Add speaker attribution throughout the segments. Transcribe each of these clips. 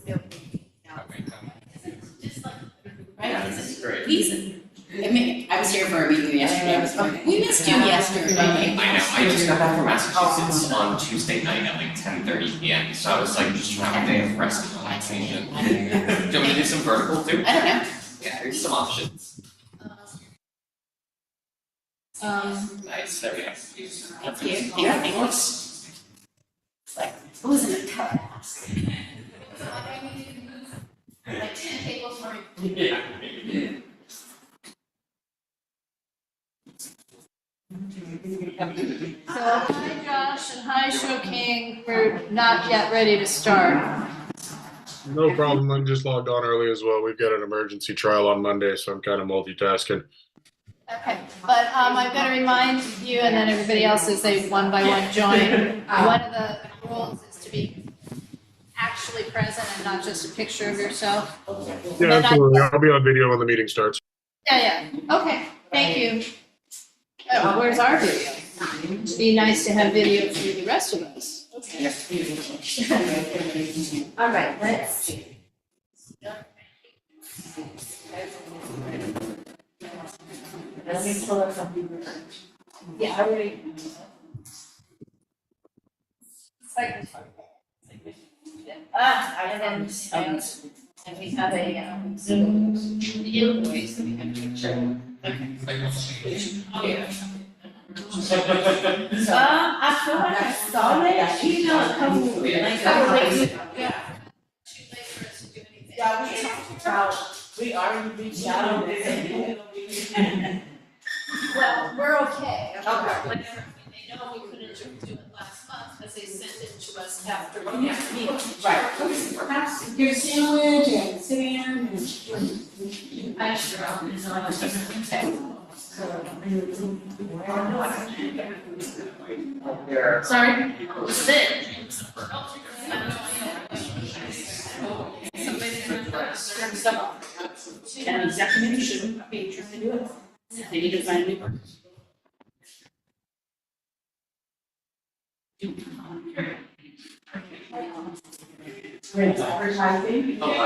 Speaker 1: Right? I mean, I was here for a meeting yesterday. I was like, we missed you yesterday.
Speaker 2: I know. I just got back from Massachusetts on Tuesday night at like 10:30 p.m. So I was like just trying to have a day of rest and relaxation. Do you want me to do some vertical too?
Speaker 1: I don't know.
Speaker 2: Yeah, there's some options. Nice. There we go.
Speaker 1: Thank you. Thank you. It's like, it wasn't a cut. Like 10 tables for me.
Speaker 2: Yeah.
Speaker 3: So hi Josh and hi Show King, we're not yet ready to start.
Speaker 4: No problem. I'm just logged on early as well. We've got an emergency trial on Monday, so I'm kind of multitasking.
Speaker 3: Okay, but I've got to remind you and then everybody else as they one by one join. One of the rules is to be actually present and not just a picture of yourself.
Speaker 4: Yeah, absolutely. I'll be on video when the meeting starts.
Speaker 3: Yeah, okay, thank you. Oh, where's our video? It'd be nice to have video for the rest of us. Okay.
Speaker 1: All right, let's see. Let me pull up something.
Speaker 3: Yeah, I already. It's like this one.
Speaker 1: And we have a Zoom.
Speaker 3: Invoice that we have to check.
Speaker 1: I feel like I saw that, you know, a couple, like,
Speaker 3: Yeah. Too late for us to do anything.
Speaker 1: yeah, we talked about, we already reached out on this.
Speaker 3: Well, we're okay.
Speaker 1: Okay.
Speaker 3: Like, they know we couldn't do it last month because they sent it to us after the meeting.
Speaker 1: Right.
Speaker 5: Perhaps get a sandwich and sit in and.
Speaker 1: I sure
Speaker 3: Sorry, this is it.
Speaker 1: And executive shouldn't be interested in it. They need to find me.
Speaker 5: Advertising.
Speaker 3: Hello.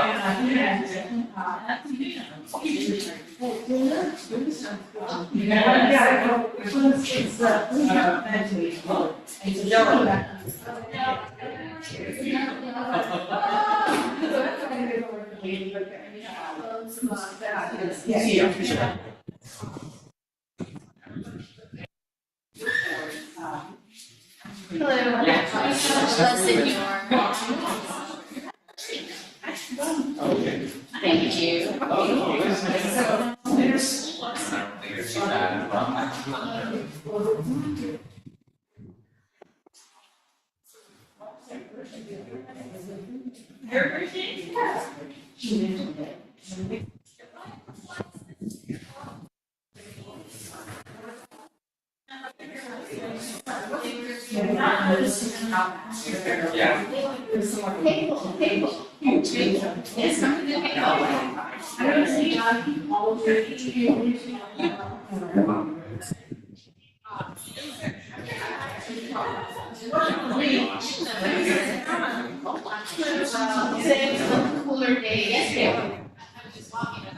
Speaker 3: Less than your.
Speaker 1: Thank you.
Speaker 2: Yeah.
Speaker 1: Yes, something to pick up.
Speaker 5: I don't see all of your.
Speaker 1: Today was a cooler day yesterday. I was just walking and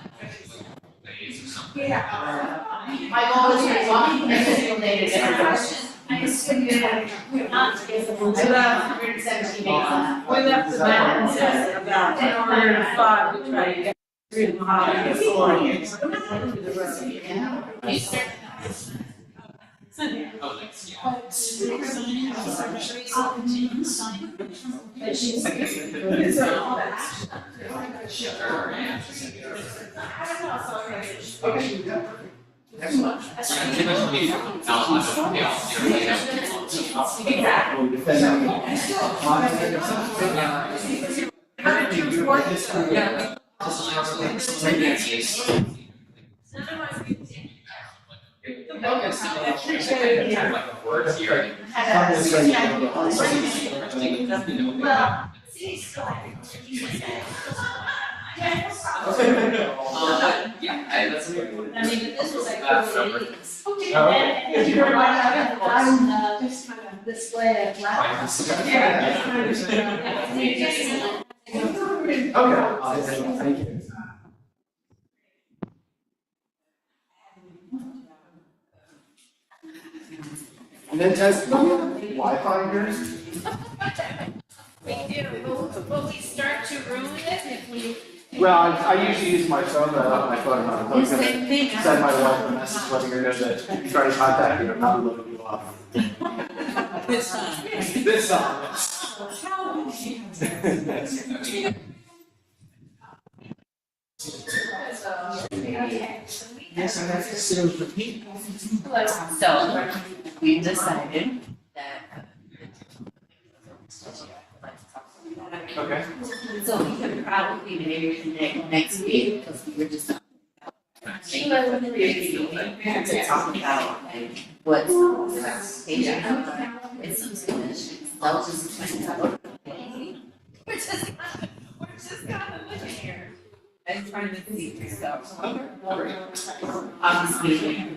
Speaker 1: my goal is to walk every single day to get a question. I assume you have not to get the 117 days.
Speaker 5: We left the balances about 10 or 5 to try to get through the holiday before.
Speaker 1: You start.
Speaker 2: Oh, thanks. Yeah. Yeah, that's a good one.
Speaker 1: I mean, this was like.
Speaker 3: And you're right, just kind of display it.
Speaker 6: Thank you. And then test Wi-Fi here.
Speaker 3: We do, will we start to ruin it if we?
Speaker 6: Well, I usually use my phone, but I left my phone on. I was gonna
Speaker 3: Same thing.
Speaker 6: send my wife a message letting her know that if you try to contact me, I'm not letting you off. This time.
Speaker 5: Yes, I have to sit over here.
Speaker 1: So, we decided that.
Speaker 6: Okay.
Speaker 1: So we could probably maybe next week, because we were just. To talk about like what's patient, it's they'll just find out. We're just kind of living here and trying to see stuff. Obviously.
Speaker 3: I'm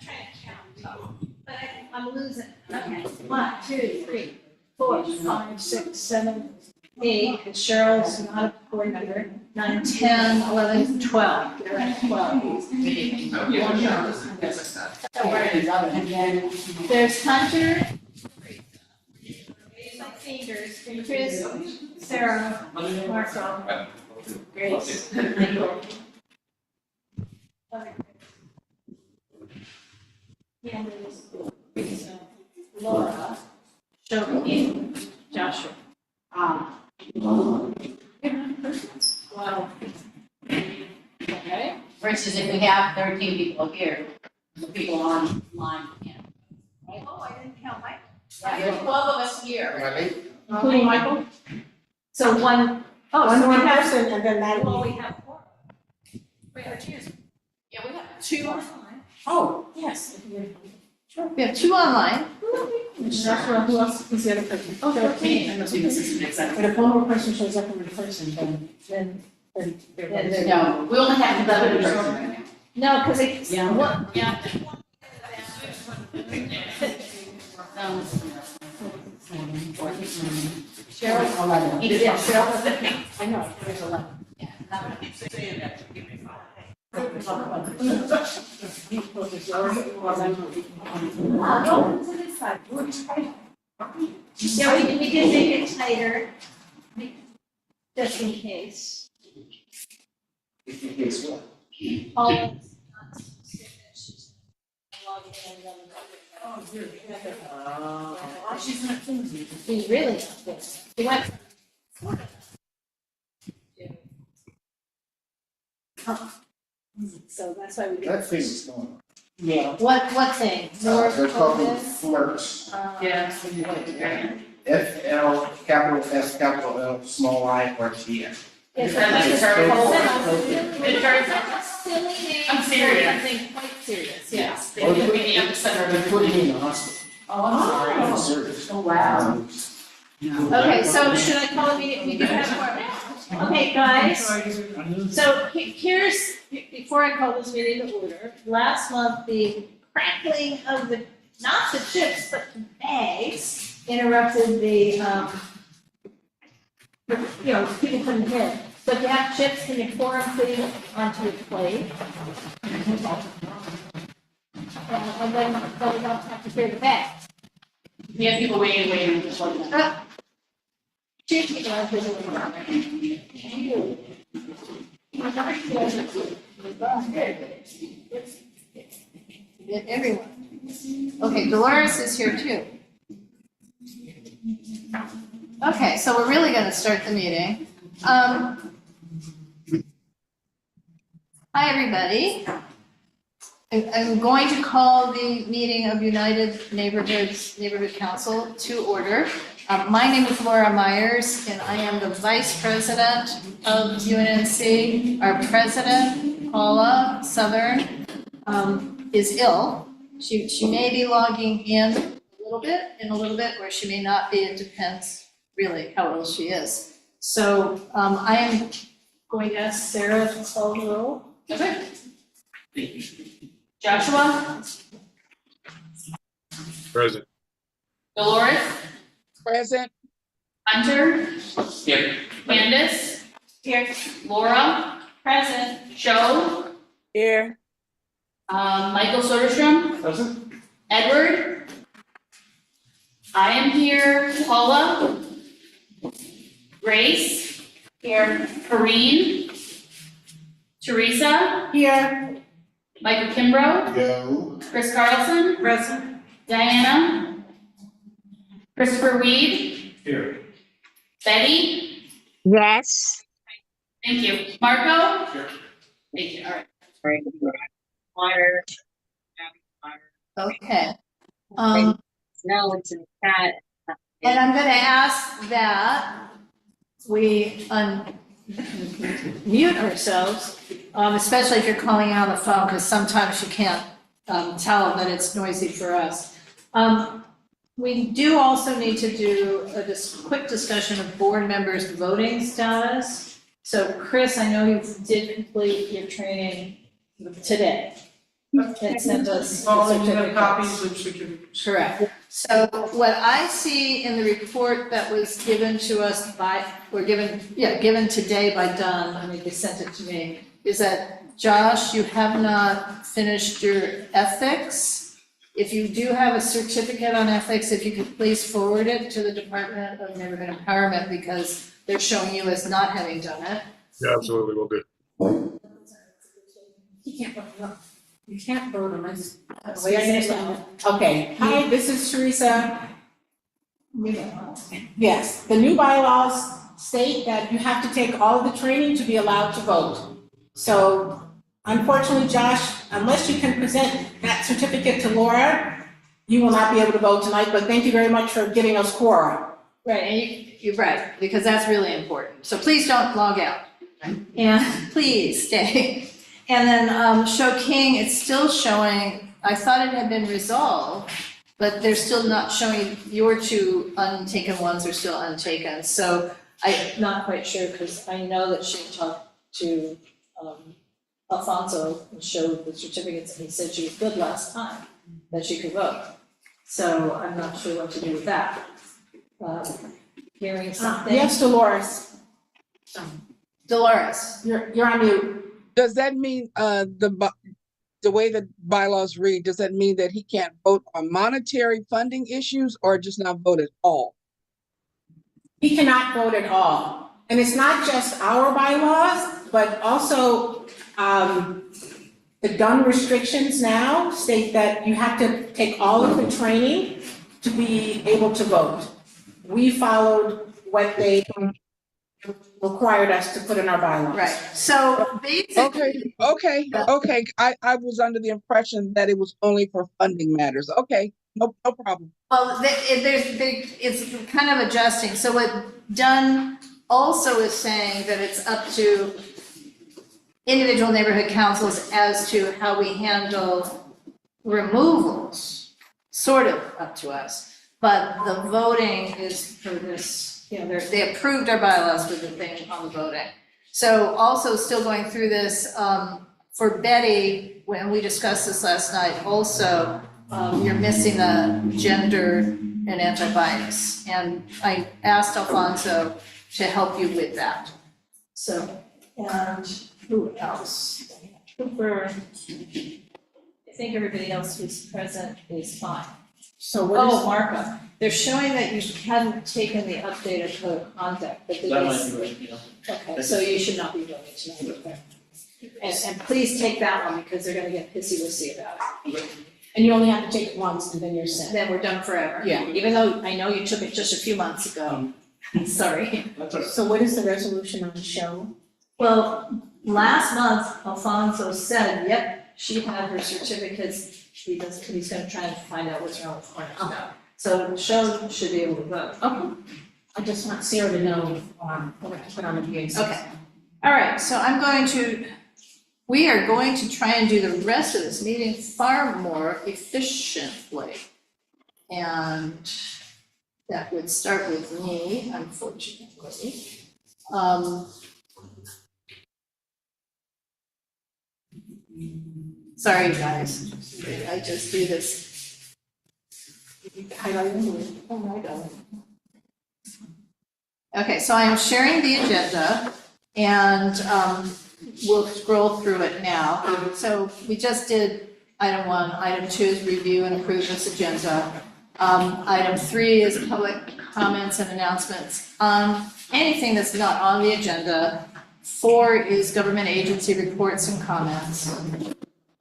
Speaker 3: trying to count, but I'm losing. Okay, 1, 2, 3, 4, 5, 6, 7, 8, and Cheryl's not a board member. 9, 10, 11, 12. You're at 12. There's Hunter. Raise my fingers. Chris, Sarah, Marcel, Grace. Candace, Laura, Shoki, Joshua. Wow. Okay.
Speaker 1: Versus if we have 13 people here, the people online can't. Right?
Speaker 3: Oh, I didn't count Mike.
Speaker 1: Yeah, there's 12 of us here.
Speaker 3: Including Michael? So one, oh, so we have,
Speaker 5: person and then that.
Speaker 3: well, we have 4. Wait, or 2.
Speaker 1: Yeah, we have.
Speaker 3: 2 online.
Speaker 5: Oh, yes.
Speaker 3: We have 2 online.
Speaker 5: Joshua, who else is the other person?
Speaker 3: Oh, 13.
Speaker 5: I must be missing some example. But if one more person shows up in person, then.
Speaker 1: No, we only have 11 person right now.
Speaker 3: No, because it's,
Speaker 5: Yeah.
Speaker 3: one, yeah. Cheryl?
Speaker 5: 11.
Speaker 3: Yeah, Cheryl.
Speaker 5: I know, there's 11.
Speaker 1: Yeah.
Speaker 3: Yeah, we did make it tighter. Just in case.
Speaker 6: In case what?
Speaker 3: All of us.
Speaker 5: She's not thinking.
Speaker 3: He's really not this. He went.
Speaker 5: So that's why we.
Speaker 6: That thing is going on.
Speaker 5: Yeah.
Speaker 3: What thing? More
Speaker 6: They're called
Speaker 3: COVID?
Speaker 6: flirts.
Speaker 5: Yeah.
Speaker 6: FL, capital S, capital L, small I, or T.
Speaker 3: It's
Speaker 1: Is that like terrible?
Speaker 3: Silly name.
Speaker 1: I'm serious.
Speaker 3: Something quite serious, yes.
Speaker 1: They put me on the center.
Speaker 6: They put me in the hospital.
Speaker 1: Oh.
Speaker 6: Serious.
Speaker 1: Oh, wow.
Speaker 3: Okay, so should I call a meeting? We do have more. Okay, guys. So here's, before I call this meeting to order, last month, the crackling of the, not the chips, but the bags interrupted the, people couldn't hear. So if you have chips, can you pour them please onto your plate? And then we don't have to hear the bags.
Speaker 1: We have people waiting, just like that.
Speaker 3: Cheers, you guys. Get everyone. Okay, Dolores is here too. Okay, so we're really gonna start the meeting. Hi, everybody. I'm going to call the meeting of United Neighborhood Council to order. My name is Laura Myers, and I am the Vice President of UNC. Our President, Paula Southern, is ill. She may be logging in a little bit, or she may not be. It depends really how ill she is. So I am going to ask Sarah to call the roll.
Speaker 1: Okay. Joshua?
Speaker 4: Present.
Speaker 1: Dolores?
Speaker 7: Present.
Speaker 3: Hunter,
Speaker 2: Here.
Speaker 3: Candace. Here. Laura. Present. Joe.
Speaker 5: Here.
Speaker 3: Michael Soderstrom.
Speaker 6: Present?
Speaker 3: Edward. I am here. Paula. Grace. Here. Corrine. Teresa. Here. Michael Kimbrough.
Speaker 4: Yo.
Speaker 3: Chris Carlson.
Speaker 5: Present.
Speaker 3: Diana. Christopher Weed.
Speaker 6: Here.
Speaker 3: Betty.
Speaker 7: Yes.
Speaker 3: Thank you. Marco.
Speaker 6: Here.
Speaker 3: Thank you. All right. Water. Okay.
Speaker 7: No, it's in chat.
Speaker 3: And I'm gonna ask that we mute ourselves, especially if you're calling out on the phone, because sometimes you can't tell that it's noisy for us. We do also need to do a quick discussion of board members' voting status. So Chris, I know you did complete your training today. And sent us
Speaker 5: All of you have
Speaker 3: certificates.
Speaker 5: copies of certificates.
Speaker 3: Correct. So what I see in the report that was given to us given today by Don, I mean, they sent it to me, is that, Josh, you have not finished your ethics. If you do have a certificate on ethics, if you could please forward it to the Department of Neighborhood Empowerment, because they're showing you as not having done it.
Speaker 4: Yeah, absolutely, will do.
Speaker 8: You can't vote unless. Okay, hi, this is Teresa. Yes, the new bylaws state that you have to take all of the training to be allowed to vote. So unfortunately, Josh, unless you can present that certificate to Laura, you will not be able to vote tonight, but thank you very much for giving us quorum.
Speaker 3: Right, and you're right, because that's really important. So please don't log out. And please stay. And then Show King, it's still showing, I thought it had been resolved, but they're still not showing, your two untaken ones are still untaken. So I'm not quite sure, because I know that she talked to Alfonso and showed the certificates, and he said she was good last time, that she could vote. So I'm not sure what to do with that. Hearing something.
Speaker 8: Yes, Dolores,
Speaker 3: Dolores.
Speaker 8: you're on mute.
Speaker 9: Does that mean, the way the bylaws read, does that mean that he can't vote on monetary funding issues or just not vote at all?
Speaker 8: He cannot vote at all. And it's not just our bylaws, but also, the gun restrictions now state that you have to take all of the training to be able to vote. We followed what they required us to put in our bylaws.
Speaker 3: Right, so basically.
Speaker 9: Okay. I was under the impression that it was only for funding matters. Okay, no problem.
Speaker 3: Well, it's kind of adjusting, so what Dunn also is saying that it's up to individual neighborhood councils as to how we handle removals, sort of up to us, but the voting is for this, they approved our bylaws with the thing on the voting. So also still going through this, for Betty, when we discussed this last night, also, you're missing the gender and anti-bias. And I asked Alfonso to help you with that. So, and who else? Cooper. I think everybody else who's present is fine.
Speaker 8: So what is?
Speaker 3: Oh, Marco, they're showing that you hadn't taken the updated code of conduct, but
Speaker 6: That might be right, yeah.
Speaker 3: okay, so you should not be voting tonight, okay? And please take that one, because they're gonna get pissy-wissy about it.
Speaker 8: And you only have to take it once and then you're set.
Speaker 3: Then we're done forever.
Speaker 8: Yeah.
Speaker 3: Even though I know you took it just a few months ago. Sorry.
Speaker 6: That's all right.
Speaker 8: So what is the resolution on show?
Speaker 3: Well, last month Alfonso said, yep, she had her certificates. He's gonna try and find out what's wrong with Cornerstone. So Show should be able to vote.
Speaker 8: Okay. I just want Sarah to know, what to put on the PA.
Speaker 3: Okay. All right, so we are going to try and do the rest of this meeting far more efficiently. And that would start with me, unfortunately. Sorry, you guys, I just do this.
Speaker 8: Highlight it.
Speaker 3: Oh, my God. Okay, so I am sharing the agenda and we'll scroll through it now. So we just did item 1, item 2 is review and approve this agenda. Item 3 is public comments and announcements on anything that's not on the agenda. 4 is government agency reports and comments.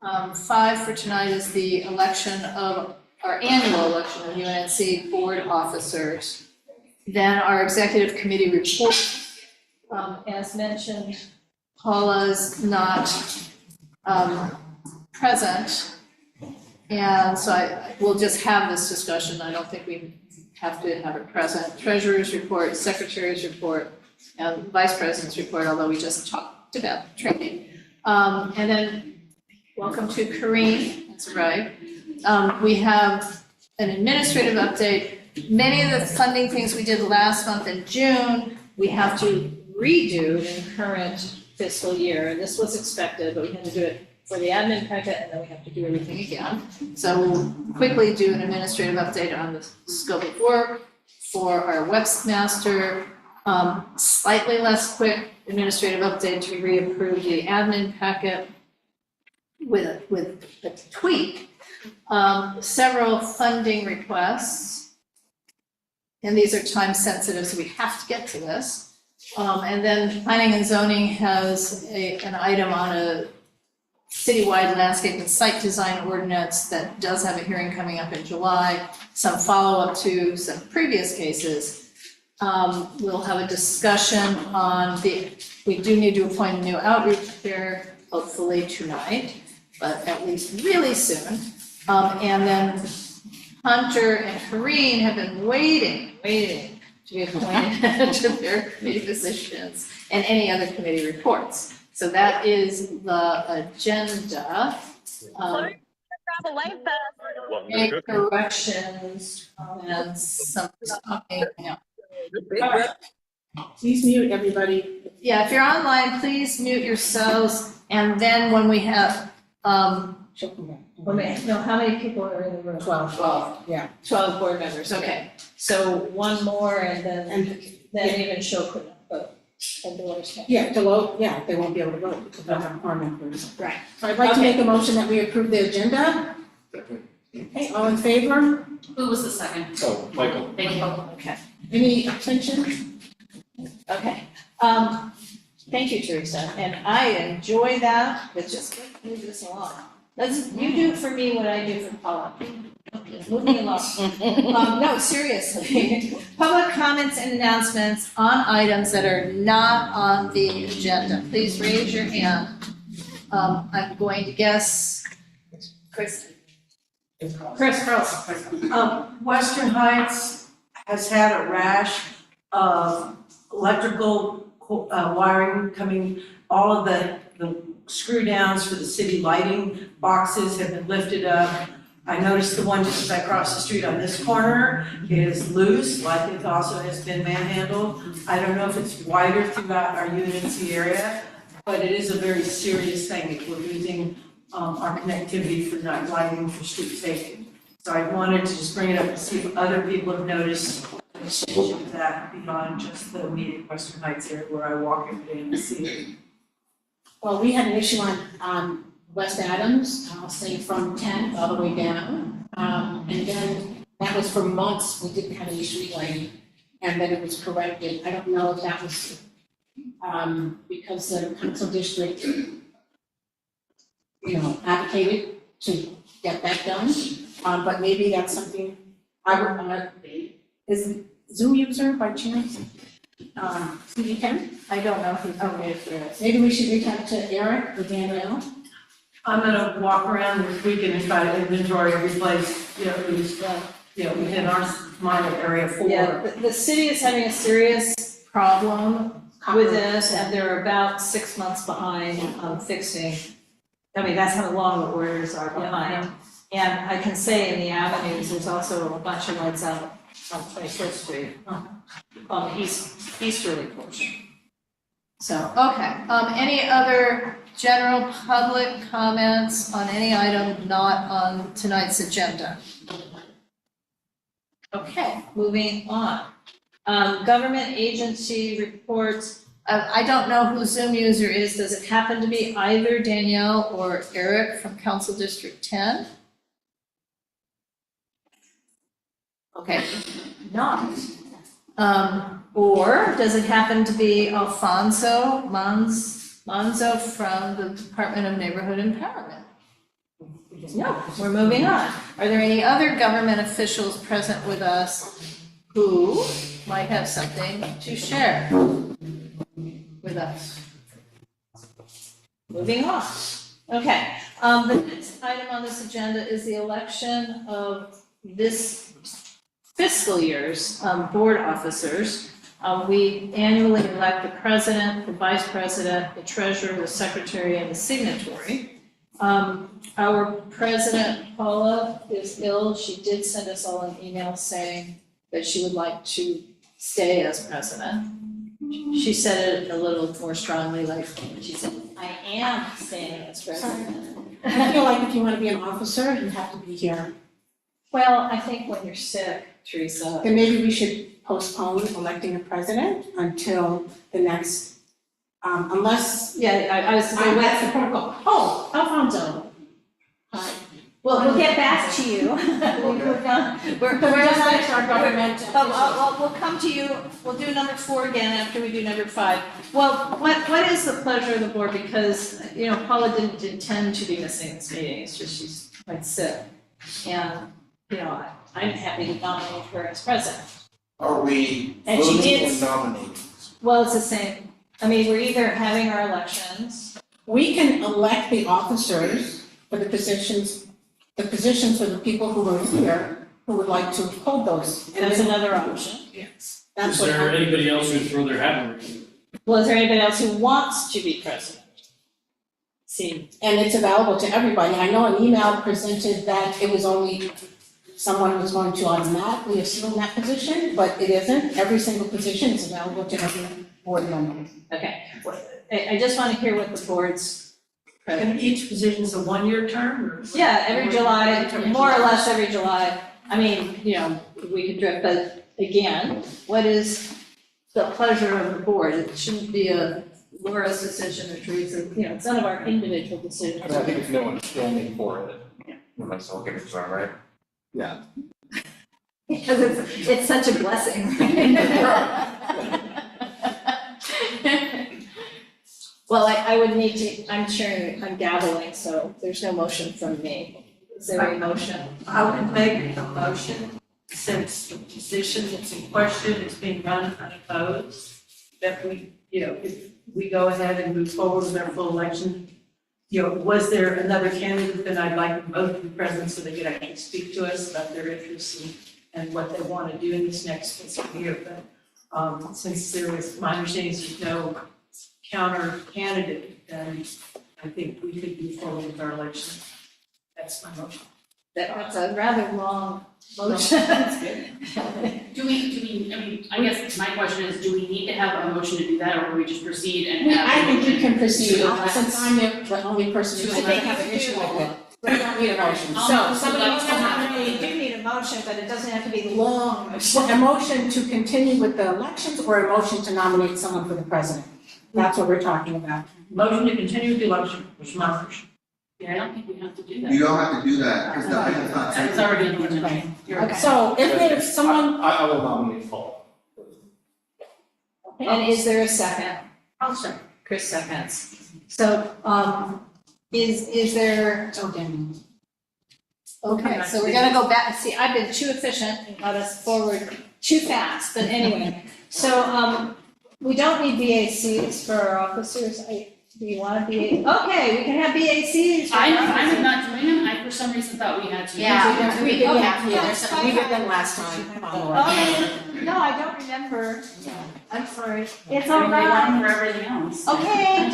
Speaker 3: 5 for tonight is the election of, our annual election of UNC board officers. Then our executive committee report, as mentioned, Paula's not present. And so we'll just have this discussion. I don't think we have to have it present. Treasurer's report, secretary's report, and vice president's report, although we just talked about training. And then welcome to Corinne, that's right. We have an administrative update. Many of the funding things we did last month in June, we have to redo in current fiscal year. This was expected, but we had to do it for the admin packet, and then we have to do everything again. So we'll quickly do an administrative update on the scope of work for our webmaster. Slightly less quick administrative update to reapprove the admin packet with a tweak. Several funding requests. And these are time sensitive, so we have to get to this. And then planning and zoning has an item on a citywide landscape and site design ordinance that does have a hearing coming up in July. Some follow-up to some previous cases. We'll have a discussion on we do need to appoint a new outreach chair, hopefully tonight, but at least really soon. And then Hunter and Corinne have been waiting to be appointed to their committee positions and any other committee reports. So that is the agenda. Any corrections, comments, something, yeah.
Speaker 8: Please mute everybody.
Speaker 3: Yeah, if you're online, please mute yourselves, and then when we have, how many people are in the room?
Speaker 8: 12, yeah.
Speaker 3: 12 board members, okay. So one more and then even show couldn't vote. And Dolores can't.
Speaker 8: Yeah, Deloitte, yeah, they won't be able to vote because they don't have quorum members.
Speaker 3: Right.
Speaker 8: So I'd like to make a motion that we approve the agenda. Okay, all in favor?
Speaker 1: Who was the second?
Speaker 6: Oh, Michael.
Speaker 1: Thank you.
Speaker 3: Okay,
Speaker 8: Any abstentions?
Speaker 3: okay. Thank you, Teresa, and I enjoy that, but just move this along. You do for me what I do for Paula. Move me along. No, seriously. Public comments and announcements on items that are not on the agenda. Please raise your hand. I'm going to guess, Chris.
Speaker 5: Chris Carlson. Western Heights has had a rash of electrical wiring coming, all of the screw downs for the city lighting boxes have been lifted up. I noticed the one just as I crossed the street on this corner is loose, like it also has been manhandled. I don't know if it's wider throughout our Unnc area, but it is a very serious thing if we're losing our connectivity for night lighting for street safety. So I wanted to just bring it up and see if other people have noticed that beyond just the immediate Western Heights area where I walk every day and see it.
Speaker 8: Well, we had an issue on West Adams, I'll say from 10 all the way down. And then that was for months, we didn't have any street lighting, and then it was corrected. I don't know if that was because the council district, advocated to get that done. But maybe that's something I would, is Zoom user by chance? CD Ken?
Speaker 3: I don't know who,
Speaker 8: Maybe we should reach out to Eric or Danielle.
Speaker 5: I'm gonna walk around this weekend and try to inventory every place, within our minor area 4.
Speaker 3: Yeah, the city is having a serious problem with this, and they're about 6 months behind on fixing. I mean, that's how long the orders are behind. And I can say in the avenues, there's also a bunch of lights out on 21st Street, on the easterly portion. So, okay, any other general public comments on any item not on tonight's agenda? Okay, moving on. Government agency reports, I don't know who Zoom user is, does it happen to be either Danielle or Eric from Council District 10? Okay, not. Or does it happen to be Alfonso Manzo from the Department of Neighborhood Empowerment? No, we're moving on. Are there any other government officials present with us who might have something to share with us? Moving on. Okay, the next item on this agenda is the election of this fiscal year's board officers. We annually elect the president, the vice president, the treasurer, the secretary, and the signatory. Our president, Paula, is ill. She did send us all an email saying that she would like to stay as president. She said it a little more strongly, like, she said, I am staying as president.
Speaker 8: I feel like if you want to be an officer, you have to be here.
Speaker 3: Well, I think when you're sick, Teresa.
Speaker 8: Then maybe we should postpone electing a president until the next, unless.
Speaker 3: Yeah, I was saying,
Speaker 8: That's the protocol. Oh, Alfonso.
Speaker 3: we'll get back to you. We're done. We're done.
Speaker 8: Our government.
Speaker 3: We'll come to you, we'll do number 4 again after we do number 5. Well, what is the pleasure of the board? Because, Paula didn't intend to be missing this meeting, it's just she's quite sick. And, I'm happy to nominate her as president.
Speaker 6: Are we
Speaker 3: And she
Speaker 6: voting
Speaker 3: did-
Speaker 6: or nominating?
Speaker 3: Well, it's the same. I mean, we're either having our elections.
Speaker 8: We can elect the officers for the positions for the people who are here, who would like to hold those. And
Speaker 3: That's another option.
Speaker 8: Yes.
Speaker 10: Is
Speaker 8: That's what.
Speaker 10: there anybody else who'd throw their hat in the ring?
Speaker 3: Well, is there anybody else who wants to be president? See,
Speaker 8: And it's available to everybody. I know an email presented that it was only someone was going to automatically assume that position, but it isn't. Every single position is available to every board member.
Speaker 3: okay. I just want to hear what the board's.
Speaker 5: And each position is a one-year term or?
Speaker 3: Yeah, every July, more or less every July. I mean, we could drift, but again, what is the pleasure of the board? It shouldn't be a Laura's decision or Teresa, it's none of our individual decisions.
Speaker 6: I mean, I think if no one's standing for it, we might as well give it to her, right? Yeah.
Speaker 3: Because it's such a blessing. Well, I would need to, I'm sure I'm gabbling, so there's no motion from me. Is there a motion?
Speaker 5: I would make a motion, since the position that's in question is being run unopposed, that we, if we go ahead and move forward with our full election. Was there another candidate that I'd like both to be present so they could actually speak to us about their interests and what they want to do in this next fiscal year? But since there was, my understanding is there's no counter candidate, then I think we could move forward with our election. That's my motion.
Speaker 3: That's a rather long motion.
Speaker 11: Do we, I guess my question is, do we need to have a motion to do that, or can we just proceed and have?
Speaker 8: I think you can proceed,
Speaker 11: to elect-
Speaker 8: since I'm the only person who
Speaker 3: I think
Speaker 8: have an
Speaker 3: you
Speaker 8: issue
Speaker 3: do.
Speaker 8: with it. We don't need a motion.
Speaker 11: I'll
Speaker 8: So
Speaker 11: move
Speaker 8: somebody
Speaker 11: to
Speaker 8: wants to
Speaker 11: elect-
Speaker 3: You
Speaker 8: nominate
Speaker 3: do need a motion, but it doesn't have to be long.
Speaker 8: a motion to continue with the elections or a motion to nominate someone for the president. That's what we're talking about.
Speaker 5: Motion to continue with the election, was my motion.
Speaker 11: Yeah, I don't think we have to do that.
Speaker 12: You don't have to do that, because the item's not
Speaker 11: It's already on the agenda. You're
Speaker 3: Okay.
Speaker 8: So if there's someone,
Speaker 6: I will nominate Paul.
Speaker 3: And is there a second?
Speaker 5: I'll second.
Speaker 3: Chris seconds. So, is there,
Speaker 8: oh, Daniel.
Speaker 3: okay, so we're gonna go back, see, I've been too efficient and got us forward too fast, but anyway. So, we don't need BACs for our officers, do you want a BA? Okay, we can have BACs. for our
Speaker 11: I'm
Speaker 3: officers.
Speaker 11: not doing them, I for some reason thought we had to.
Speaker 3: Yeah.
Speaker 8: We did,
Speaker 3: Okay.
Speaker 8: yeah, we did them last time.
Speaker 3: Oh, no, I don't remember. I'm sorry. It's
Speaker 11: Maybe
Speaker 3: all
Speaker 11: they want
Speaker 3: right.
Speaker 11: for everything else.
Speaker 3: Okay,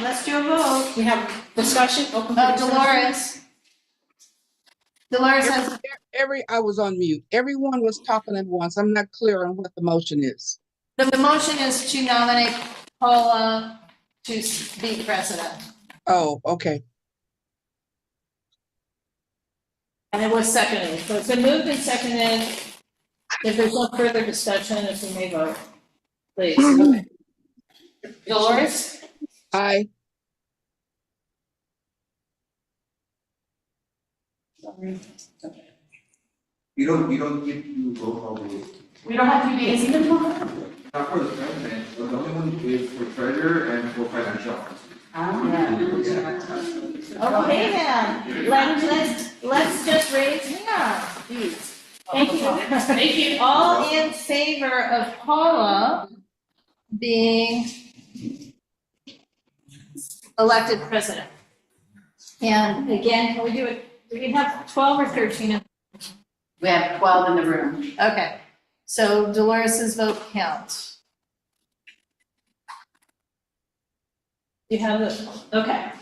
Speaker 3: let's do a vote.
Speaker 8: We have discussion, open for discussion.
Speaker 3: Dolores. Dolores has,
Speaker 9: I was on mute. Everyone was talking at once. I'm not clear on what the motion is.
Speaker 3: the motion is to nominate Paula to be president.
Speaker 9: Oh, okay.
Speaker 3: And it was seconded. So it's been moved and seconded If there's no further discussion, if we may vote, please. Okay. Dolores?
Speaker 9: Aye.
Speaker 12: You don't get to roll call vote.
Speaker 11: We don't have to be easy tomorrow?
Speaker 12: Not for the president, but the only one is for treasurer and for financial officer.
Speaker 3: Okay then, let's just raise hands, please. Thank you.
Speaker 11: Thank you.
Speaker 3: All in favor of Paula being elected president? And again, can we do it, do we have 12 or 13?
Speaker 1: We have 12 in the room.
Speaker 3: Okay, so Dolores's vote counts. You have the, okay.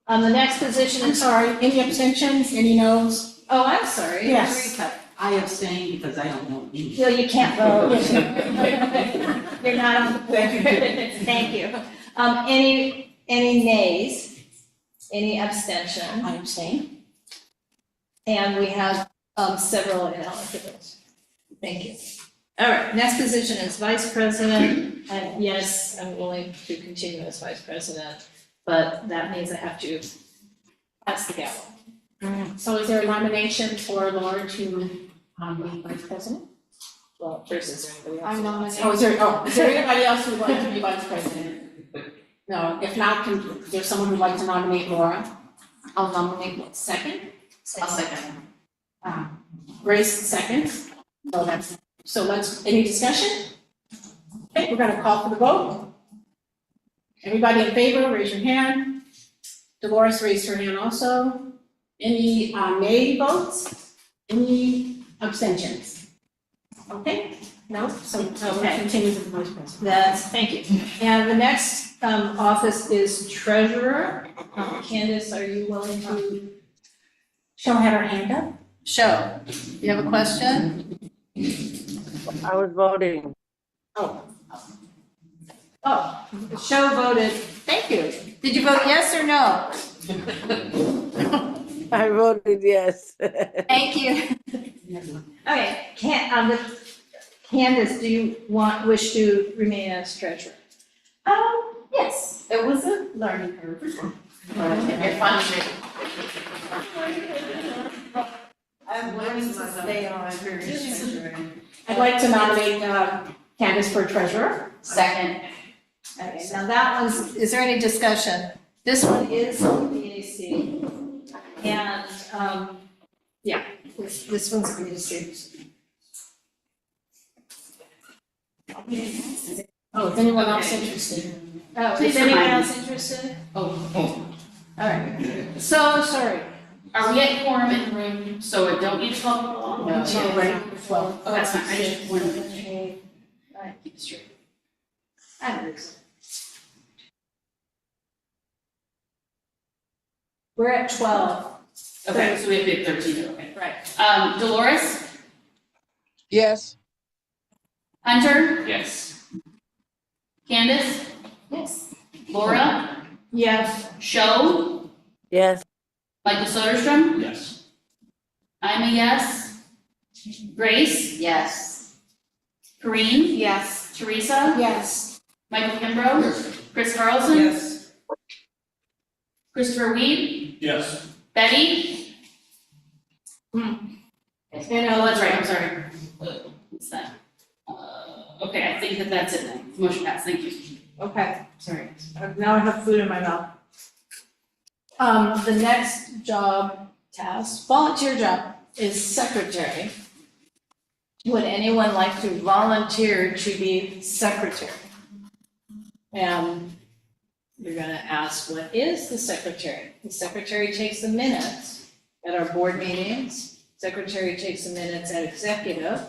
Speaker 3: The next position is,
Speaker 8: Sorry, any abstentions, any noes?
Speaker 3: oh, I'm sorry.
Speaker 8: Yes.
Speaker 5: I abstain because I don't know.
Speaker 3: No, you can't vote. You're not on the board.
Speaker 8: Thank you.
Speaker 3: Thank you. Any nays? Any abstention?
Speaker 8: I abstain.
Speaker 3: And we have several ineligibles. Thank you. All right, next position is vice president, and yes, I'm willing to continue as vice president, but that means I have to pass the gavel.
Speaker 8: So is there a nomination for Laura to be vice president?
Speaker 3: Well, first, is there anybody else?
Speaker 8: I'm nominating. Is there anybody else who would like to be vice president? No, if not, is there someone who'd like to nominate Laura? I'll nominate, second?
Speaker 1: I'll second.
Speaker 8: Grace, second. So any discussion? Okay, we're gonna call for the vote. Everybody in favor, raise your hand. Dolores raised her hand also. Any nay votes? Any abstentions? Okay, no, so we'll continue with the vice president.
Speaker 3: Thank you. And the next office is treasurer. Candace, are you willing to
Speaker 8: She'll have her hand up.
Speaker 3: show? You have a question?
Speaker 13: I was voting.
Speaker 3: Oh, show voted, thank you. Did you vote yes or no?
Speaker 13: I voted yes.
Speaker 3: Thank you. Okay, Candace, do you wish to remain as treasurer?
Speaker 1: Yes, it was a learning curve. You're fun. I'm learning to stay on.
Speaker 8: I'd like to nominate Candace for treasurer.
Speaker 1: Second.
Speaker 3: Okay, now that one's, is there any discussion? This one is on the BAC. And, yeah, this one's BAC.
Speaker 8: Oh, is anyone else interested?
Speaker 3: Oh,
Speaker 11: Please
Speaker 3: is anyone
Speaker 11: remind
Speaker 3: else interested?
Speaker 11: Oh,
Speaker 3: All right, so sorry.
Speaker 11: are we at quorum in the room, so I don't need to call people on?
Speaker 3: No.
Speaker 8: So, right, well,
Speaker 11: Oh, that's fine, I just wanted to
Speaker 3: Keep it straight. I don't think so. We're at 12.
Speaker 11: Okay, so we have to be at 13, okay.
Speaker 3: Right.
Speaker 11: Dolores,
Speaker 9: Yes.
Speaker 11: Hunter,
Speaker 2: Yes.
Speaker 11: Candace,
Speaker 1: Yes.
Speaker 11: Laura,
Speaker 3: Yes.
Speaker 11: Sho,
Speaker 13: Yes.
Speaker 11: Michael Soderstrom,
Speaker 10: Yes.
Speaker 11: I'm a yes. Grace,
Speaker 1: Yes.
Speaker 11: Corinne,
Speaker 3: Yes.
Speaker 11: Teresa,
Speaker 8: yes.
Speaker 11: Michael Kimbrough,
Speaker 12: Yes.
Speaker 11: Chris Carlson,
Speaker 5: Yes.
Speaker 11: Christopher Weed,
Speaker 10: Yes.
Speaker 11: Betty.
Speaker 3: And
Speaker 11: Oh, that's right, I'm sorry. What's that? Okay, I think that's it then. Motion passed, thank you.
Speaker 3: Okay, sorry. Now I have food in my mouth. The next job task, volunteer job, is secretary. Would anyone like to volunteer to be secretary? And you're gonna ask, what is the secretary? The secretary takes the minutes at our board meetings. Secretary takes the minutes at executive.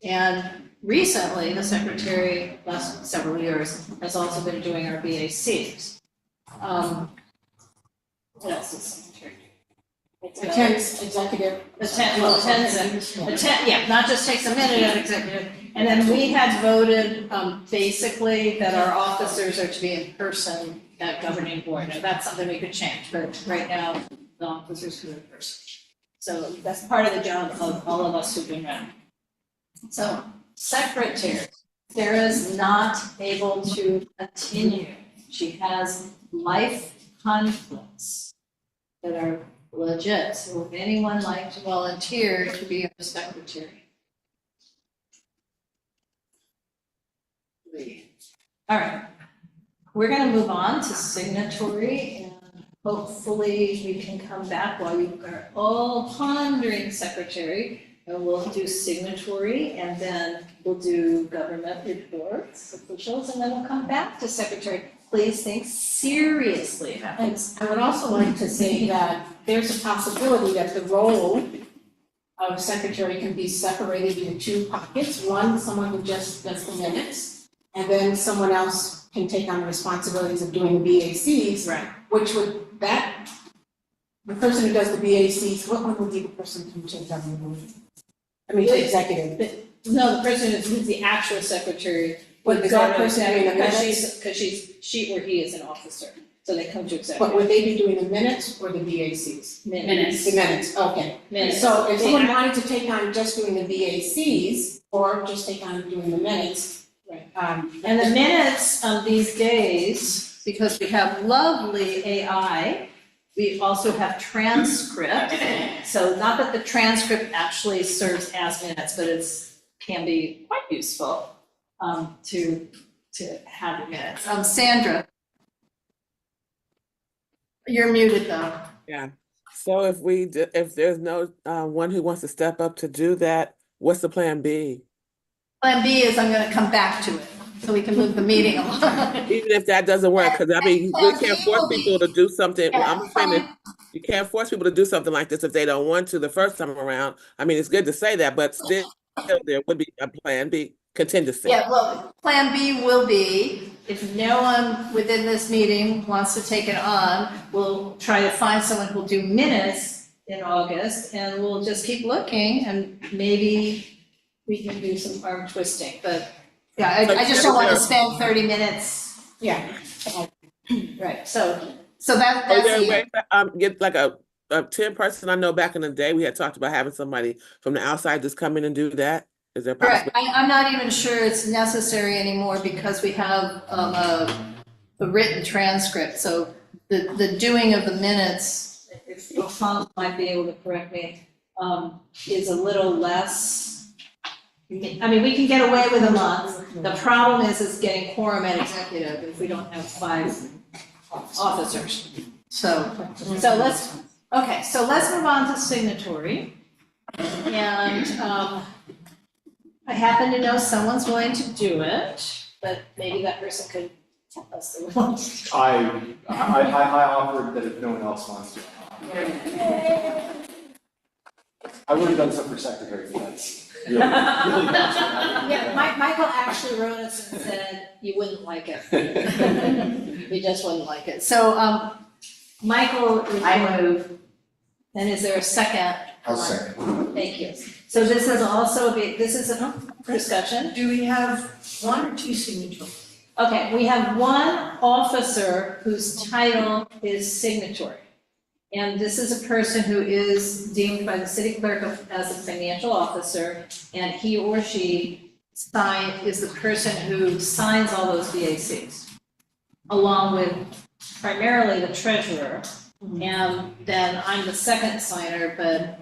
Speaker 3: And recently, the secretary, last several years, has also been doing our BACs. What else is secretary?
Speaker 8: Attends executive.
Speaker 3: Yeah, not just takes a minute at executive. And then we had voted, basically that our officers are to be in person at governing board. Now, that's something we could change, but right now, the officers are in person. So that's part of the job of all of us who've been around. So, secretary, Sarah's not able to continue. She has life conflicts that are legit. So would anyone like to volunteer to be a secretary? All right, we're gonna move on to signatory, and hopefully we can come back while you are all pondering secretary. And we'll do signatory, and then we'll do government reports, officials, and then we'll come back to secretary. Please think seriously about
Speaker 8: And
Speaker 3: this.
Speaker 8: I would also like to say that there's a possibility that the role of secretary can be separated into two pockets. One, someone who just does the minutes, and then someone else can take on the responsibilities of doing the BACs.
Speaker 3: Right.
Speaker 8: Which would, the person who does the BACs, what one would be the person who takes on the executive?
Speaker 3: No, the person who's the actual secretary.
Speaker 8: Would that person doing the
Speaker 3: Because she or he is an officer, so they come to executive.
Speaker 8: But would they be doing the minutes or the BACs?
Speaker 3: Minutes.
Speaker 8: The minutes, okay.
Speaker 3: Minutes.
Speaker 8: So if someone wanted to take on just doing the BACs, or just take on doing the minutes.
Speaker 3: Right.
Speaker 8: And
Speaker 3: the minutes these days, because we have lovely AI, we also have transcript. So not that the transcript actually serves as minutes, but can be quite useful to have the minutes. Sandra. You're muted though.
Speaker 14: Yeah. So if there's no one who wants to step up to do that, what's the plan B?
Speaker 3: Plan B is I'm gonna come back to it, so we can move the meeting along.
Speaker 14: Even if that doesn't work, because I mean, you can't force people to do something.
Speaker 3: Yeah.
Speaker 14: I'm saying that you can't force people to do something like this if they don't want to the first time around. I mean, it's good to say that, but still there would be a plan B contingency.
Speaker 3: Yeah, well, plan B will be, if no one within this meeting wants to take it on, we'll try to find someone who'll do minutes in August, and we'll just keep looking, and maybe we can do some arm twisting, but, yeah, I just don't want to spend 30 minutes.
Speaker 8: Yeah.
Speaker 3: Right, so that's
Speaker 14: Is there a
Speaker 3: the,
Speaker 14: way to get like a 10-person? I know back in the day, we had talked about having somebody from the outside just come in and do that. Is there
Speaker 3: correct,
Speaker 14: possible?
Speaker 3: I'm not even sure it's necessary anymore because we have a written transcript, so the doing of the minutes, if Tom might be able to correct me, is a little less. I mean, we can get away with a month. The problem is getting quorum at executive if we don't have 5 officers. So let's move on to signatory. And I happen to know someone's willing to do it, but maybe that person could tell us the rules.
Speaker 6: I offered that if no one else wants to. I would have done some for secretary, but that's really
Speaker 3: Yeah, Michael actually wrote us and said you wouldn't like it. You just wouldn't like it. So, Michael, I move. And is there a second?
Speaker 12: I'll second.
Speaker 3: Thank you. So this is also this is a discussion.
Speaker 5: Do we have 1 or 2 signatures?
Speaker 3: Okay, we have one officer whose title is signatory. And this is a person who is deemed by the city clerk as a financial officer, and he or she is the person who signs all those BACs, along with primarily the treasurer. And then I'm the second signer, but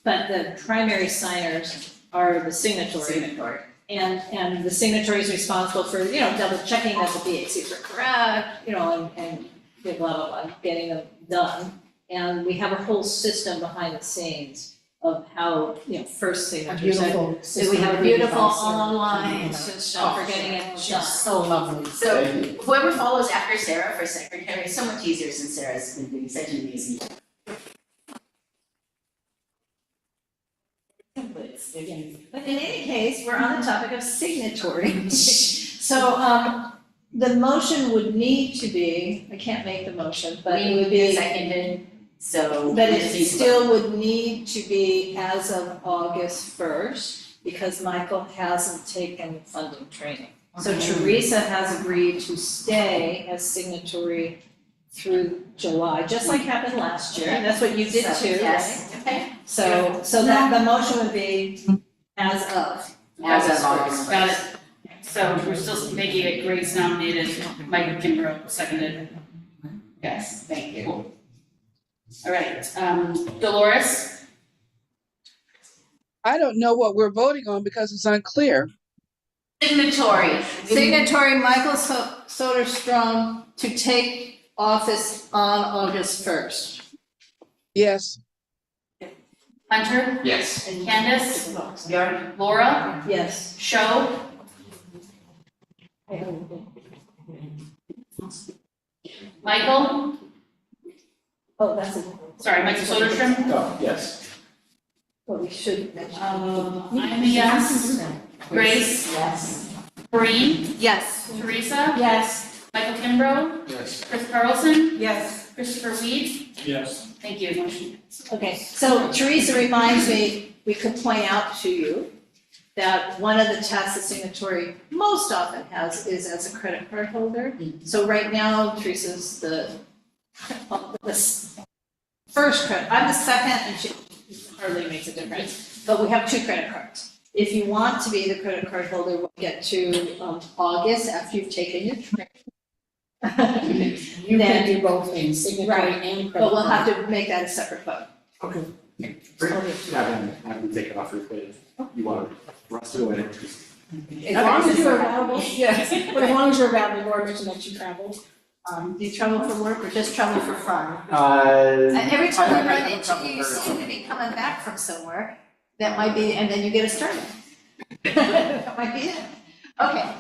Speaker 3: the primary signers are the signatory. And the signatory is responsible for, double checking that the BACs are correct, and blah, blah, blah, getting them done. And we have a whole system behind the scenes of how, first signatures. So we have a beautiful online system for getting it done.
Speaker 8: So lovely.
Speaker 1: So whoever follows after Sarah for secretary is so much easier since Sarah's been doing such an amazing job.
Speaker 3: But in any case, we're on the topic of signatory. So, the motion would need to be, I can't make the motion, but it would be.
Speaker 1: Seconded, so.
Speaker 3: But
Speaker 1: we
Speaker 3: it
Speaker 1: just need to
Speaker 3: still would need to be as of August 1st, because Michael hasn't taken funding training. So Teresa has agreed to stay as signatory through July, just like happened last year. That's what you did too, right?
Speaker 1: Yes, okay.
Speaker 3: So that the motion would be As of.
Speaker 11: As
Speaker 3: August
Speaker 11: of
Speaker 3: 1st.
Speaker 11: Got it. So we're still making it Grace nominated, Mike Kimbrough seconded. Yes, thank you. All right, Dolores?
Speaker 9: I don't know what we're voting on because it's unclear.
Speaker 3: Signatory. Signatory Michael Soderstrom to take office on August 1st.
Speaker 9: Yes.
Speaker 11: Hunter?
Speaker 2: Yes.
Speaker 11: And Candace? Laura?
Speaker 3: Yes.
Speaker 11: Show? Michael?
Speaker 3: Oh, that's it.
Speaker 11: Sorry, Michael Soderstrom?
Speaker 6: Oh, yes.
Speaker 3: Well, we should mention.
Speaker 11: I'm a yes. Grace?
Speaker 3: Yes.
Speaker 11: Breen?
Speaker 3: Yes.
Speaker 11: Teresa?
Speaker 3: Yes.
Speaker 11: Michael Kimbrough?
Speaker 12: Yes.
Speaker 11: Chris Carlson?
Speaker 5: Yes.
Speaker 11: Christopher Weed?
Speaker 10: Yes.
Speaker 11: Thank you, motion.
Speaker 3: Okay, so Teresa reminds me, we could point out to you that one of the tasks the signatory most often has is as a credit card holder. So right now, Teresa's the first credit, I'm the second, and she hardly makes a difference, but we have 2 credit cards. If you want to be the credit card holder, we'll get to August after you've taken your training.
Speaker 8: You
Speaker 3: Then-
Speaker 8: can do both things, signatory
Speaker 3: Right,
Speaker 8: and credit
Speaker 3: But we'll
Speaker 8: card.
Speaker 3: have to make that a separate vote.
Speaker 6: Okay. Yeah, I can take it off your plate if you want to rush through it.
Speaker 8: As long as you're available, yes, but as long as you're available, Laura mentioned that you travel.
Speaker 3: Do you travel for work or just travel for fun? And
Speaker 6: And
Speaker 3: every time we run into you, you seem to be coming back from somewhere. That might be, and then you get a start. That might be it. Okay,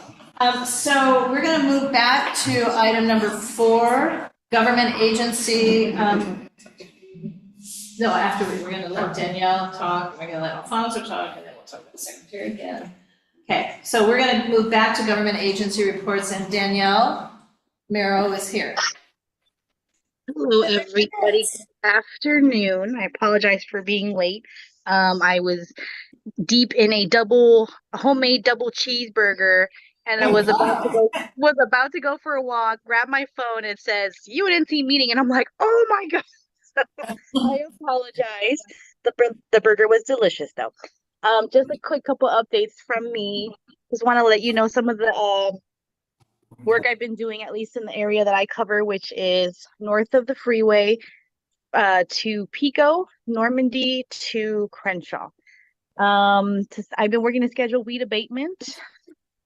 Speaker 3: so we're gonna move back to item number 4, government agency, no, after we're gonna let Danielle talk, we're gonna let Alfonso talk, and then we'll talk about the secretary again. Okay, so we're gonna move back to government agency reports, and Danielle Mero is here.
Speaker 15: Hello, everybody. Afternoon. I apologize for being late. I was deep in a homemade double cheeseburger, and I was about to go for a walk, grab my phone, it says UNC meeting, and I'm like, oh my God. I apologize. The burger was delicious though. Just a quick couple updates from me. Just want to let you know some of the work I've been doing, at least in the area that I cover, which is north of the freeway to Pico, Normandy to Crenshaw. I've been working to schedule weed abatement.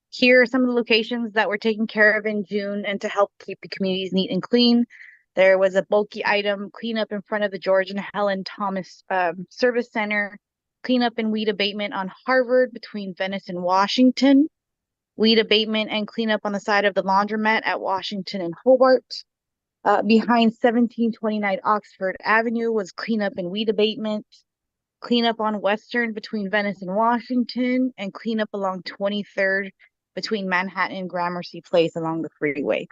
Speaker 15: Here are some of the locations that were taken care of in June and to help keep the communities neat and clean. There was a bulky item cleanup in front of the George and Helen Thomas Service Center, cleanup and weed abatement on Harvard between Venice and Washington, weed abatement and cleanup on the side of the laundromat at Washington and Hobart. Behind 1729 Oxford Avenue was cleanup and weed abatement, cleanup on Western between Venice and Washington, and cleanup along 23rd between Manhattan and Gramercy Place along the freeway.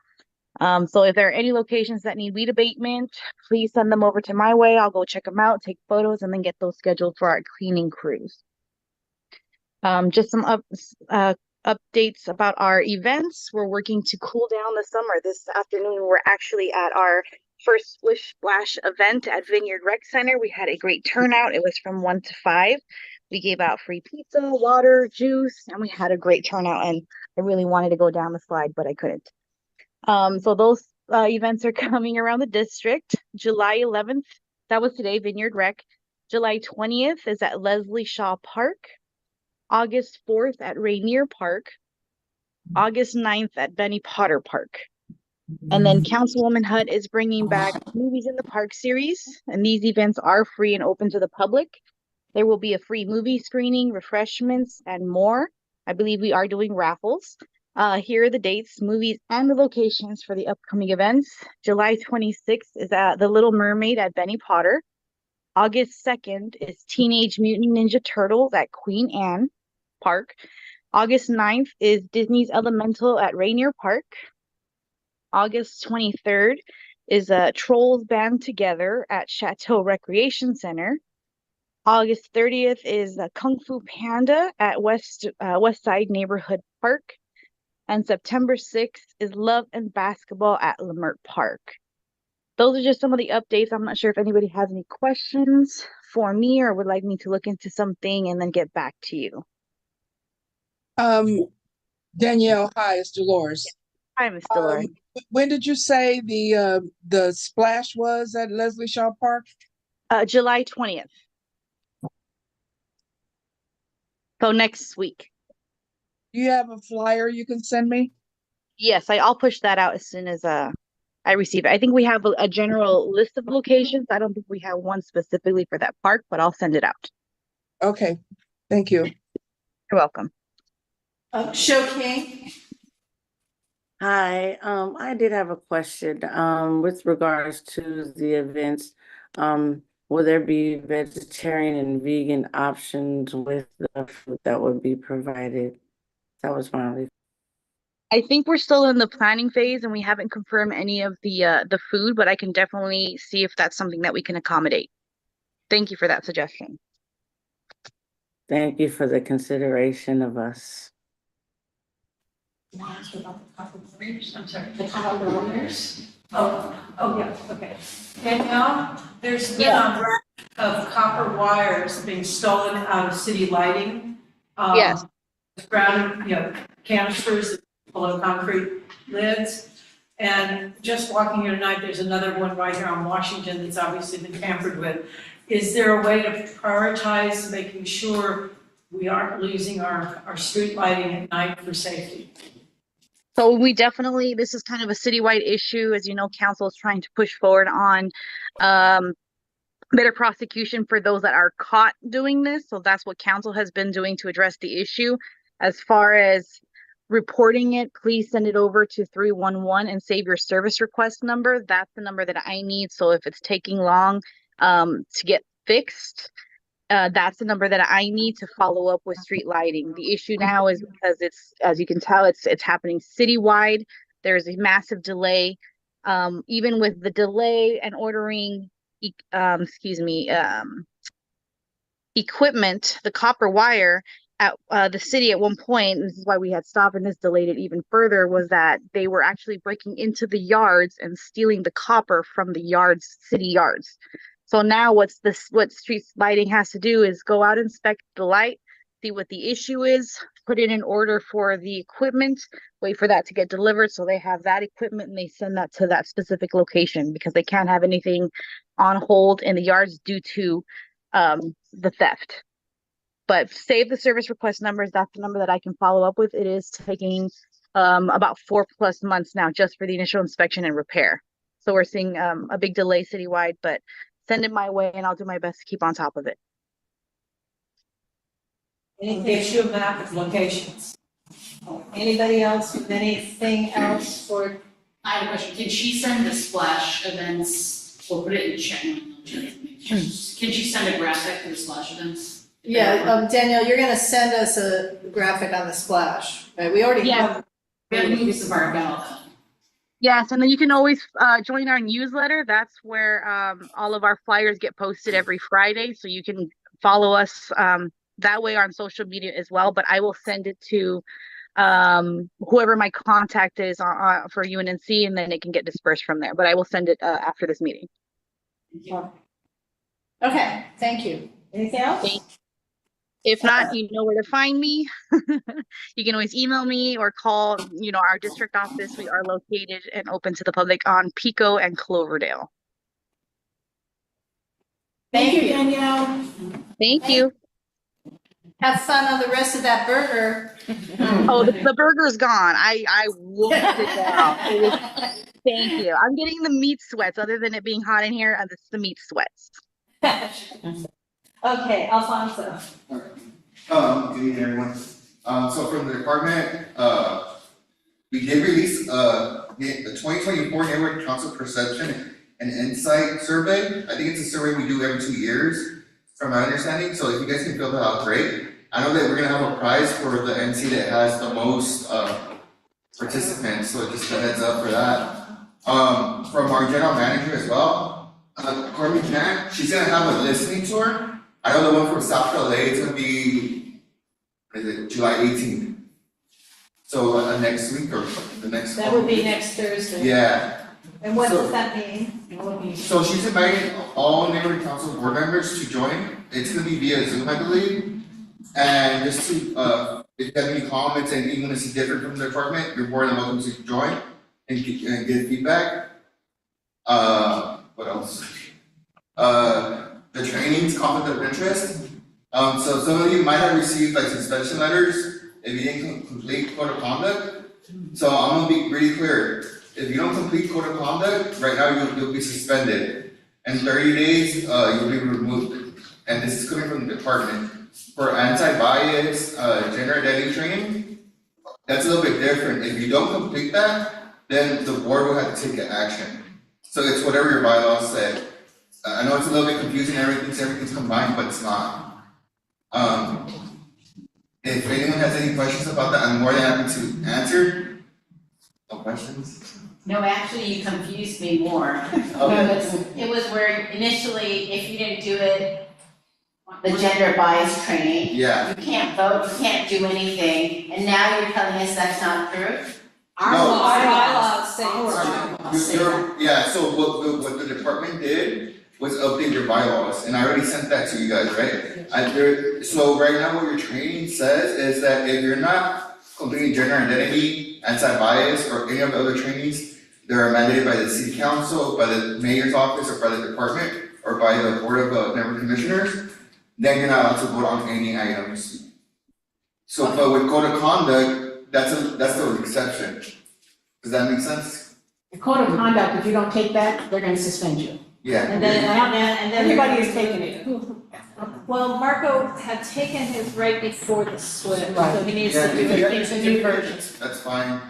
Speaker 15: So if there are any locations that need weed abatement, please send them over to my way. I'll go check them out, take photos, and then get those scheduled for our cleaning crews. Just some updates about our events. We're working to cool down the summer. This afternoon, we're actually at our first Splish Splash event at Vineyard Rec Center. We had a great turnout. It was from 1 to 5. We gave out free pizza, water, juice, and we had a great turnout. And I really wanted to go down the slide, but I couldn't. So those events are coming around the district. July 11th, that was today, Vineyard Rec. July 20th is at Leslie Shaw Park. August 4th at Rainier Park. August 9th at Benny Potter Park. And then Councilwoman Hutt is bringing back Movies in the Park series, and these events are free and open to the public. There will be a free movie screening, refreshments, and more. I believe we are doing raffles. Here are the dates, movies, and the locations for the upcoming events. July 26th is at The Little Mermaid at Benny Potter. August 2nd is Teenage Mutant Ninja Turtles at Queen Anne Park. August 9th is Disney's Elemental at Rainier Park. August 23rd is Trolls Band Together at Chateau Recreation Center. August 30th is Kung Fu Panda at West Side Neighborhood Park. And September 6th is Love and Basketball at Leimert Park. Those are just some of the updates. I'm not sure if anybody has any questions for me, or would like me to look into something and then get back to you?
Speaker 9: Danielle, hi, it's Dolores.
Speaker 15: Hi, Ms. Dolores.
Speaker 9: When did you say the splash was at Leslie Shaw Park?
Speaker 15: July 20th. So next week.
Speaker 9: Do you have a flyer you can send me?
Speaker 15: Yes, I'll push that out as soon as I receive it. I think we have a general list of locations. I don't think we have one specifically for that park, but I'll send it out.
Speaker 9: Okay, thank you.
Speaker 15: You're welcome.
Speaker 5: Show King.
Speaker 13: Hi, I did have a question, with regards to the events. Will there be vegetarian and vegan options with the food that would be provided? That was my only.
Speaker 15: I think we're still in the planning phase and we haven't confirmed any of the food, but I can definitely see if that's something that we can accommodate. Thank you for that suggestion.
Speaker 13: Thank you for the consideration of us.
Speaker 5: Can I ask you about the copper wires? I'm sorry, the copper wires? Oh, yeah, okay. Danielle, there's been a rack of copper wires being stolen out of city lighting.
Speaker 15: Yes.
Speaker 5: Ground, canisters full of concrete lids. And just walking here tonight, there's another one right here on Washington that's obviously been tampered with. Is there a way to prioritize making sure we aren't losing our street lighting at night for safety?
Speaker 15: So we definitely, this is kind of a citywide issue. As you know, council is trying to push forward on better prosecution for those that are caught doing this. So that's what council has been doing to address the issue. As far as reporting it, please send it over to 311 and save your service request number. That's the number that I need. So if it's taking long to get fixed, that's the number that I need to follow up with street lighting. The issue now is because it's, as you can tell, it's happening citywide. There's a massive delay. Even with the delay and ordering, equipment, the copper wire at the city at one point, and this is why we had stopped and this delayed it even further, was that they were actually breaking into the yards and stealing the copper from the yards, city yards. So now what street lighting has to do is go out, inspect the light, see what the issue is, put in an order for the equipment, wait for that to get delivered so they have that equipment and they send that to that specific location, because they can't have anything on hold in the yards due to the theft. But save the service request numbers. That's the number that I can follow up with. It is taking about 4+ months now just for the initial inspection and repair. So we're seeing a big delay citywide, but send it my way and I'll do my best to keep on top of it.
Speaker 5: Issue a map of locations. Anybody else with anything else for?
Speaker 11: I have a question. Can she send the splash events, or put it in chat? Can she send a graphic for the splash events?
Speaker 3: Yeah, Danielle, you're gonna send us a graphic on the splash, right? We already have.
Speaker 11: We have movies of our about.
Speaker 15: Yes, and then you can always join our newsletter. That's where all of our flyers get posted every Friday. So you can follow us that way on social media as well. But I will send it to whoever my contact is for UNNC, and then it can get dispersed from there. But I will send it after this meeting.
Speaker 3: Okay, thank you. Anything else?
Speaker 15: If not, you know where to find me. You can always email me or call, our district office. We are located and open to the public on Pico and Cloverdale.
Speaker 3: Thank you, Danielle.
Speaker 15: Thank you.
Speaker 3: Have fun on the rest of that burger.
Speaker 15: Oh, the burger's gone. I wolfed it down. Thank you. I'm getting the meat sweats. Other than it being hot in here, it's the meat sweats.
Speaker 5: Okay, Alfonso.
Speaker 12: Good evening, everyone. So from the department, we did release the 2024 Neighborhood Council Perception and Insight Survey. I think it's a survey we do every 2 years, from my understanding. So if you guys can fill that out, great. I know that we're gonna have a prize for the NC that has the most participants, so just a heads up for that. From our general manager as well, Courtney Jan, she's gonna have a listening tour. I know the one from South LA is gonna be, July 18th. So next week or the next.
Speaker 3: That would be next Thursday.
Speaker 12: Yeah.
Speaker 3: And what
Speaker 12: So-
Speaker 3: does that mean?
Speaker 12: So she's inviting all neighborhood council board members to join. It's gonna be via Zoom, I believe. And just to, if you have any comments and you want to see different from the department, you're more than welcome to join and get feedback. What else? The trainings, conflict of interest. So some of you might have received like suspension letters if you didn't complete code of conduct. So I'm gonna be really clear. If you don't complete code of conduct, right now you'll be suspended. In 30 days, you'll be removed. And this is coming from the department. For anti-bias, gender identity training, that's a little bit different. If you don't complete that, then the board will have to take action. So it's whatever your bylaws say. I know it's a little bit confusing, everything's combined, but it's not. If anyone has any questions about that, I'm more than happy to answer. No questions?
Speaker 1: No, actually, you confused me more.
Speaker 12: Okay.
Speaker 1: It was where initially, if you didn't do it, the gender bias training.
Speaker 12: Yeah.
Speaker 1: You can't vote, you can't do anything, and now you're telling us that's not true?
Speaker 3: Our
Speaker 12: No.
Speaker 3: bylaws say it's
Speaker 12: Yeah, so what the department did was update your bylaws, and I already sent that to you guys, right? So right now what your training says is that if you're not completing gender identity, anti-bias, or any of the other trainings that are mandated by the city council, by the mayor's office, or by the department, or by the board of neighborhood commissioners, then you're not allowed to vote on any items. So, but with code of conduct, that's the exception. Does that make sense?
Speaker 8: The code of conduct, if you don't take that, they're gonna suspend you.
Speaker 12: Yeah.
Speaker 3: And then
Speaker 8: Everybody is taking it.
Speaker 3: Well, Marco had taken his right before the switch, so
Speaker 8: Right.
Speaker 3: he needs
Speaker 12: Yeah,
Speaker 3: to do
Speaker 12: if you
Speaker 3: it,
Speaker 12: have
Speaker 3: the new version.
Speaker 12: That's fine.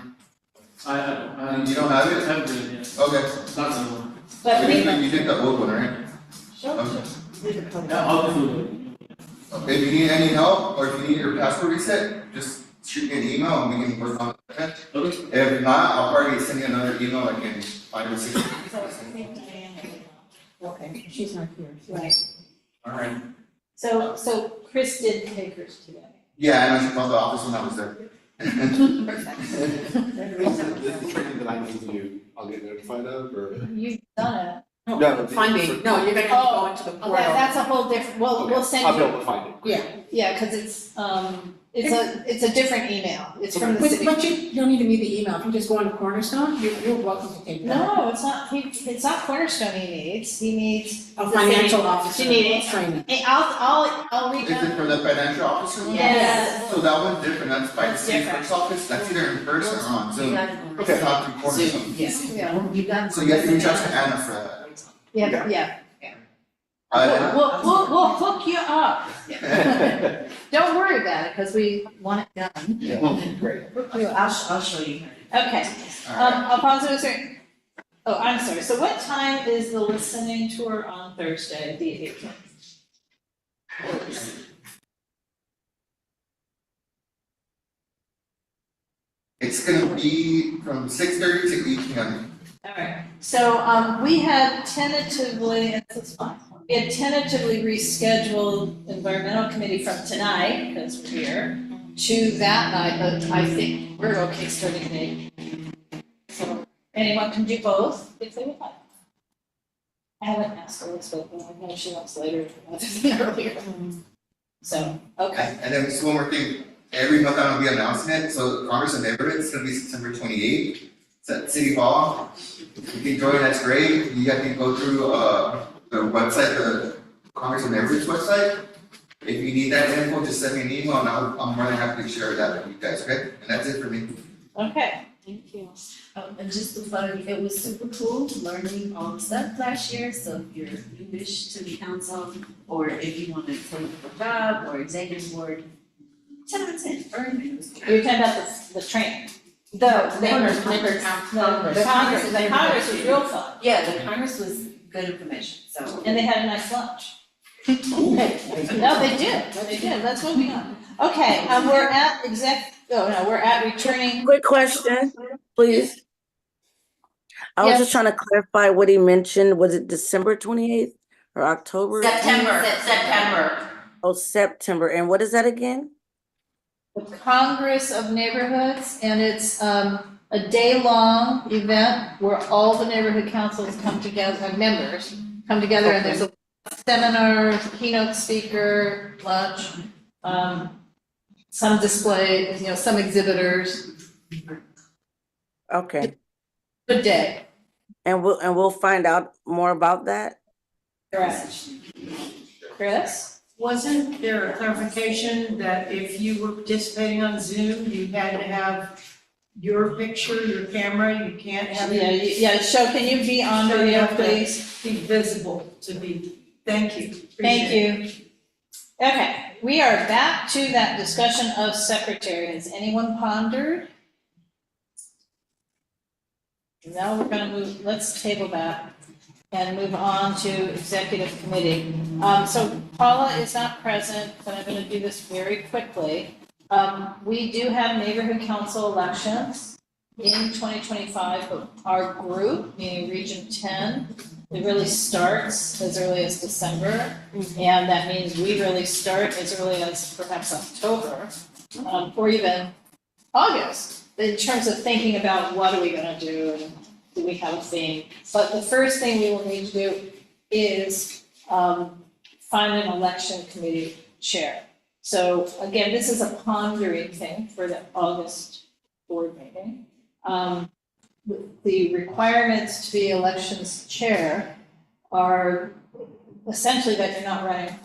Speaker 10: I
Speaker 12: You don't have it?
Speaker 10: haven't read it yet.
Speaker 12: Okay.
Speaker 10: Not the one.
Speaker 3: But
Speaker 12: You did the old one, right?
Speaker 3: Sure.
Speaker 12: Okay.
Speaker 10: Yeah, I'll do it.
Speaker 12: If you need any help, or if you need your password reset, just shoot me an email and we can work on it.
Speaker 10: Okay.
Speaker 12: If not, I'll probably send you another email like in 5 or 6 days.
Speaker 8: Okay, she's not here.
Speaker 3: Right.
Speaker 12: Alright.
Speaker 3: So Chris did take hers today.
Speaker 12: Yeah, I know she called the office when I was there.
Speaker 6: This is the training that I need to, I'll get notified of, or?
Speaker 3: You've done it.
Speaker 6: No,
Speaker 8: Funding, no, you're gonna have to go into the portal.
Speaker 3: That's a whole different, we'll
Speaker 6: Okay,
Speaker 3: send
Speaker 6: I'll be
Speaker 3: you,
Speaker 6: able to find it.
Speaker 8: Yeah.
Speaker 3: yeah, cause it's a different email, it's from the
Speaker 8: But
Speaker 3: city.
Speaker 8: you don't even need the email, if you just go on to Cornerstone, you're welcome to take that.
Speaker 3: No, it's not Cornerstone he needs.
Speaker 8: A
Speaker 3: the
Speaker 8: financial
Speaker 3: city-
Speaker 8: officer
Speaker 3: You need it.
Speaker 8: training.
Speaker 3: Hey, I'll reach
Speaker 12: Is it
Speaker 3: out.
Speaker 12: for the financial officer one?
Speaker 3: Yes.
Speaker 12: So that one's different, that's by the
Speaker 3: That's
Speaker 12: city
Speaker 3: different.
Speaker 12: clerk's office, that's either in person or on Zoom.
Speaker 1: Okay.
Speaker 12: It's not through Cornerstone.
Speaker 3: Yeah,
Speaker 1: You got.
Speaker 12: So you have to reach out to Anna for that.
Speaker 3: yeah.
Speaker 12: Uh,
Speaker 3: We'll hook you up. Don't worry about it, cause we want it done.
Speaker 6: Yeah, great.
Speaker 1: I'll show you.
Speaker 3: Okay,
Speaker 12: alright.
Speaker 3: Alfonso, is there, oh, I'm sorry, so what time is the listening tour on Thursday, the 18th?
Speaker 12: It's gonna be from 6:30 to 8 p.m.
Speaker 3: Alright, so, we had tentatively, and this is fine, we had tentatively rescheduled environmental committee from tonight, because we're here, to that night, but I think we're okay starting at 8. So, anyone can do both, if they would like. I haven't asked Elizabeth, but I know she wants later rather than earlier. So, okay.
Speaker 12: And then just one more thing, every month I'm gonna be announcing it, so Congress of Neighborhoods is gonna be September 28th. It's at City Hall. If you can join, that's great. You have to go through the website, the Congress of Neighborhoods website. If you need that info, just send me an email and I'm more than happy to share that with you guys, okay? And that's it for me.
Speaker 3: Okay, thank you.
Speaker 1: And just to fun, it was super cool learning all the stuff last year, so if you wish to be council, or if you want to take a job or executive board, 10 out of 10, earn it.
Speaker 3: You're talking about the training.
Speaker 1: The
Speaker 3: Congress. The Congress was real fun,
Speaker 1: Yeah, the Congress was good information, so.
Speaker 3: and they had a nice lunch. No, they did, let's move on. Okay, we're at returning.
Speaker 13: Quick question, please. I was
Speaker 3: Yes.
Speaker 13: just trying to clarify what he mentioned. Was it December 28th or October?
Speaker 1: September.
Speaker 13: Oh, September. And what is that again?
Speaker 3: The Congress of Neighborhoods, and it's, a day-long event where all the neighborhood councils come together, members come together, and there's a seminar, keynote speaker, lunch, some display, some exhibitors.
Speaker 13: Okay.
Speaker 3: Good day.
Speaker 13: And we'll find out more about that?
Speaker 3: Correct. Chris?
Speaker 5: Wasn't there a clarification that if you were participating on Zoom, you had to have your picture, your camera, you can't have it?
Speaker 3: Yeah, can you be on
Speaker 5: So you
Speaker 3: video,
Speaker 5: have to
Speaker 3: please?
Speaker 5: be visible to be, thank you.
Speaker 3: Thank you. Okay, we are back to that discussion of secretary. Has anyone pondered? Now we're gonna let's table that and move on to executive committee. So Paula is not present, but I'm gonna do this very quickly. We do have neighborhood council elections in 2025, but our group, meaning Region 10, it really starts as early as December, and that means we really start as early as perhaps October, or even August, in terms of thinking about what are we gonna do, and do we have a theme? But the first thing we will need to do is find an election committee chair. So again, this is a pondering thing for the August board meeting. The requirements to be elections chair are essentially that you're not running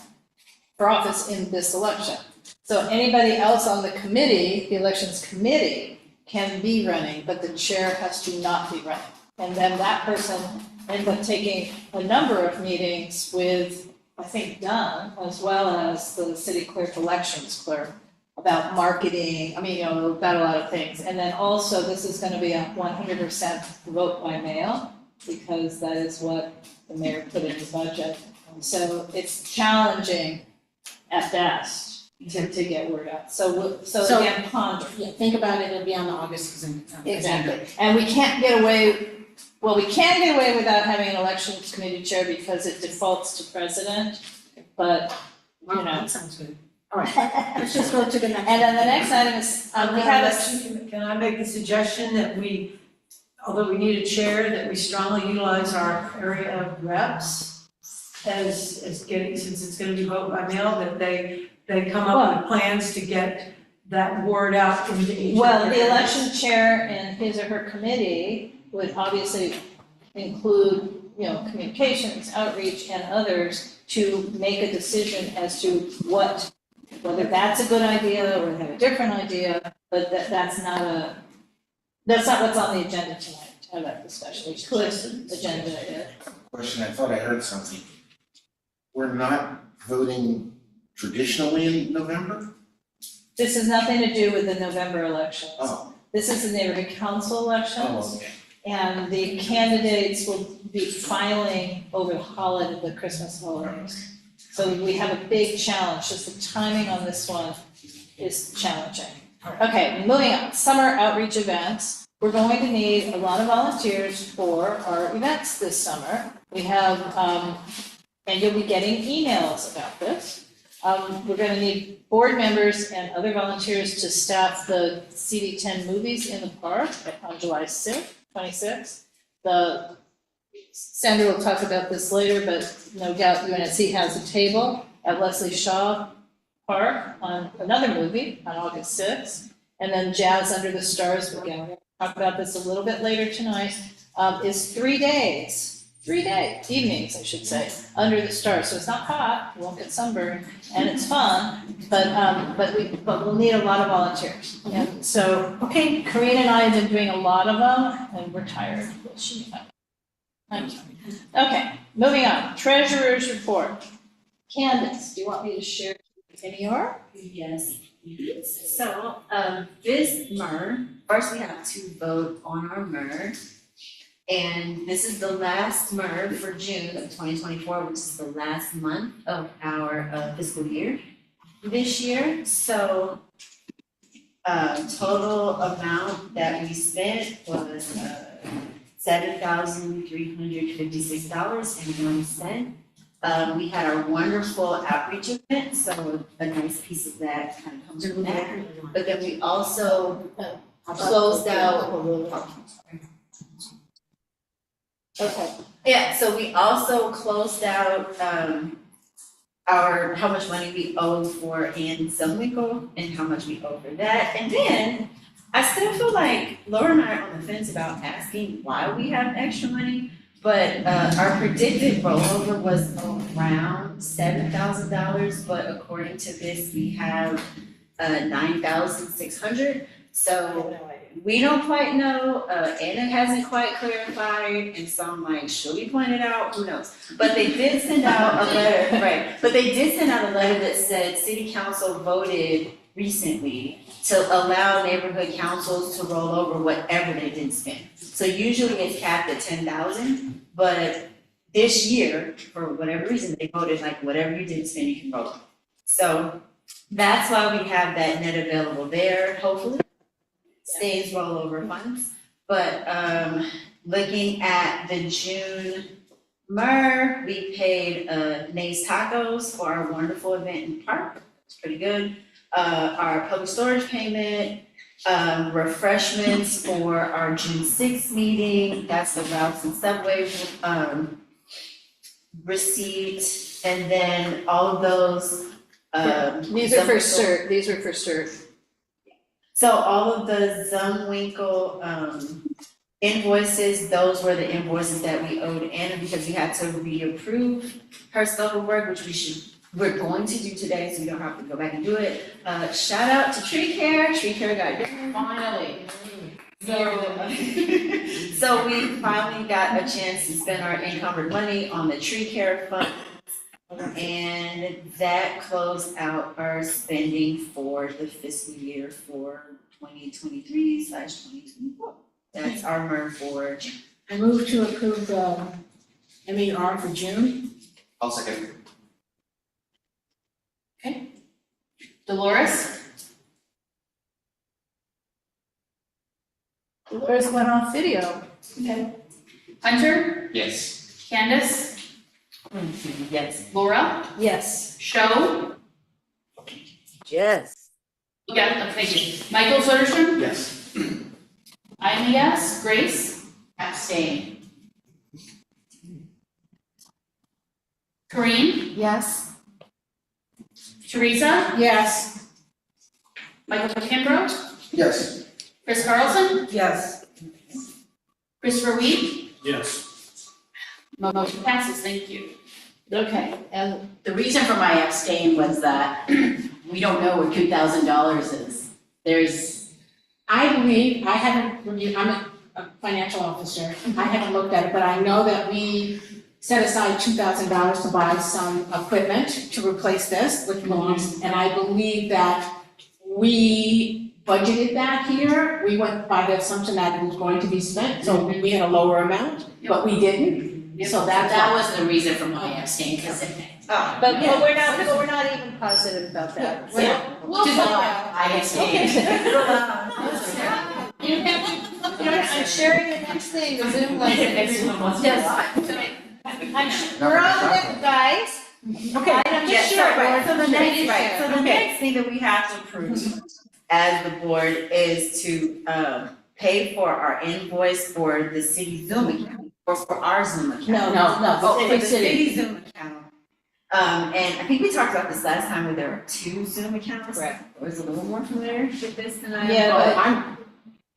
Speaker 3: for office in this election. So anybody else on the committee, the elections committee, can be running, but the chair has to not be running. And then that person ends up taking a number of meetings with, I think, Dunn, as well as the city clerk, elections clerk, about marketing, about a lot of things. And then also, this is gonna be a 100% vote by mail, because that is what the mayor put in his budget. So it's challenging at best to get word out. So again, ponder.
Speaker 8: Yeah, think about it, it'll be on the August agenda.
Speaker 3: Exactly. And we can't get away, we can get away without having an elections committee chair because it defaults to president, but,
Speaker 8: That sounds good. All right, let's just go to the next.
Speaker 3: And then the next item is, we have
Speaker 5: Can I make a suggestion that we, although we need a chair, that we strongly utilize our area of reps as getting, since it's gonna be vote by mail, that they come up with plans to get that word out into each.
Speaker 3: well, the election chair and his or her committee would obviously include, communications, outreach, and others to make a decision as to whether that's a good idea or they have a different idea, but that's not what's on the agenda tonight, to have that discussion, which could agenda it.
Speaker 10: Question, I thought I heard something. We're not voting traditionally in November?
Speaker 3: This has nothing to do with the November elections.
Speaker 10: Oh.
Speaker 3: This is the neighborhood council elections.
Speaker 10: Oh, okay.
Speaker 3: And the candidates will be filing over the Christmas holidays. So we have a big challenge, just the timing on this one is challenging. Okay, moving on, summer outreach events. We're going to need a lot of volunteers for our events this summer. We have, and you'll be getting emails about this. We're gonna need board members and other volunteers to staff the CD10 movies in the park on July 26th. Sandra will talk about this later, but no doubt UNC has a table at Leslie Shaw Park on another movie on August 6th. And then Jazz Under the Stars, again, we're gonna talk about this a little bit later tonight, is 3 days, evenings, I should say, under the stars. So it's not hot, you won't get sunburned, and it's fun, but we'll need a lot of volunteers. And so, Karina and I have been doing a lot of them, and we're tired. Okay, moving on, treasurer's report. Candace, do you want me to share any more?
Speaker 1: Yes. So, this MER, first we have to vote on our MER. And this is the last MER for June of 2024, which is the last month of our fiscal year this year. So, total amount that we spent was $7,356.01. We had our wonderful outreach event, so a nice piece of that kind of comes from that. But then we also closed out.
Speaker 3: Okay.
Speaker 1: Yeah, so we also closed out, how much money we owed for Ann Zumwinkle and how much we owe for that. And then I still feel like Laura and I are on the fence about asking why we have extra money. But our predicted rollover was around $7,000, but according to this, we have $9,600. So we don't quite know, Anna hasn't quite clarified, and so I'm like, should we point it out? Who knows? But they did send out a letter, right, but they did send out a letter that said city council voted recently to allow neighborhood councils to roll over whatever they didn't spend. So usually it's capped at 10,000, but this year, for whatever reason, they voted like whatever you didn't spend, you can roll over. So that's why we have that net available there, hopefully stays rollover funds. But looking at the June MER, we paid Nays Tacos for our wonderful event in the park. It's pretty good. Our public storage payment, refreshments for our June 6th meeting, that's the routes and subway receipt, and then all of those.
Speaker 3: These are for cert.
Speaker 1: So all of the Zumwinkle invoices, those were the invoices that we owed Anna because we had to reapprove her scope of work, which we're going to do today, so we don't have to go back and do it. Shout out to Tree Care got done finally. So we finally got a chance to spend our encumbered money on the Tree Care fund. And that closed out our spending for the fiscal year for 2023/2024. That's our MER for June.
Speaker 8: I move to approve the MER for June.
Speaker 2: I'll second.
Speaker 11: Dolores,
Speaker 3: Dolores went off video.
Speaker 11: okay. Hunter,
Speaker 2: Yes.
Speaker 11: Candace,
Speaker 1: Yes.
Speaker 11: Laura,
Speaker 3: Yes.
Speaker 11: Show,
Speaker 13: Yes.
Speaker 11: yeah, thank you. Michael Soderstrom,
Speaker 6: Yes.
Speaker 11: I'm a yes. Grace, abstain. Kareem,
Speaker 3: Yes.
Speaker 11: Teresa,
Speaker 8: Yes.
Speaker 11: Michael Kimbrough,
Speaker 10: Yes.
Speaker 11: Chris Carlson,
Speaker 5: Yes.
Speaker 11: Christopher Weed,
Speaker 6: Yes.
Speaker 11: motion passes, thank you.
Speaker 3: Okay, and
Speaker 16: The reason for my abstain was that we don't know where $2,000 is.
Speaker 8: I believe, I haven't reviewed, I'm a financial officer, I haven't looked at it, but I know that we set aside $2,000 to buy some equipment to replace this, which belongs, and I believe that we budgeted that here. We went by the assumption that it was going to be spent, so we had a lower amount, but we didn't. So
Speaker 16: that was the reason for my abstain, because
Speaker 3: but we're not even positive about that.
Speaker 16: Which is why I abstained.
Speaker 3: I'm sharing the next thing, the Zoom link.
Speaker 16: Everyone wants to
Speaker 3: Yes. We're all good, guys.
Speaker 8: Okay.
Speaker 3: I'm
Speaker 1: Yeah,
Speaker 3: just
Speaker 1: so,
Speaker 3: sure.
Speaker 1: right, so the next, right, so the
Speaker 8: Okay.
Speaker 1: next thing that we have to approve as the board is to pay for our invoice for the city Zoom account, or for our Zoom account.
Speaker 16: No,
Speaker 1: Oh, for the
Speaker 16: the city.
Speaker 1: city Zoom account. And I think we talked about this last time where there are 2 Zoom accounts.
Speaker 3: Right.
Speaker 1: I was a little more familiar with this than I am.
Speaker 3: Yeah, but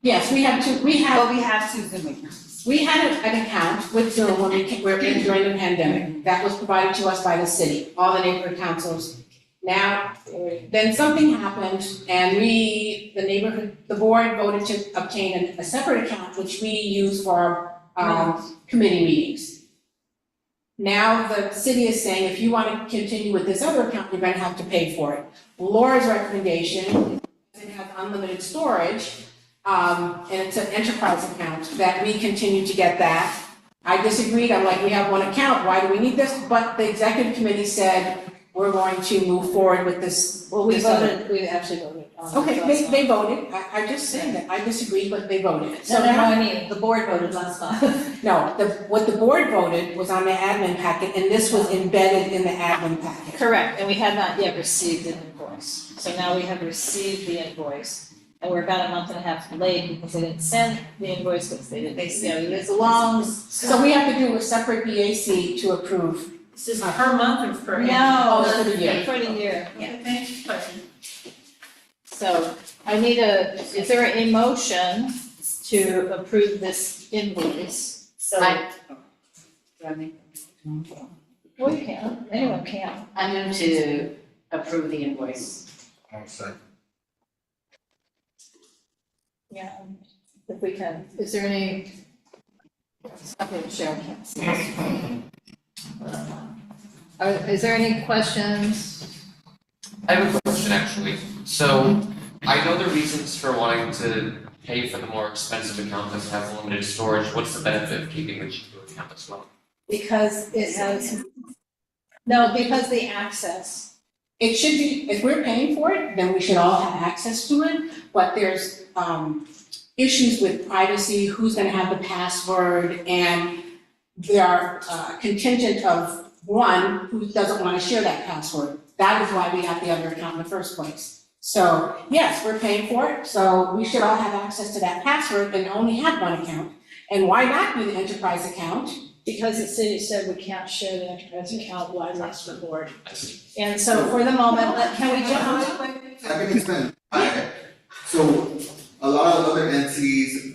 Speaker 8: Yes, we have two, we have.
Speaker 1: But we have 2 Zoom accounts.
Speaker 8: We had an account with Zoom when we were in during the pandemic. That was provided to us by the city, all the neighborhood councils. Now, then something happened and the board voted to obtain a separate account, which we use for our committee meetings. Now the city is saying, if you want to continue with this other account, you're going to have to pay for it. Laura's recommendation is it has unlimited storage. And it's an enterprise account, that we continue to get that. I disagreed, I'm like, we have one account, why do we need this? But the executive committee said, we're going to move forward with this.
Speaker 3: Well, we
Speaker 8: this
Speaker 3: we actually voted on it.
Speaker 8: Okay, they voted, I just saying that, I disagreed, but they voted. So
Speaker 3: No,
Speaker 8: now,
Speaker 3: I mean, the board voted last time.
Speaker 8: no, what the board voted was on the admin packet, and this was embedded in the admin packet.
Speaker 3: Correct, and we had not yet received an invoice. So now we have received the invoice. and we're about a month and a half late because they didn't send the invoice, because they didn't, it's a long.
Speaker 8: So we have to do a separate BAC to approve.
Speaker 5: Is this per month or per?
Speaker 3: No,
Speaker 8: for the year.
Speaker 3: for the year.
Speaker 5: Okay, thanks for questioning.
Speaker 3: So I need is there a motion to approve this invoice?
Speaker 1: So.
Speaker 3: Do I make? Well, you can, anyone can.
Speaker 1: I move to approve the invoice.
Speaker 10: I'll second.
Speaker 3: Yeah, if we can, is there any? Okay, Cheryl can't see this. Is there any questions?
Speaker 2: I have a question actually. So I know the reasons for wanting to pay for the more expensive account that has limited storage. What's the benefit of keeping the cheaper account as well?
Speaker 3: Because it has, no, because the access.
Speaker 8: It should be, if we're paying for it, then we should all have access to it, but there's issues with privacy, who's gonna have the password, and there are contingent of one who doesn't wanna share that password. That is why we have the other account in the first place. So, yes, we're paying for it, so we should all have access to that password and only have one account. And why not do the enterprise account?
Speaker 3: Because the city said we can't share the enterprise account widely across the board.
Speaker 2: I see.
Speaker 3: And so for the moment, can we jump on?
Speaker 12: I can explain. So a lot of other entities,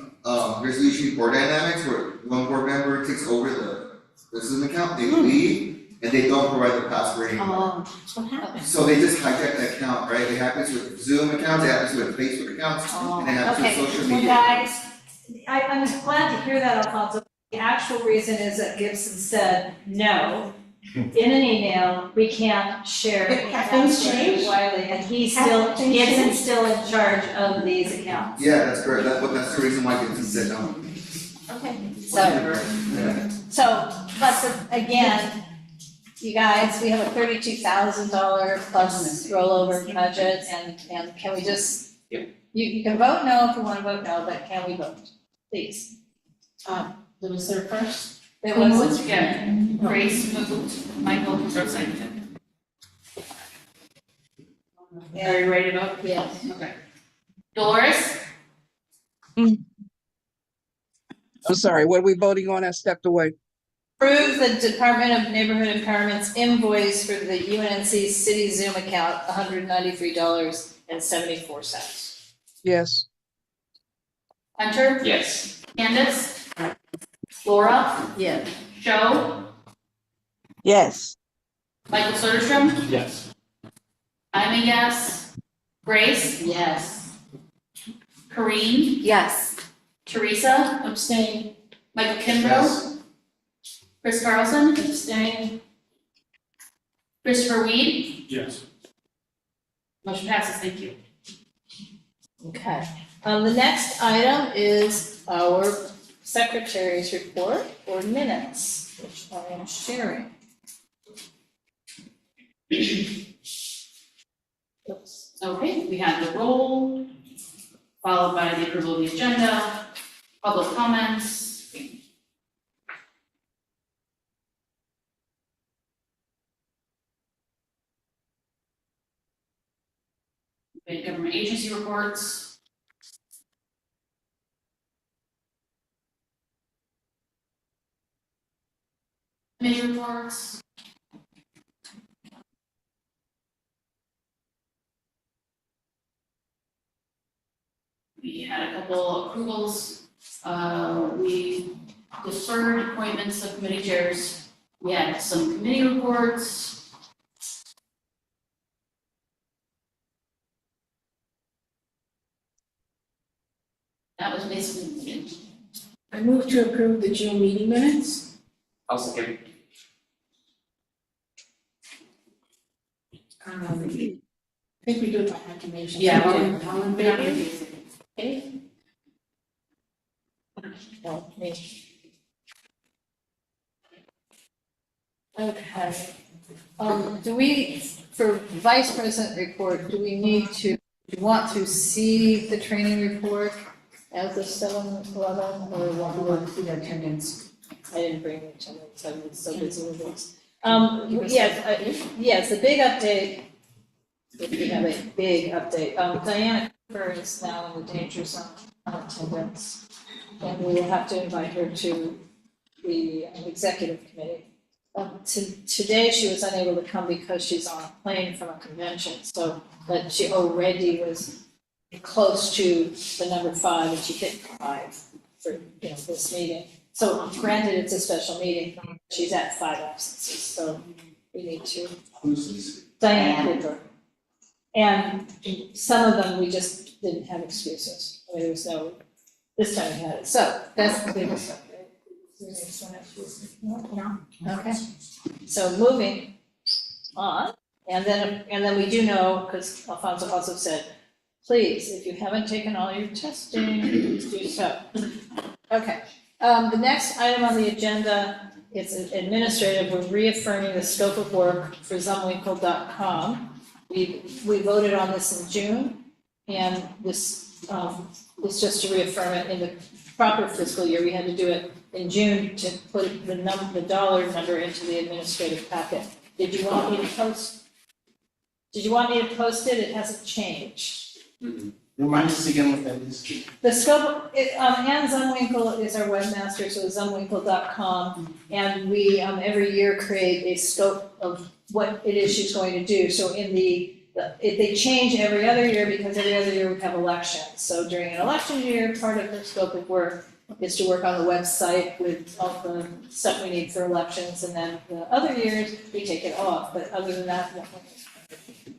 Speaker 12: resolution board dynamics where one board member takes over the Zoom account, they leave, and they don't provide the password anymore.
Speaker 8: That's what happens.
Speaker 12: So they just hijack the account, right? It happens with Zoom accounts, it happens with Facebook accounts, and it happens with social media.
Speaker 3: Well, guys, I'm glad to hear that, Alfonso. The actual reason is that Gibson said, no, in an email, we can't share.
Speaker 8: Have things changed?
Speaker 3: Widely, and
Speaker 8: Have things
Speaker 3: Gibson's
Speaker 8: changed?
Speaker 3: still in charge of these accounts.
Speaker 12: Yeah, that's correct. That's the reason why Gibson said no.
Speaker 3: Okay.
Speaker 12: Yeah.
Speaker 3: But again, you guys, we have a $32,000 plus rollover budget, and can we just?
Speaker 2: Yep.
Speaker 3: You can vote no if you wanna vote no, but can we vote, please?
Speaker 8: Was there first?
Speaker 3: There
Speaker 11: Who
Speaker 3: was,
Speaker 11: moved? Yeah, Grace moved, Michael seconded. Are you ready to vote?
Speaker 3: yes.
Speaker 11: Okay. Dolores,
Speaker 9: I'm sorry, what are we voting on? I stepped away.
Speaker 3: Approve the Department of Neighborhood Empowerment's invoice for the UNC City Zoom account, $193.74.
Speaker 9: Yes.
Speaker 11: Hunter,
Speaker 2: Yes.
Speaker 11: Candace, Laura,
Speaker 3: Yeah.
Speaker 11: Joe,
Speaker 9: Yes.
Speaker 11: Michael Soderstrom,
Speaker 6: Yes.
Speaker 11: I'm a yes. Grace,
Speaker 3: Yes.
Speaker 11: Kareen,
Speaker 1: Yes.
Speaker 11: Teresa,
Speaker 3: Abstain.
Speaker 11: Michael Kimbrough, Chris Carlson,
Speaker 3: Abstain.
Speaker 11: Christopher Weed,
Speaker 6: Yes.
Speaker 11: motion passes, thank you.
Speaker 3: Okay. The next item is our secretary's report or minutes, which I am sharing. Oops.
Speaker 11: Okay, we have the roll, followed by the approval of the agenda, public comments. We have government agency reports. Committee reports. We had a couple approvals, we deferred appointments of committee chairs. We had some committee reports. That was basically it.
Speaker 8: I move to approve the June meeting minutes.
Speaker 2: I'll second.
Speaker 8: I think we do it by acclamation.
Speaker 3: Yeah,
Speaker 8: All
Speaker 3: we
Speaker 8: in- all in favor?
Speaker 3: Okay. No, me. Okay. Do we, for vice president report, do we need to, want to see the training report as of 7/11 or want to see the attendance? I didn't bring the attendance, I was so busy with this. Yes, the big update, if we have a big update, Diana Jennifer is now in the danger zone of attendance. And we will have to invite her to the executive committee. Today, she was unable to come because she's on a plane from a convention, so, but she already was close to the number 5, and she hit 5 for, this meeting. So granted, it's a special meeting, she's at 5 absences, so we need to.
Speaker 10: Who's this?
Speaker 3: Diane Cooper. And some of them, we just didn't have excuses. I mean, there was no, this time we had it. So that's the biggest stuff, right? Okay. So moving on, and then we do know, because Alfonso also said, please, if you haven't taken all your testing, please do so. Okay, the next item on the agenda, it's administrative, we're reaffirming the scope of work for Zumwinkle.com. We voted on this in June, and this is just to reaffirm it in the proper fiscal year. We had to do it in June to put the dollar number into the administrative packet. Did you want me to post it? It hasn't changed.
Speaker 6: Remind us again what that is.
Speaker 3: The scope, Ann Zumwinkle is our webmaster, so Zumwinkle.com, and we every year create a scope of what it is she's going to do. So they change every other year because every other year we have elections. So during an election year, part of her scope of work is to work on the website with all the stuff we need for elections, and then the other years we take it off. But other than that,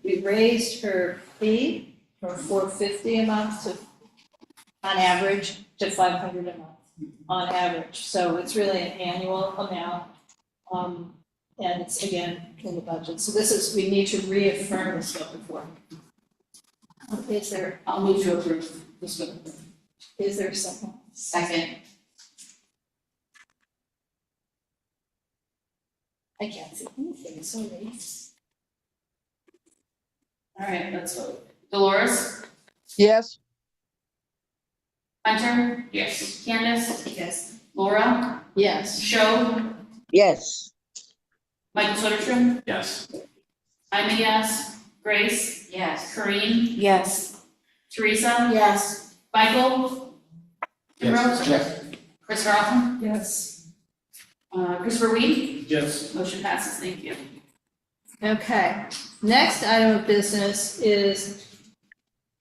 Speaker 3: we raised her fee from $450 a month to, on average, to $500 a month, on average. So it's really an annual amount, and it's again in the budget. So we need to reaffirm the scope of work.
Speaker 11: I'll move to approve the scope of work.
Speaker 3: Is there someone?
Speaker 1: Second.
Speaker 3: I can't see anything, it's so late.
Speaker 11: All right, let's vote. Dolores?
Speaker 9: Yes.
Speaker 11: Hunter?
Speaker 2: Yes.
Speaker 11: Candace?
Speaker 1: Yes.
Speaker 11: Laura?
Speaker 3: Yes.
Speaker 11: Show?
Speaker 9: Yes.
Speaker 11: Michael Soderstrom?
Speaker 2: Yes.
Speaker 11: I'm a yes. Grace?
Speaker 1: Yes.
Speaker 11: Corinne?
Speaker 1: Yes.
Speaker 11: Teresa?
Speaker 3: Yes.
Speaker 11: Michael?
Speaker 10: Yes. Yes.
Speaker 11: Chris Carlson?
Speaker 3: Yes.
Speaker 11: Christopher Weed?
Speaker 6: Yes.
Speaker 11: Motion passes, thank you.
Speaker 3: Okay, next item of business is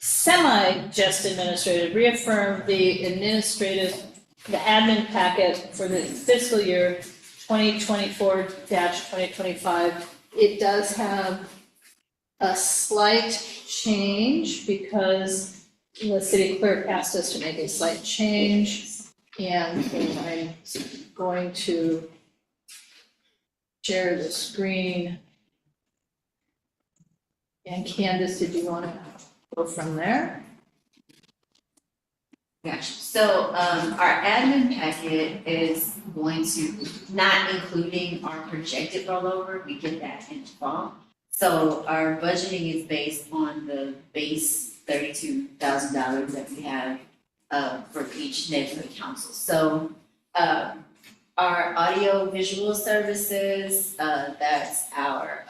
Speaker 3: semi-just administrative, reaffirm the admin packet for the fiscal year 2024-2025. It does have a slight change because the city clerk asked us to make a slight change, and I'm going to share the screen. And Candace, did you want to go from there?
Speaker 1: Gotcha. So, our admin packet is going to, not including our projected rollover, we get that in the fall. So our budgeting is based on the base $32,000 that we have, for each neighborhood council. So, our audio visual services, that's our,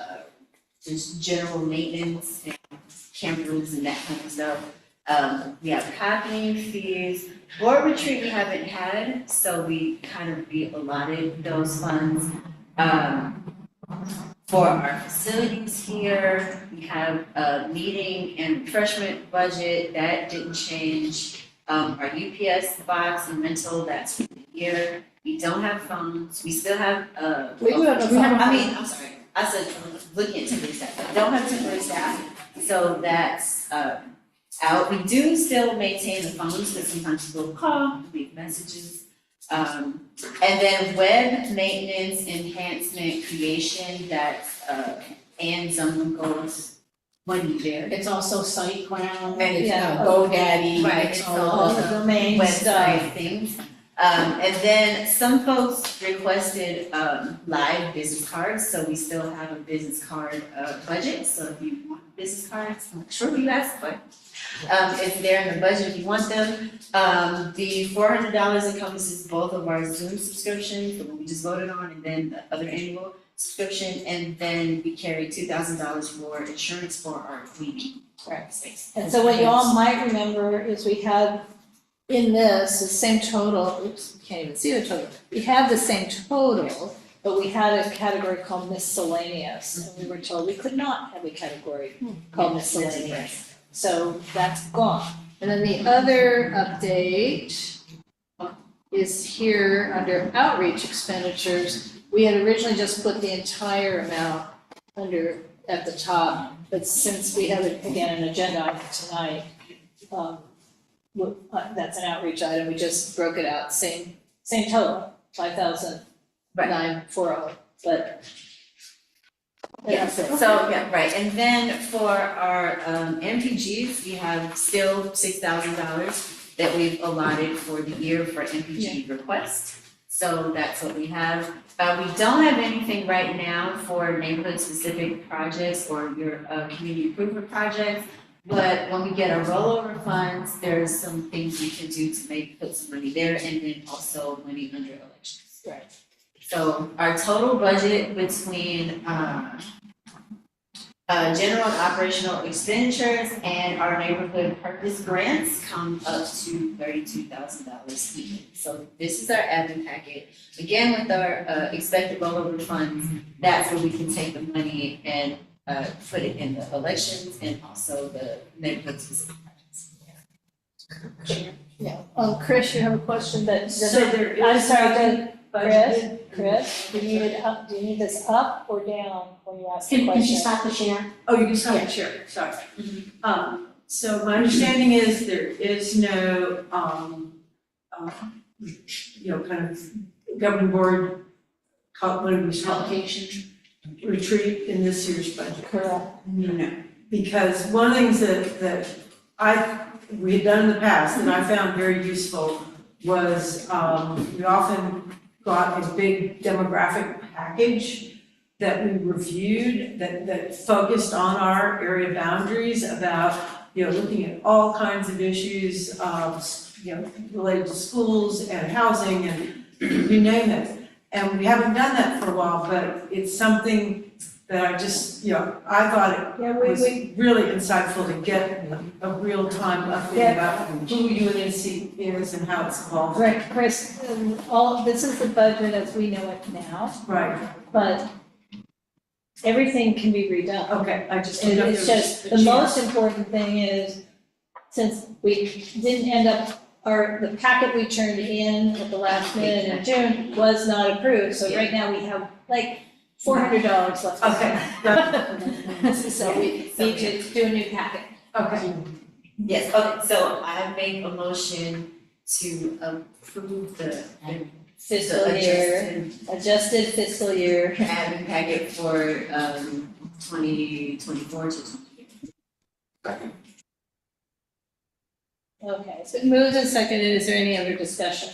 Speaker 1: just general maintenance and cameras and that kind of stuff. We have copying fees. Board retreat we haven't had, so we kind of allotted those funds. For our facilities here, we have a meeting and refreshment budget, that didn't change. Our UPS box and rental, that's for the year. We don't have phones, we still have,
Speaker 3: We do have a phone.
Speaker 1: I'm sorry. I said, looking at temporary staff, I don't have temporary staff, so that's, out. We do still maintain the phones, because sometimes people call, leave messages. And then web maintenance, enhancement, creation, that's, and Zumwinkle's money there.
Speaker 3: It's also SiteGround.
Speaker 1: And it's,
Speaker 3: GoDaddy.
Speaker 1: Right,
Speaker 3: It's
Speaker 1: it's
Speaker 3: all the domain
Speaker 1: website
Speaker 3: stuff.
Speaker 1: things. And then some folks requested, live business cards, so we still have a business card, budget, so if you want business cards, I'm not sure who you asked, but, it's there in the budget if you want them. The $400 encompasses both of our Zoom subscriptions, the one we just voted on, and then the other annual. subscription, and then we carry $2,000 for insurance for our cleaning.
Speaker 3: Correct. And so what you all might remember is we had in this, the same total, oops, can't even see the total. We had the same total, but we had a category called miscellaneous. And we were told we could not have a category called miscellaneous. So that's gone. And then the other update is here under outreach expenditures. We had originally just put the entire amount under at the top, but since we have, again, an agenda item tonight, that's an outreach item, we just broke it out, same total, 5,940, but.
Speaker 1: Yeah, so, yeah, right, and then for our MPGs, we have still $6,000 that we've allotted for the year for MPG requests. So that's what we have. We don't have anything right now for neighborhood-specific projects or your community improvement projects. But when we get our rollover funds, there's some things we can do to put some money there, and then also money under elections.
Speaker 3: Right.
Speaker 1: So our total budget between general and operational expenditures and our neighborhood purpose grants come up to $32,000 even. So this is our admin packet. Again, with our expected rollover funds, that's where we can take the money and put it in the elections and also the neighborhood specific projects.
Speaker 3: Yeah, Chris, you have a question that.
Speaker 5: So there is.
Speaker 3: I'm sorry,
Speaker 5: budgeted.
Speaker 3: Chris, do you need it up, do you need this up or down when you ask the
Speaker 11: Can
Speaker 3: question?
Speaker 11: you stop the share?
Speaker 5: Oh, you can stop the share, sorry. So my understanding is there is no, kind of governing board, what do we call it? Retreat in this year's budget.
Speaker 3: Correct.
Speaker 5: No, because one of the things that we had done in the past that I found very useful was, we often got a big demographic package that we reviewed that focused on our area boundaries about, looking at all kinds of issues, related to schools and housing and you name it. And we haven't done that for a while, but it's something that I just, I thought it was really insightful to get a real-time update about who UNC is and how it's evolved.
Speaker 3: Right, Chris, this is the budget as we know it now.
Speaker 5: Right.
Speaker 3: But everything can be redone.
Speaker 5: Okay, I just didn't know if
Speaker 3: It's
Speaker 5: there was
Speaker 3: just,
Speaker 5: a
Speaker 3: the
Speaker 5: chance.
Speaker 3: most important thing is, since we didn't end up, the packet we turned in at the last minute in June was not approved, so right now we have like $400 left.
Speaker 5: Okay.
Speaker 3: So we need to do a new packet.
Speaker 5: Okay.
Speaker 1: Yes, okay, so I make a motion to approve the
Speaker 3: Fiscal year, adjusted fiscal year.
Speaker 1: admin packet for 2024 to 2025.
Speaker 3: Okay, so moved and seconded, is there any other discussion?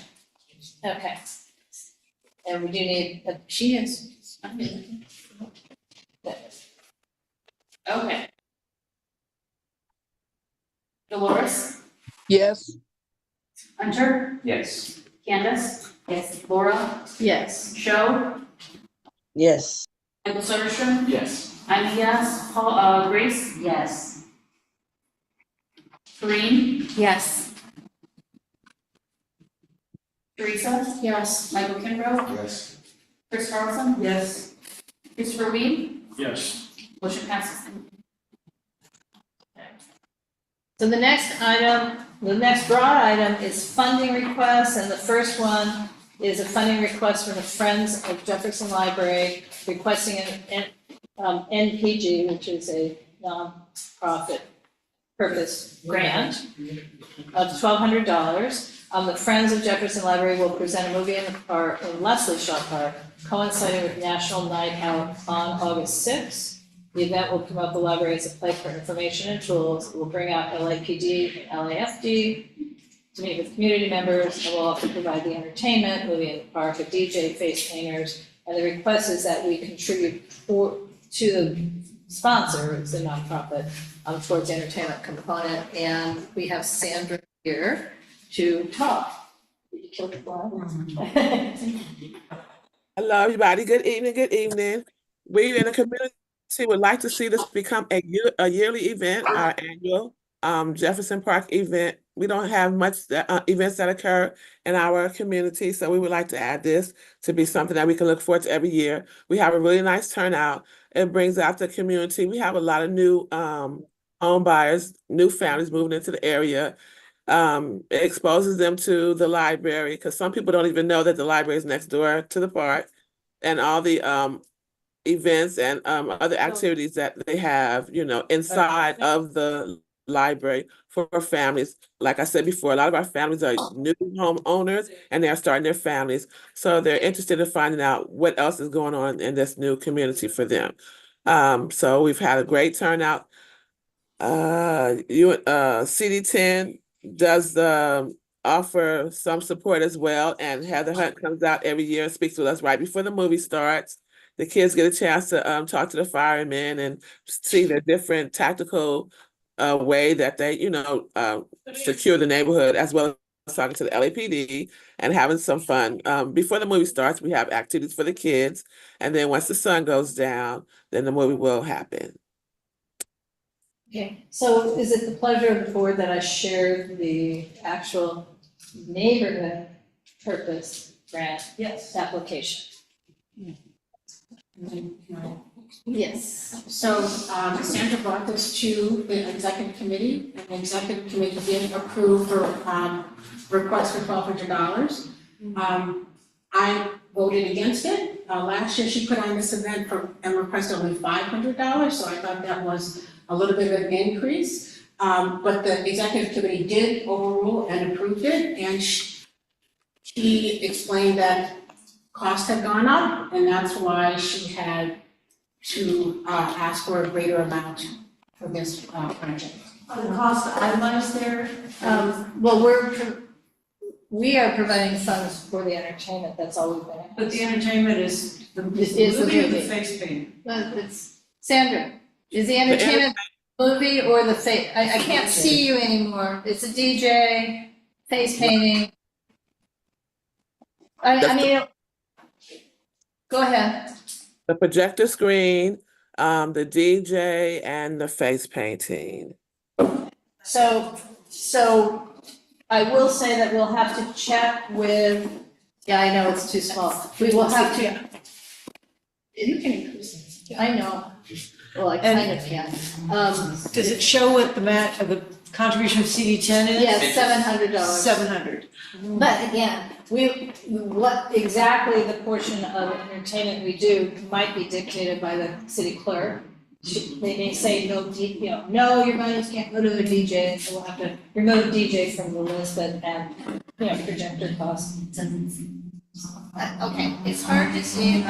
Speaker 3: Okay. And we do need, she is.
Speaker 11: Okay. Dolores,
Speaker 9: Yes.
Speaker 11: Hunter,
Speaker 6: Yes.
Speaker 11: Candace,
Speaker 1: Yes.
Speaker 11: Laura,
Speaker 3: Yes.
Speaker 11: Sho,
Speaker 9: Yes.
Speaker 11: Michael Soderstrom,
Speaker 6: Yes.
Speaker 11: I'm a yes, Grace,
Speaker 1: Yes.
Speaker 11: Kareem,
Speaker 3: Yes.
Speaker 11: Teresa,
Speaker 3: Yes.
Speaker 11: Michael Kimbrough,
Speaker 10: Yes.
Speaker 11: Chris Carlson,
Speaker 5: Yes.
Speaker 11: Christopher Reed,
Speaker 6: Yes.
Speaker 11: motion passes.
Speaker 3: So the next item, the next broad item is funding requests, and the first one is a funding request from the Friends of Jefferson Library requesting an NPG, which is a nonprofit purpose grant of $1,200. The Friends of Jefferson Library will present a movie in the park, in Leslie Shaw Park, coinciding with National Night Out on August 6th. The event will promote the library as a place for information and tools. It will bring out LAPD and LAFD to meet with community members, and will also provide the entertainment, movie in the park, a DJ, face painters. And the request is that we contribute to the sponsor, it's a nonprofit, towards the entertainment component. And we have Sandra here to talk. Did you kill the fly?
Speaker 14: Hello, everybody. Good evening. Good evening. We in the community would like to see this become a yearly event, our annual Jefferson Park event. We don't have much events that occur in our community, so we would like to add this to be something that we can look forward to every year. We have a really nice turnout. It brings out the community. We have a lot of new home buyers, new families moving into the area. It exposes them to the library because some people don't even know that the library is next door to the park, and all the events and other activities that they have, inside of the library for families. Like I said before, a lot of our families are new homeowners and they're starting their families. So they're interested in finding out what else is going on in this new community for them. So we've had a great turnout. CD10 does offer some support as well, and Heather Hunt comes out every year and speaks with us right before the movie starts. The kids get a chance to talk to the firemen and see the different tactical way that they, secure the neighborhood, as well as talking to the LAPD and having some fun. Before the movie starts, we have activities for the kids, and then once the sun goes down, then the movie will happen.
Speaker 3: Okay, so is it the pleasure of the board that I share the actual neighborhood purpose grant application? Yes.
Speaker 8: So Sandra brought this to the executive committee, and the executive committee did approve her request for $1,200. I voted against it. Last year she put on this event and requested only $500, so I thought that was a little bit of an increase. But the executive committee did overrule and approved it, and she explained that costs had gone up, and that's why she had to ask for a greater amount for this project.
Speaker 5: Are the costs itemized there?
Speaker 3: Well, we are providing funds for the entertainment, that's all we've been.
Speaker 5: But the entertainment is the
Speaker 3: Is the
Speaker 5: movie or the
Speaker 3: movie.
Speaker 5: face paint?
Speaker 3: It's, Sandra, is the entertainment movie or the face? I can't see you anymore. It's a DJ, face painting. I mean, go ahead.
Speaker 14: The projector screen, the DJ, and the face painting.
Speaker 3: So I will say that we'll have to check with, yeah, I know it's too small. We will have to.
Speaker 5: You can increase it.
Speaker 3: I know. Well, I kind of can.
Speaker 5: Does it show what the contribution of CD10 is?
Speaker 3: Yes, $700.
Speaker 5: $700.
Speaker 3: But again, what exactly the portion of entertainment we do might be dictated by the city clerk. They may say, no, no, your monies can't go to the DJ, so we'll have to remove DJ from the list and projector costs. Okay, it's hard to see.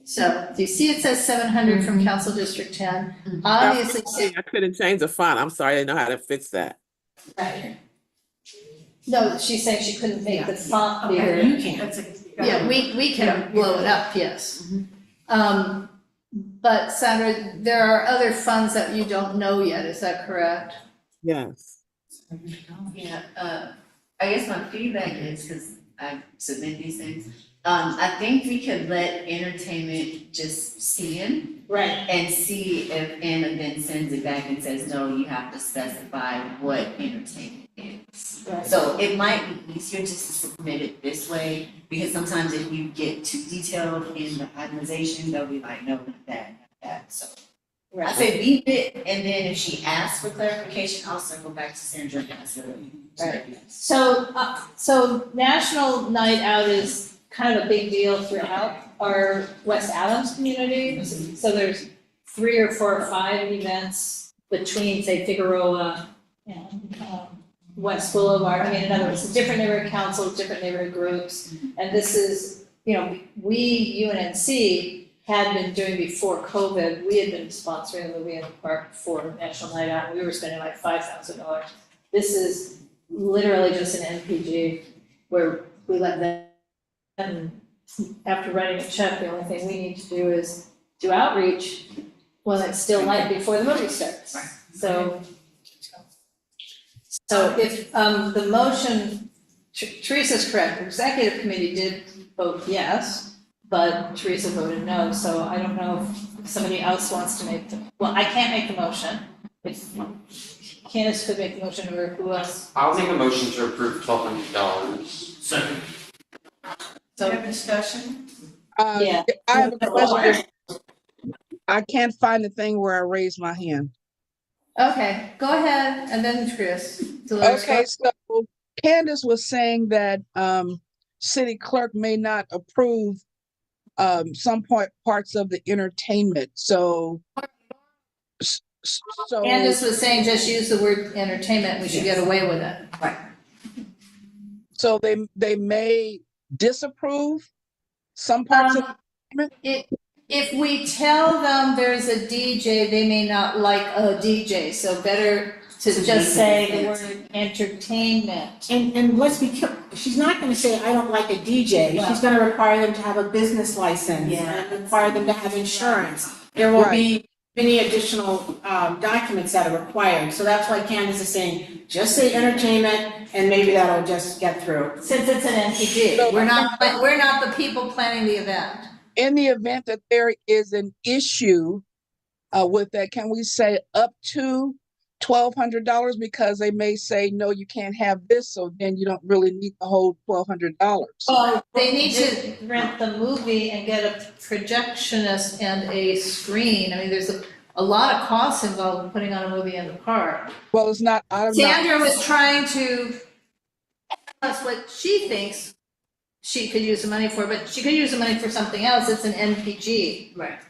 Speaker 3: So, do you see it says 700 from Council District 10? Obviously.
Speaker 14: I couldn't change the font. I'm sorry, I didn't know how to fix that.
Speaker 3: Right. No, she's saying she couldn't make the font bigger.
Speaker 5: Okay, you can.
Speaker 3: Yeah, we can blow it up, yes. But Sandra, there are other funds that you don't know yet, is that correct?
Speaker 14: Yes.
Speaker 1: Yeah, I guess my feedback is, because I submit these things, I think we could let entertainment just stand.
Speaker 3: Right.
Speaker 1: And see if Anna then sends it back and says, no, you have to specify what entertainment is.
Speaker 3: Right.
Speaker 1: So it might be easier just to submit it this way, because sometimes if you get too detailed in the itemization, they'll be like, no, not that, not that, so.
Speaker 3: Right.
Speaker 1: I say leave it, and then if she asks for clarification, I'll circle back to Sandra and ask her.
Speaker 3: Right. So National Night Out is kind of a big deal throughout our West Adams community. So there's 3 or 4 or 5 events between, say, Figueroa and West Boulevard. I mean, in other words, different neighborhood councils, different neighborhood groups. And this is, we, Unnc, had been doing before COVID. We had been sponsoring a movie in the park for National Night Out. We were spending like $5,000. This is literally just an NPG where we let them, and after writing a check, the only thing we need to do is do outreach when it's still light before the movie starts. So if the motion Teresa's correct, the executive committee did vote yes, but Teresa voted no, so I don't know if somebody else wants to make well, I can't make the motion. If Candace could make the motion, or who else?
Speaker 2: I'll make a motion to approve $1,200.
Speaker 6: Second.
Speaker 5: So have discussion?
Speaker 3: Yeah.
Speaker 9: I have a question. I can't find the thing where I raised my hand.
Speaker 3: Okay, go ahead, and then Chris. Dolores,
Speaker 9: Okay, so Candace was saying that city clerk may not approve some parts of the entertainment. So
Speaker 3: Candace was saying just use the word entertainment, we should get away with it.
Speaker 16: Right.
Speaker 9: So they may disapprove some parts of
Speaker 3: If we tell them there's a DJ, they may not like a DJ, so better to just say the word entertainment.
Speaker 8: And let's be she's not gonna say, I don't like a DJ,
Speaker 3: Well-
Speaker 8: she's gonna require them to have a business license and require them to have insurance. There will be many additional documents that are required, so that's why Candace is saying, just say entertainment, and maybe that'll just get through.
Speaker 3: Since it's an NPG,
Speaker 9: So-
Speaker 3: we're not the people planning the event.
Speaker 9: in the event that there is an issue with that, can we say up to $1,200? Because they may say, no, you can't have this, so then you don't really need the whole $1,200.
Speaker 3: Well, they need to rent the movie and get a projectionist and a screen. I mean, there's a lot of costs involved in putting on a movie in the park.
Speaker 9: Well, it's not.
Speaker 3: Sandra was trying to tell us what she thinks she could use the money for, but she could use the money for something else. It's an NPG.
Speaker 1: Right.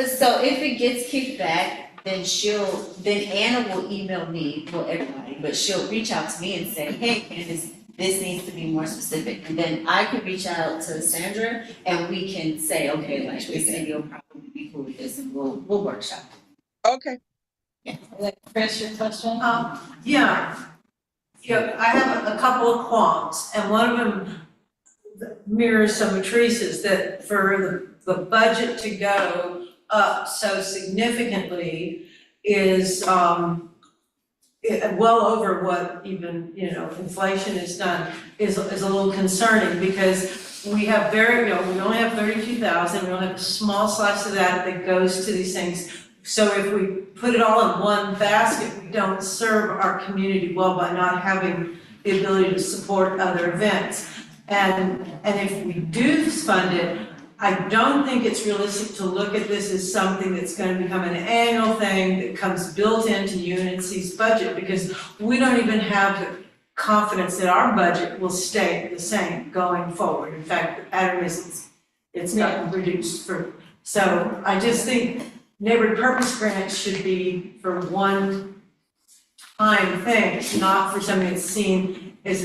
Speaker 1: So if it gets kicked back, then Anna will email me, well, everybody, but she'll reach out to me and say, hey, Candace, this needs to be more specific. And then I could reach out to Sandra and we can say, okay, like, this city will probably be cool with this and we'll workshop.
Speaker 9: Okay.
Speaker 3: Chris, your question?
Speaker 5: Yeah, I have a couple of qualms, and one of them mirrors some of Teresa's, that for the budget to go up so significantly is well over what even, inflation has done, is a little concerning, because we have we only have 32,000, we only have a small slice of that goes to these things. So if we put it all in one basket, we don't serve our community well by not having the ability to support other events. And if we do fund it, I don't think it's realistic to look at this as something that's going to become an annual thing that comes built into UNC's budget, because we don't even have the confidence that our budget will stay the same going forward. In fact, the pattern is it's gotten reduced so I just think neighborhood purpose grants should be for one time thing, not for something that's seen as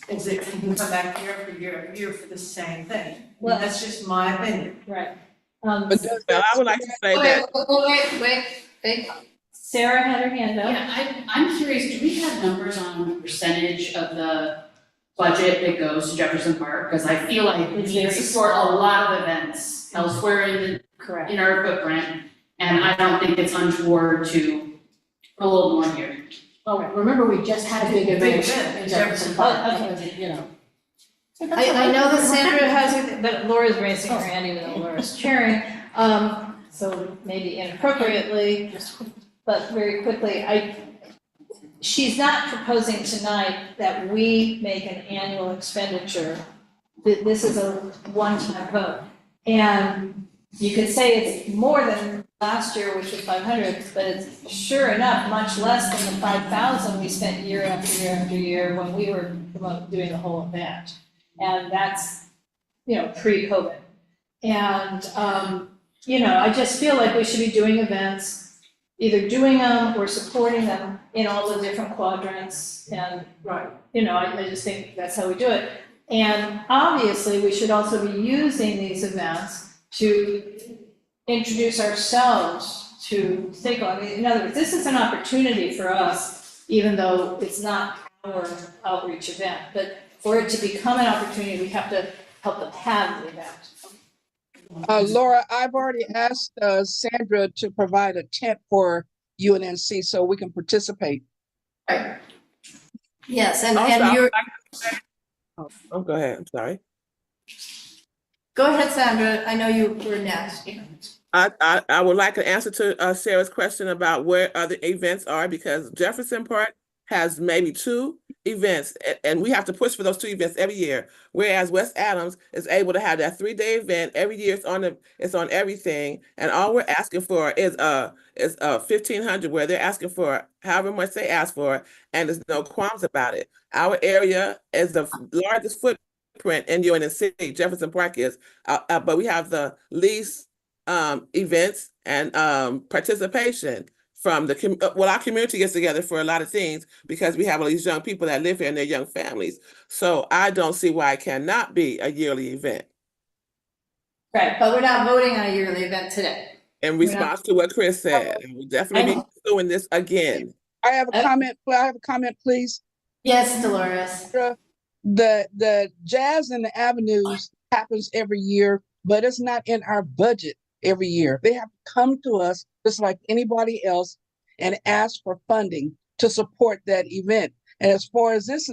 Speaker 5: it can come back year after year after year for the same thing. Well, that's just my opinion.
Speaker 3: Right.
Speaker 14: Well, I would like to say that.
Speaker 3: Wait. Sarah had her hand up.
Speaker 11: Yeah, I'm curious, do we have numbers on the percentage of the budget that goes to Jefferson Park? Because I feel like we need to support a lot of events elsewhere in our footprint, and I don't think it's untoward to a little more here.
Speaker 8: Oh, remember, we just had a big event in Jefferson Park,
Speaker 3: I know that Sandra has her, but Laura's raising her hand even though Laura's chairing, so maybe inappropriately, but very quickly, she's not proposing tonight that we make an annual expenditure. This is a one-time vote. And you could say it's more than last year, which was 500, but it's sure enough much less than the 5,000 we spent year after year after year when we were doing the whole event. And that's, pre-COVID. And, I just feel like we should be doing events, either doing them or supporting them in all the different quadrants. And, I just think that's how we do it. And obviously, we should also be using these events to introduce ourselves to stakeholders. In other words, this is an opportunity for us, even though it's not our outreach event. But for it to become an opportunity, we have to help them have the event.
Speaker 9: Laura, I've already asked Sandra to provide a tent for UNC so we can participate.
Speaker 3: Right. Yes,
Speaker 14: Also, I would like to Oh, go ahead, I'm sorry.
Speaker 3: Go ahead, Sandra, I know you were next.
Speaker 14: I would like an answer to Sarah's question about where other events are, because Jefferson Park has maybe 2 events, and we have to push for those 2 events every year. Whereas West Adams is able to have that 3-day event every year. It's on everything, and all we're asking for is 1,500, where they're asking for however much they ask for, and there's no qualms about it. Our area is the largest footprint in UNC, Jefferson Park is, but we have the least events and participation from our community gets together for a lot of things because we have all these young people that live here and their young families. So I don't see why it cannot be a yearly event.
Speaker 3: Right, but we're not voting on a yearly event today.
Speaker 14: In response to what Chris said, and we'll definitely be doing this again.
Speaker 9: I have a comment, please.
Speaker 3: Yes, Dolores.
Speaker 9: The Jazz in the Avenues happens every year, but it's not in our budget every year. They have to come to us just like anybody else and ask for funding to support that event. And as far as this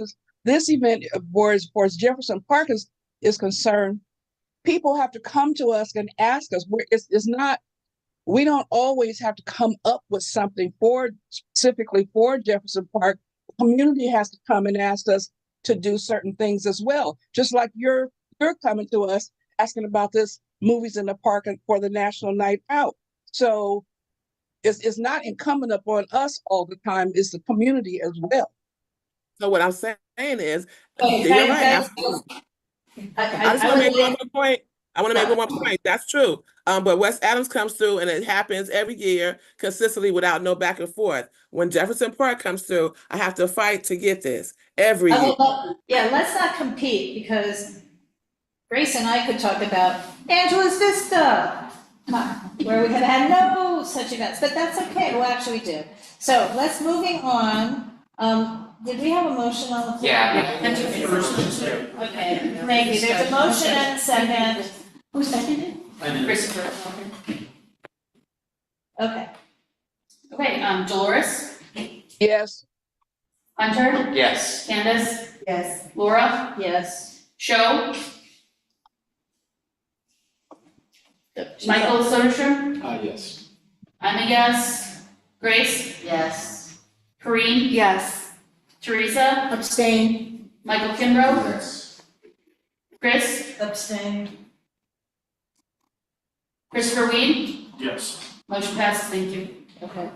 Speaker 9: event, as far as Jefferson Park is concerned, people have to come to us and ask us. We don't always have to come up with something specifically for Jefferson Park. The community has to come and ask us to do certain things as well. Just like you're coming to us asking about this movies in the park and for the National Night Out. So it's not incumbent upon us all the time, it's the community as well.
Speaker 14: So what I'm saying is,
Speaker 3: Okay,
Speaker 14: you're right. I just want to make one more point. I want to make one more point. That's true. But West Adams comes through and it happens every year consistently without no back and forth. When Jefferson Park comes through, I have to fight to get this every year.
Speaker 3: Yeah, let's not compete because Grace and I could talk about Angela's Vista, where we have had no such events, but that's okay, we'll actually do. So let's moving on. Did we have a motion on the floor?
Speaker 2: Yeah.
Speaker 3: Okay, thank you. There's a motion and a second.
Speaker 16: Who seconded?
Speaker 11: Christopher.
Speaker 3: Okay.
Speaker 11: Okay, Dolores,
Speaker 9: Yes.
Speaker 11: Hunter,
Speaker 2: Yes.
Speaker 11: Candace,
Speaker 1: Yes.
Speaker 11: Laura,
Speaker 3: Yes.
Speaker 11: Show, Michael Soderstrom,
Speaker 6: Yes.
Speaker 11: I'm a yes, Grace,
Speaker 1: Yes.
Speaker 11: Kareem,
Speaker 3: Yes.
Speaker 11: Teresa,
Speaker 8: Abstain.
Speaker 11: Michael Kimbrough,
Speaker 10: Yes.
Speaker 11: Chris,
Speaker 5: Abstain.
Speaker 11: Christopher Weed,
Speaker 6: Yes.
Speaker 11: motion passes, thank you.
Speaker 3: Okay.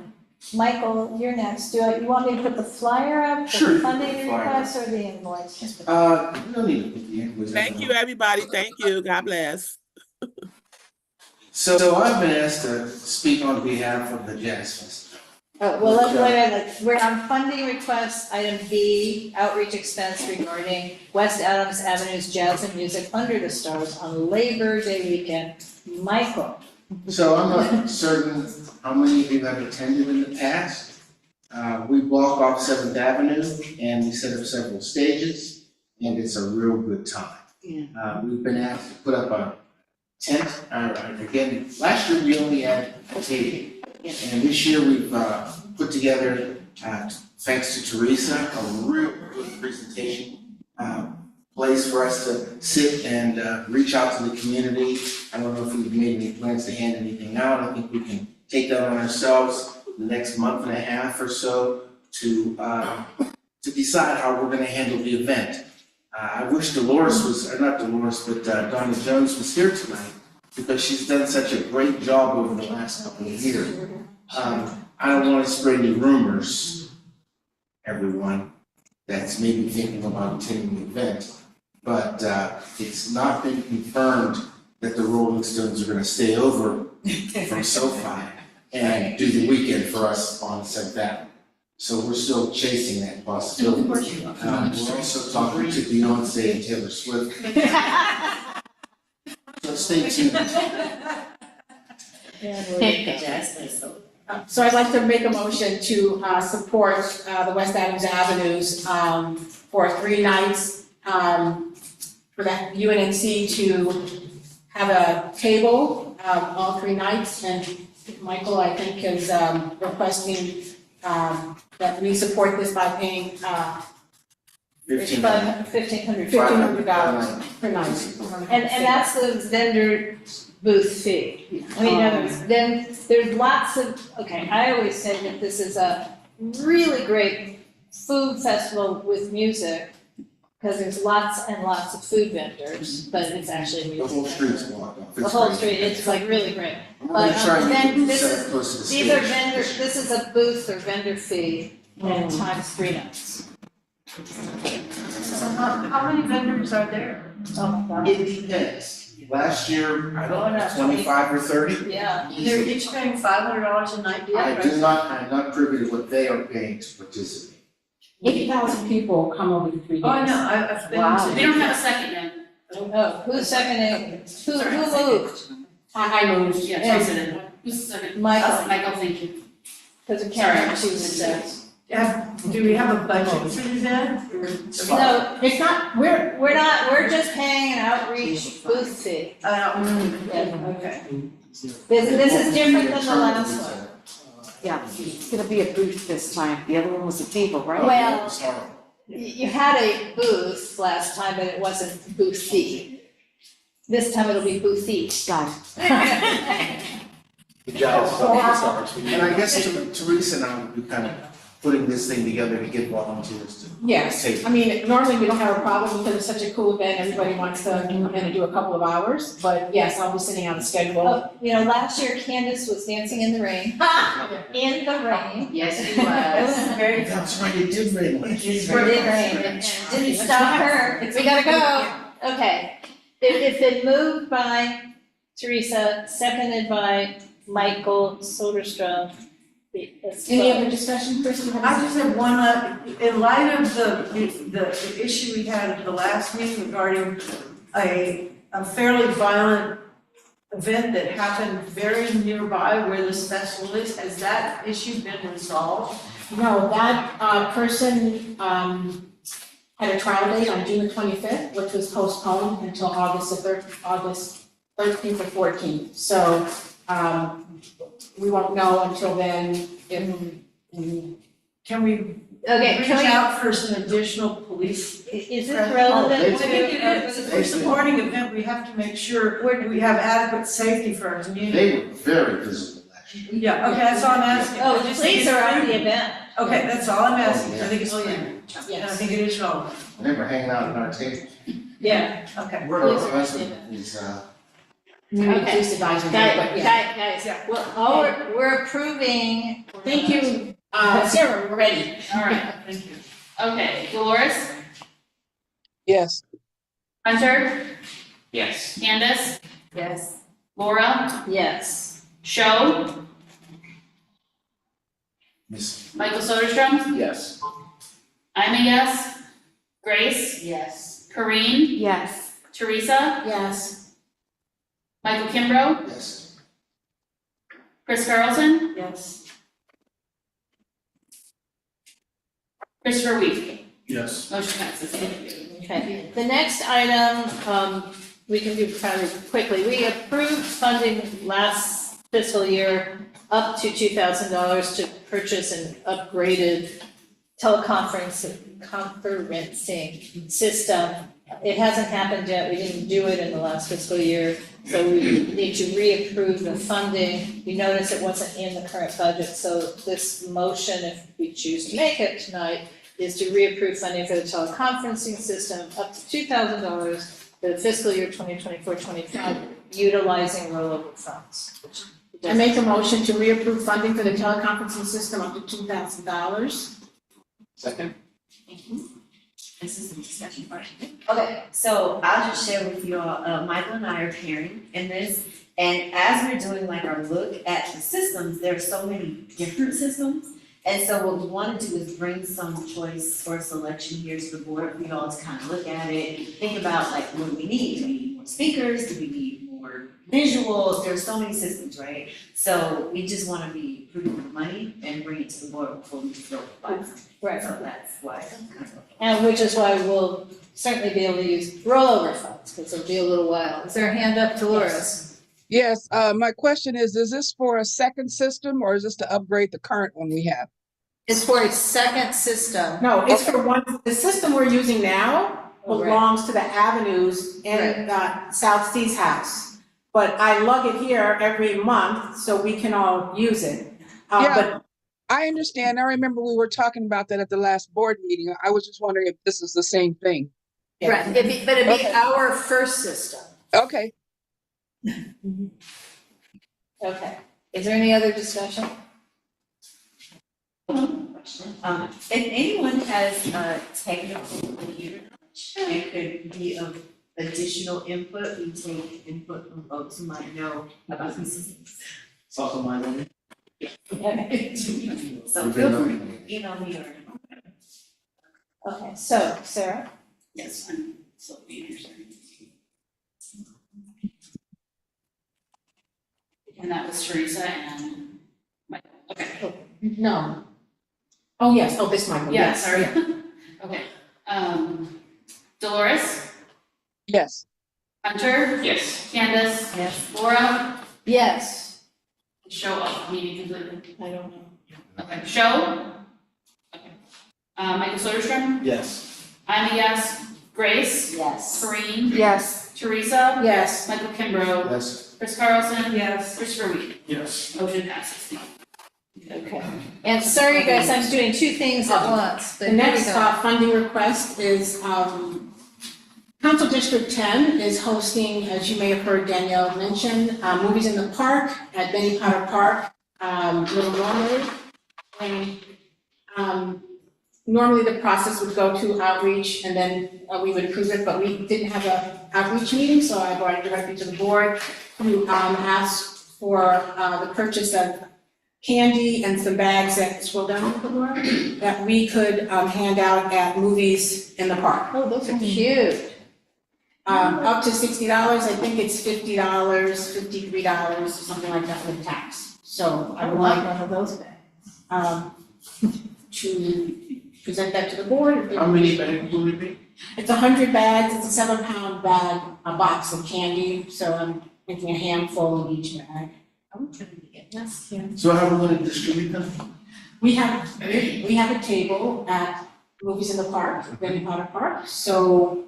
Speaker 3: Michael, you're next. You want me to put the flyer up,
Speaker 6: Sure,
Speaker 3: the funding
Speaker 6: the flyer.
Speaker 3: request or the invoice?
Speaker 6: No need to put the invoice.
Speaker 14: Thank you, everybody. Thank you. God bless.
Speaker 6: So I've been asked to speak on behalf of the Jazz Festival.
Speaker 3: Well, wait, we're on funding request, item B, outreach expense regarding West Adams Avenue's Jazz and Music Under the Stars on Labor Day weekend. Michael.
Speaker 10: So I'm not certain how many of you have attended in the past. We block off 7th Avenue and we set up several stages and it's a real good time. We've been asked to put up a tent, again, last year we only had a table. And this year we've put together, thanks to Teresa, a real good presentation place for us to sit and reach out to the community. I don't know if we've made any plans to hand anything out. I think we can take that on ourselves the next month and a half or so to decide how we're gonna handle the event. I wish Dolores was, or not Dolores, but Donna Jones was here tonight because she's done such a great job over the last couple of years. I don't want to spread any rumors, everyone, that's maybe thinking about attending the event. But it's not been confirmed that the Rolling Stones are going to stay over from SoFi and do the weekend for us on 7th Avenue. So we're still chasing that possibility. We're also talking to Unnc and Taylor Swift. So stay tuned.
Speaker 8: So I'd like to make a motion to support the West Adams Avenues for 3 nights, for that UNC to have a table all 3 nights. And Michael, I think, is requesting that we support this by paying
Speaker 3: $1,500.
Speaker 8: $1,500 per night.
Speaker 3: And that's the vendor booth fee. I mean, then there's lots of, okay, I always say that this is a really great food festival with music, because there's lots and lots of food vendors, but it's actually music.
Speaker 10: The whole street's blocked off.
Speaker 3: The whole street, it's like really great.
Speaker 10: I'm gonna
Speaker 3: But
Speaker 10: try and
Speaker 3: then
Speaker 10: set
Speaker 3: this
Speaker 10: it close to the
Speaker 3: is,
Speaker 10: stage.
Speaker 3: these are vendor, this is a booth or vendor fee and times 3 nights.
Speaker 5: So how many vendors are there?
Speaker 3: Oh my God.
Speaker 10: It depends. Last year, I
Speaker 3: Oh,
Speaker 10: don't
Speaker 3: no,
Speaker 10: know, 25 or 30.
Speaker 3: Yeah.
Speaker 5: They're each paying $500 a night,
Speaker 10: I
Speaker 5: right?
Speaker 10: do not, I'm not privy to what they are paying to participate.
Speaker 8: 8,000 people come over the 3 days.
Speaker 5: Oh, I know, I've been
Speaker 3: Wow.
Speaker 5: to.
Speaker 11: We don't have a second yet.
Speaker 3: Oh, who's seconding? Who moved?
Speaker 11: I moved, yeah, Teresa did. Who's the second?
Speaker 3: Michael.
Speaker 11: Michael, thank you.
Speaker 3: Because we can't have 2 sets.
Speaker 5: Do we have a budget for the event?
Speaker 3: No,
Speaker 8: It's not,
Speaker 3: we're just paying an outreach booth fee. Yeah,
Speaker 5: Okay.
Speaker 3: This is different than the last one.
Speaker 16: Yeah, it's gonna be a booth this time. The other one was a table, right?
Speaker 3: Well, you had a booth last time, but it wasn't boothy. This time it'll be boothy.
Speaker 16: Got it.
Speaker 10: The jazz. And I guess Teresa and I would be kind of putting this thing together to get volunteers to.
Speaker 8: yes,
Speaker 10: take.
Speaker 8: I mean, normally we don't have a problem because it's such a cool event, everybody wants to come in and do a couple of hours, but yes, I'll be sitting on the schedule.
Speaker 3: Oh, you know, last year Candace was dancing in the rain. In the rain.
Speaker 16: Yes, she
Speaker 3: It
Speaker 16: was.
Speaker 3: was very fun.
Speaker 10: That's right, it did rain last year.
Speaker 3: It did rain, and didn't stop her. We gotta go. Okay. It's been moved by Teresa, seconded by Michael Soderstrom.
Speaker 8: Any other discussion, Chris? You have
Speaker 5: I just have one, in light of the issue we had at the last meeting regarding a fairly violent event that happened very nearby where this festival is, has that issue been resolved?
Speaker 8: No, that person had a trial date on June 25th, which was postponed until August 13th or 14th. So we won't know until then if.
Speaker 5: Can we
Speaker 3: Okay,
Speaker 5: reach
Speaker 3: can we-
Speaker 5: out for some additional police?
Speaker 3: Is this
Speaker 5: presence?
Speaker 3: relevant
Speaker 5: I
Speaker 3: to?
Speaker 5: think it is. If we're supporting an event, we have to make sure we have adequate safety for our community.
Speaker 10: They were very visible last year.
Speaker 5: Yeah, okay, that's all I'm asking.
Speaker 3: Oh,
Speaker 5: I
Speaker 3: the
Speaker 5: just think
Speaker 3: police
Speaker 5: it's
Speaker 3: are at
Speaker 5: prudent.
Speaker 3: the event.
Speaker 5: Okay, that's all I'm asking.
Speaker 10: Oh,
Speaker 5: I think it's
Speaker 3: yeah.
Speaker 5: prudent. And I think it is relevant.
Speaker 10: And they were hanging out at our table.
Speaker 3: Yeah.
Speaker 5: Okay.
Speaker 10: We're, my husband is,
Speaker 8: Community
Speaker 3: Okay.
Speaker 8: police advisory, but yeah.
Speaker 3: Guys, well, all we're approving.
Speaker 8: Thank you, Sarah, we're ready.
Speaker 11: All right, thank you. Okay, Dolores,
Speaker 9: Yes.
Speaker 11: Hunter,
Speaker 2: Yes.
Speaker 11: Candace,
Speaker 3: Yes.
Speaker 11: Laura,
Speaker 3: Yes.
Speaker 11: Sho,
Speaker 10: Miss,
Speaker 11: Michael Soderstrom,
Speaker 10: yes.
Speaker 11: I'm a yes, Grace,
Speaker 3: Yes.
Speaker 11: Corinne,
Speaker 16: Yes.
Speaker 11: Teresa,
Speaker 8: Yes.
Speaker 11: Michael Kimbrough,
Speaker 10: Yes.
Speaker 11: Chris Carlson,
Speaker 5: Yes.
Speaker 11: Christopher Week.
Speaker 10: Yes.
Speaker 11: Motion passes, thank you.
Speaker 3: Okay, the next item, we can do kind of quickly. We approved funding last fiscal year up to $2,000 to purchase an upgraded conferencing system. It hasn't happened yet, we didn't do it in the last fiscal year, so we need to reapprove the funding. You notice it wasn't in the current budget, so this motion, if we choose to make it tonight, is to reapprove funding for the teleconferencing system up to $2,000 for the fiscal year 2024-25, utilizing rollover funds.
Speaker 8: I make a motion to reapprove funding for the teleconferencing system up to $2,000.
Speaker 10: Second?
Speaker 16: This is the discussion part.
Speaker 1: Okay, so I'll just share with you all, Michael and I are pairing in this, and as we're doing like our look at the systems, there are so many different systems. And so what we wanna do is bring some choice or selection here to the board for you all to kind of look at it, think about like, what do we need? Do we need more speakers? Do we need more visuals? There's so many systems, right? So we just wanna be prudent with money and bring it to the board before we just go buy something.
Speaker 3: Right.
Speaker 1: So that's why it's kind of.
Speaker 3: And which is why we'll certainly be able to use rollover funds, because it'll be a little while. Is there a hand up, Dolores?
Speaker 9: Yes, my question is this for a second system or is this to upgrade the current one we have?
Speaker 3: Is for a second system.
Speaker 8: No, it's for one, the system we're using now
Speaker 3: Oh, right.
Speaker 8: belongs to the avenues in South Sea's house. But I lug it here every month so we can all use it.
Speaker 9: Yeah.
Speaker 8: But
Speaker 9: I understand. I remember we were talking about that at the last board meeting. I was just wondering if this is the same thing.
Speaker 3: Right, but it'd be
Speaker 9: Okay.
Speaker 3: our first system.
Speaker 9: Okay.
Speaker 3: Okay, is there any other discussion?
Speaker 1: If anyone has technical computer knowledge and could be of additional input, we take input from folks who might know about these things.
Speaker 6: It's also my one.
Speaker 1: So feel free, email me or.
Speaker 3: Okay, so, Sarah?
Speaker 11: Yes, I'm still being here, sorry. And that was Teresa and Michael, okay.
Speaker 8: no. Oh, yes, oh, this Michael,
Speaker 11: Yeah,
Speaker 8: yes.
Speaker 11: sorry. Okay, Dolores,
Speaker 9: Yes.
Speaker 11: Hunter,
Speaker 2: Yes.
Speaker 11: Candace,
Speaker 3: Yes.
Speaker 11: Laura,
Speaker 3: Yes.
Speaker 11: show up, meeting completely.
Speaker 3: I don't know.
Speaker 11: Okay, show? Okay. Michael Soderstrom,
Speaker 6: Yes.
Speaker 11: I'm a yes. Grace,
Speaker 1: Yes.
Speaker 11: Corinne,
Speaker 3: Yes.
Speaker 11: Teresa,
Speaker 8: Yes.
Speaker 11: Michael Kimbrough,
Speaker 10: Yes.
Speaker 11: Chris Carlson,
Speaker 5: Yes.
Speaker 11: Christopher Weed.
Speaker 6: Yes.
Speaker 11: Motion passes.
Speaker 3: Okay, and sorry guys, I'm doing two things at once, but
Speaker 8: The
Speaker 3: here we
Speaker 8: next
Speaker 3: go.
Speaker 8: funding request is, Council District 10 is hosting, as you may have heard Danielle mention, Movies in the Park at Benny Potter Park, Little Normally. And normally the process would go to outreach and then we would approve it, but we didn't have an outreach meeting, so I brought it directly to the board to ask for the purchase of candy and some bags that, scroll down a little more, that we could hand out at Movies in the Park.
Speaker 3: Oh, those are cute.
Speaker 8: Up to $60, I think it's $50, $53, or something like that with tax. So I
Speaker 3: I
Speaker 8: would
Speaker 3: like
Speaker 8: like
Speaker 3: one of those bags.
Speaker 8: to present that to the board.
Speaker 6: How many bags will it be?
Speaker 8: It's 100 bags, it's a 7-pound bag, a box of candy, so I'm making a handful of each bag.
Speaker 3: I'm trying to get this.
Speaker 6: So how are we gonna distribute them?
Speaker 8: We have a table at Movies in the Park, Benny Potter Park, so,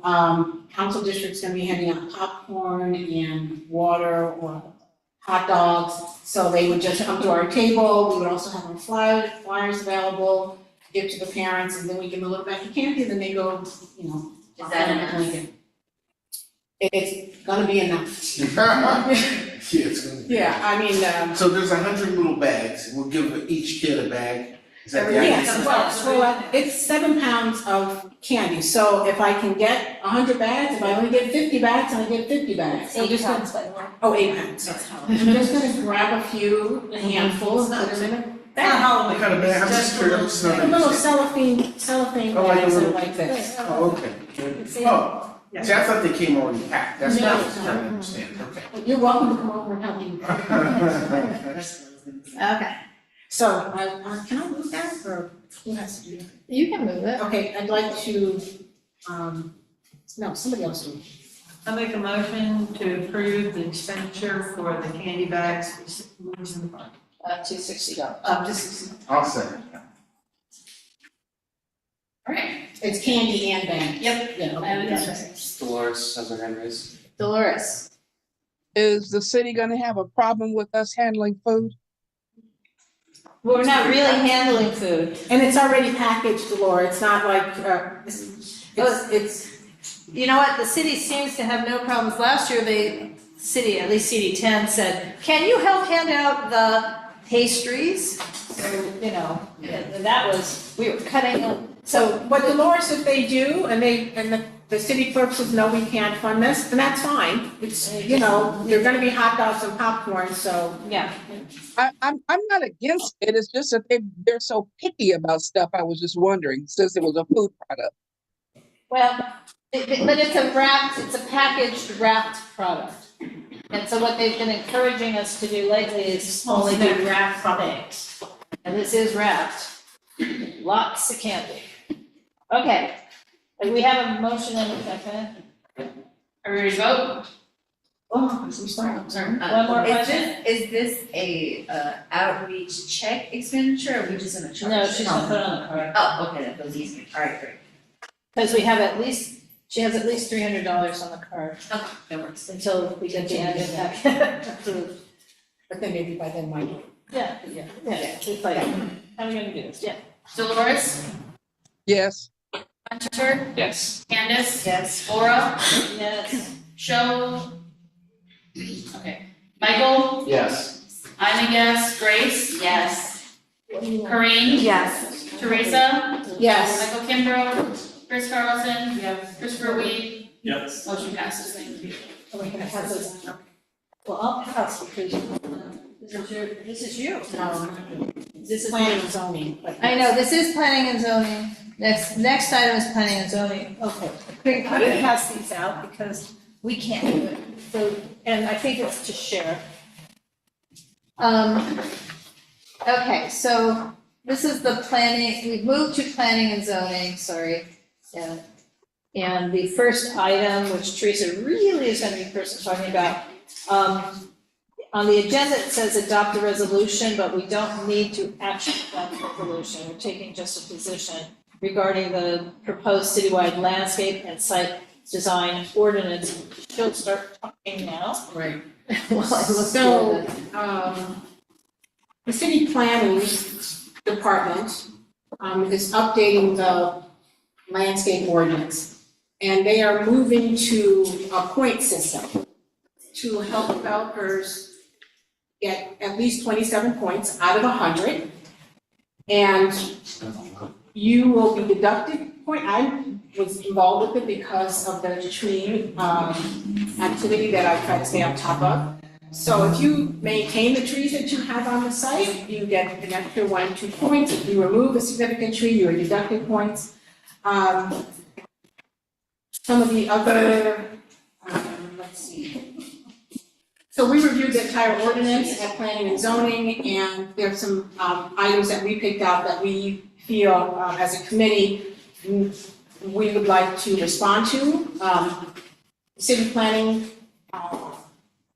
Speaker 8: council district's gonna be handing out popcorn and water or hot dogs, so they would just come to our table, we would also have our flyers available, give to the parents, and then we give them a little bag of candy, then they go, you know.
Speaker 1: Is that enough?
Speaker 8: It's gonna be enough.
Speaker 10: Yeah, it's gonna be.
Speaker 8: Yeah, I mean,
Speaker 10: So there's 100 little bags, and we'll give each kid a bag. Is that the idea?
Speaker 8: yes, well, it's 7 pounds of candy, so if I can get 100 bags, if I only get 50 bags, I get 50 bags. I'm just gonna- Oh, 8 pounds, sorry. I'm just gonna grab a few, a handful, and put them in a bag.
Speaker 10: What kind of bag? I'm just curious.
Speaker 8: A little cellophane
Speaker 10: Oh, like a
Speaker 8: bags are
Speaker 10: little-
Speaker 8: like this.
Speaker 10: Oh, okay. Oh, see, I thought they came already packed. That's what I was trying to understand. Okay.
Speaker 8: You're welcome to come over and help me.
Speaker 3: Okay,
Speaker 8: So, can I move that, or who has to do that?
Speaker 3: you can move it.
Speaker 8: Okay, I'd like to, no, somebody else will.
Speaker 5: I make a motion to approve the expenditure for the candy bags for Movies in the Park.
Speaker 3: Up to $60.
Speaker 5: Up to 60.
Speaker 10: I'll second.
Speaker 11: All right,
Speaker 8: It's candy and bag.
Speaker 11: yep.
Speaker 8: Yeah,
Speaker 11: I have
Speaker 8: okay,
Speaker 11: it
Speaker 8: that's
Speaker 11: down.
Speaker 8: right.
Speaker 2: Dolores has her hand raised.
Speaker 3: Dolores.
Speaker 9: Is the city gonna have a problem with us handling food?
Speaker 3: We're not really handling food.
Speaker 8: And it's already packaged, Laura, it's not like, it's,
Speaker 3: You know what, the city seems to have no problems. Last year, the city, at least CD 10 said, can you help hand out the pastries? So, you know, that was, we were cutting them.
Speaker 8: so, but Dolores, if they do, and the city clerk says, no, we can't fund this, and that's fine. It's, you know, there are gonna be hot dogs and popcorn, so.
Speaker 3: Yeah.
Speaker 9: I'm not against it, it's just that they're so picky about stuff, I was just wondering, since it was a food product.
Speaker 3: Well, but it's a packaged wrapped product. And so what they've been encouraging us to do lately is only do wrapped things. And this is wrapped. Lots of candy. Okay, and we have a motion and a second.
Speaker 11: Are we ready to vote?
Speaker 8: Oh, I'm sorry.
Speaker 3: One more question?
Speaker 1: Is this a outreach check expenditure, or are we just gonna charge?
Speaker 3: No, she's gonna put it on the card.
Speaker 1: Oh, okay, that goes easy, alright, great.
Speaker 3: Because she has at least $300 on the card.
Speaker 1: Okay, that works.
Speaker 3: Until we get the admin packet approved.
Speaker 8: But then maybe by then, Michael.
Speaker 3: Yeah, it's like, how are we gonna do this? Yeah.
Speaker 11: Dolores,
Speaker 9: Yes.
Speaker 11: Hunter,
Speaker 2: Yes.
Speaker 11: Candace,
Speaker 1: Yes.
Speaker 11: Laura,
Speaker 3: Yes.
Speaker 11: Show. Okay, Michael,
Speaker 6: Yes.
Speaker 11: I'm a yes, Grace,
Speaker 1: Yes.
Speaker 11: Corinne,
Speaker 1: Yes.
Speaker 11: Teresa,
Speaker 8: Yes.
Speaker 11: Michael Kimbrough, Chris Carlson, Christopher Weed,
Speaker 6: Yes.
Speaker 11: motion passes, thank you.
Speaker 8: We're gonna pass those out.
Speaker 3: Well, I'll pass because this is you.
Speaker 8: No,
Speaker 3: This is
Speaker 8: planning and zoning, but.
Speaker 3: I know, this is planning and zoning. Next item is planning and zoning. Okay. Quick, I'm gonna pass these out because we can't do it. So, and I think it's to share. Okay, so this is the planning, we've moved to planning and zoning, sorry. Yeah. And the first item, which Teresa really is gonna be the person talking about, on the agenda, it says adopt a resolution, but we don't need to actually adopt a resolution. We're taking just a position regarding the proposed citywide landscape and site design ordinance. She'll start talking now.
Speaker 8: Right.
Speaker 3: While I look
Speaker 8: So,
Speaker 3: through
Speaker 8: the city planning department, is updating the landscape ordinance. And they are moving to a point system to help developers get at least 27 points out of 100. And you will be deducted point. I was involved with it because of the tree activity that I try to stay on top of. So if you maintain the trees that you have on the site, you get an extra 1, 2 points. If you remove a significant tree, you are deducted points. Some of the other, let's see. So we reviewed the entire ordinance at planning and zoning, and there's some items that we picked out that we feel as a committee we would like to respond to. City planning,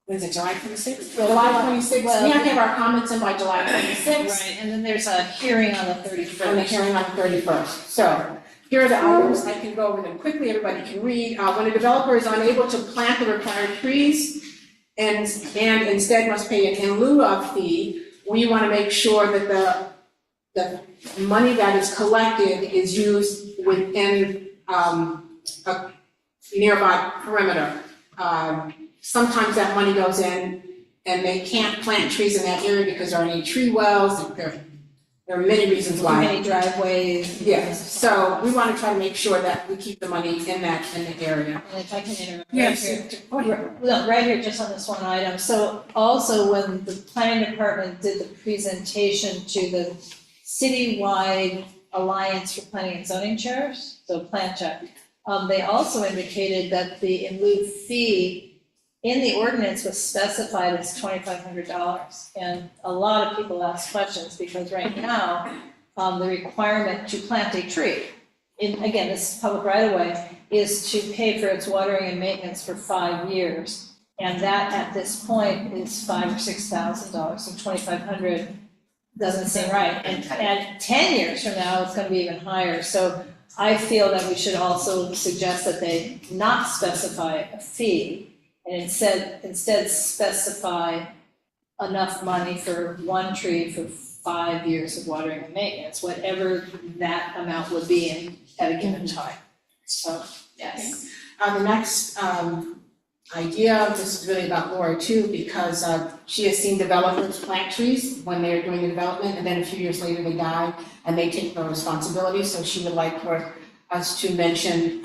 Speaker 8: when is it, July 26th? July 26th, we have to have our comments in by July 26th.
Speaker 3: Right, and then there's a hearing on the 31st.
Speaker 8: And the hearing on the 31st. So here are the items, I can go over them quickly, everybody can read. When a developer is unable to plant the required trees and instead must pay an in lieu of fee, we want to make sure that the money that is collected is used within a nearby perimeter. Sometimes that money goes in and they can't plant trees in that area because there aren't any tree wells, and there are many reasons why.
Speaker 3: Many driveways.
Speaker 8: Yes, so we want to try to make sure that we keep the money in the area.
Speaker 3: And if I can interrupt.
Speaker 8: Yes.
Speaker 3: No, right here, just on this one item. So also when the planning department did the presentation to the citywide Alliance for Planning and Zoning Chairs, so Plan Check, they also indicated that the in lieu fee in the ordinance was specified as $2,500. And a lot of people ask questions because right now, the requirement to plant a tree, again, this is public right of way, is to pay for its watering and maintenance for 5 years. And that at this point is $5,000 or $6,000, so $2,500 doesn't seem right. And 10 years from now, it's gonna be even higher. So I feel that we should also suggest that they not specify a fee and instead specify enough money for one tree for 5 years of watering and maintenance, whatever that amount would be at a given time. So, yes.
Speaker 8: The next idea, this is really about Laura too, because she has seen developers plant trees when they're doing the development, and then a few years later they die, and they take no responsibility, so she would like for us to mention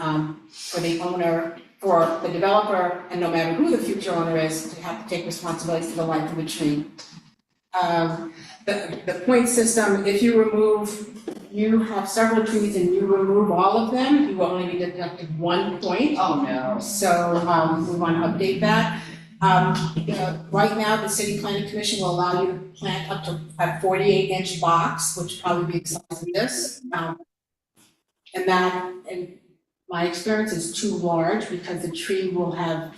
Speaker 8: for the owner, for the developer, and no matter who the future owner is, to have to take responsibility for the life of the tree. The point system, if you have several trees and you remove all of them, you will only be deducted 1 point.
Speaker 1: Oh, no.
Speaker 8: So, we want to update that. Right now, the City Planning Commission will allow you to plant up to a 48-inch box, which would probably be the size of this. And that, in my experience, is too large because the tree will have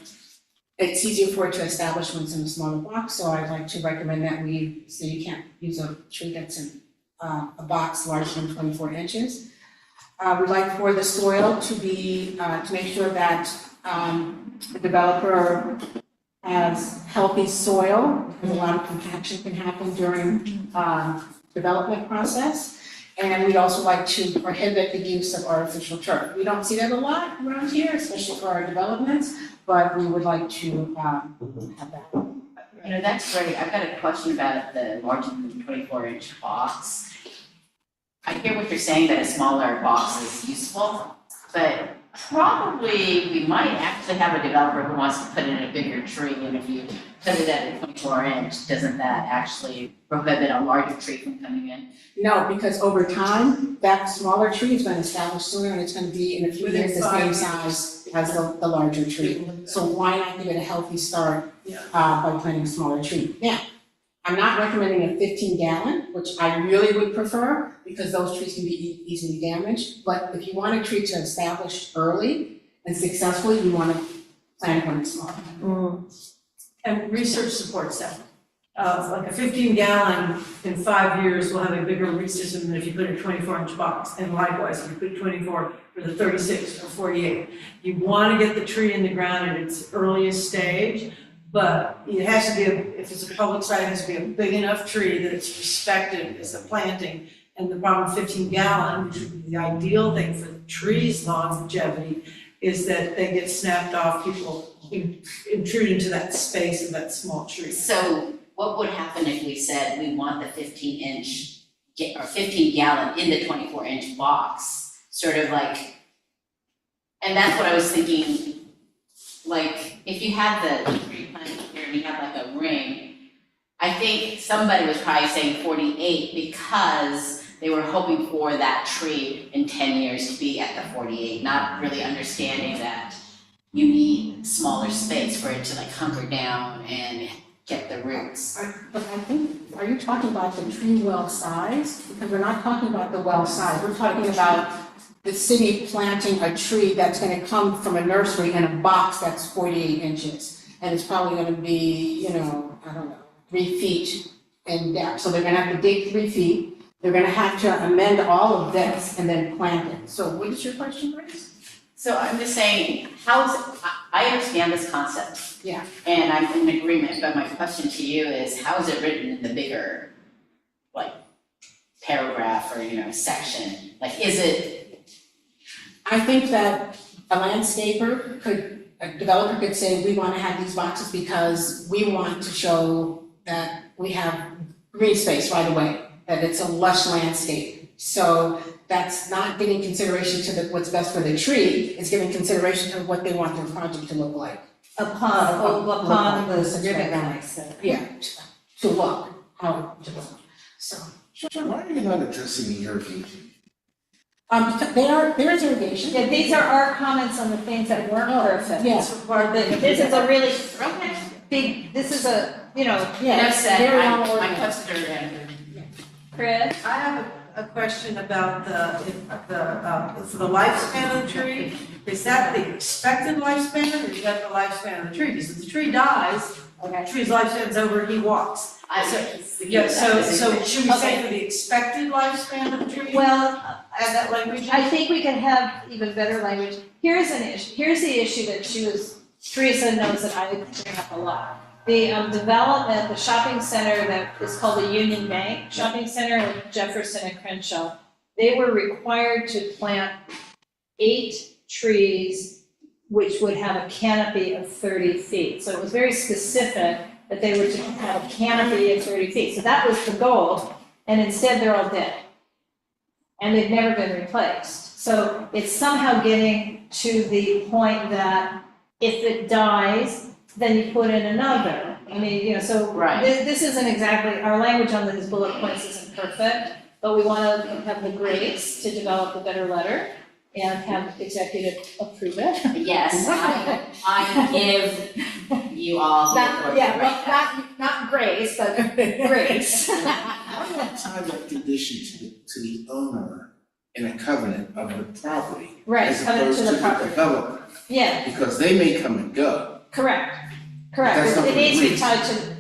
Speaker 8: it's easier for it to establish when it's in a smaller box, so I'd like to recommend that so you can't use a tree that's in a box larger than 24 inches. We'd like for the soil to be, to make sure that the developer has healthy soil, because a lot of compaction can happen during development process. And we'd also like to prohibit the use of artificial turf. We don't see that a lot around here, especially for our developments, but we would like to have that.
Speaker 16: You know, that's great. I've got a question about the larger than 24-inch box. I hear what you're saying, that a smaller box is useful, but probably we might actually have a developer who wants to put in a bigger tree, and if you put it at a 24-inch, doesn't that actually prohibit a larger tree from coming in?
Speaker 8: No, because over time, that smaller tree is going to establish soil, and it's going to be in a few years the same size as the larger tree. So why not give it a healthy start by planting a smaller tree? Now, I'm not recommending a 15-gallon, which I really would prefer, because those trees can be easily damaged. But if you want a tree to establish early and successfully, you want to plant one smaller.
Speaker 5: And research supports that. Like a 15-gallon in 5 years will have a bigger root system than if you put a 24-inch box. And likewise, if you put 24 for the 36 or 48. You want to get the tree in the ground at its earliest stage, but it has to be, if it's a public site, it has to be a big enough tree that it's respected as a planting. And the problem with 15-gallon, which would be the ideal thing for the tree's longevity, is that they get snapped off, people intrude into that space of that small tree.
Speaker 16: So what would happen if we said we want the 15-inch or 15-gallon in the 24-inch box? Sort of like, and that's what I was thinking, like, if you had the tree planted here and you had like a ring, I think somebody was probably saying 48 because they were hoping for that tree in 10 years to be at the 48, not really understanding that you need smaller space for it to like hunker down and get the roots.
Speaker 8: But I think, are you talking about the tree well size? Because we're not talking about the well size, we're talking about the city planting a tree that's gonna come from a nursery in a box that's 48 inches. And it's probably gonna be, I don't know, 3 feet in depth. So they're gonna have to dig 3 feet. They're gonna have to amend all of this and then plant it. So what is your question, Grace?
Speaker 16: So I'm just saying, I understand this concept.
Speaker 8: Yeah.
Speaker 16: And I'm in agreement, but my question to you is, how is it written in the bigger, like, paragraph or, section? Like, is it?
Speaker 8: I think that a developer could say, we want to have these boxes because we want to show that we have green space right away, that it's a lush landscape. So that's not giving consideration to what's best for the tree, it's giving consideration to what they want their project to look like.
Speaker 3: Upon the ribbon lines.
Speaker 8: Yeah, to look, how to look, so.
Speaker 10: Why are you not addressing the irrigation?
Speaker 8: Because there is irrigation.
Speaker 3: Yeah, these are our comments on the things that weren't perfect.
Speaker 8: Yeah.
Speaker 3: This is a really big, this is a,
Speaker 16: Enough said,
Speaker 8: very
Speaker 16: I
Speaker 8: well organized.
Speaker 16: consider it.
Speaker 3: Chris?
Speaker 5: I have a question about for the lifespan of the tree. Is that the expected lifespan, or is that the lifespan of the tree? Because if the tree dies, the tree's lifespan's over, he walks. Yeah, so should we say for the expected lifespan of the tree?
Speaker 3: Well,
Speaker 5: Add that language?
Speaker 3: I think we can have even better language. Here's the issue that Teresa knows that I bring up a lot. The development, the shopping center that is called the Union Bank Shopping Center in Jefferson and Crenshaw, they were required to plant 8 trees which would have a canopy of 30 feet. So it was very specific that they were to have a canopy of 30 feet. So that was the goal, and instead they're all dead. And they've never been replaced. So it's somehow getting to the point that if it dies, then you put in another. I mean, so this isn't exactly, our language on these bullet points isn't perfect, but we want to have the grace to develop a better letter and have executive approve it.
Speaker 16: Yes, I give you all the authority.
Speaker 3: Not grace, but grace.
Speaker 10: Why not tie that condition to the owner in a covenant of the property?
Speaker 3: Right,
Speaker 10: as
Speaker 3: covenant
Speaker 10: opposed
Speaker 3: to the property.
Speaker 10: developer?
Speaker 3: Yeah.
Speaker 10: Because they may come and go.
Speaker 3: Correct. Correct,
Speaker 10: That's not
Speaker 3: it needs to be
Speaker 10: released.
Speaker 3: tied to,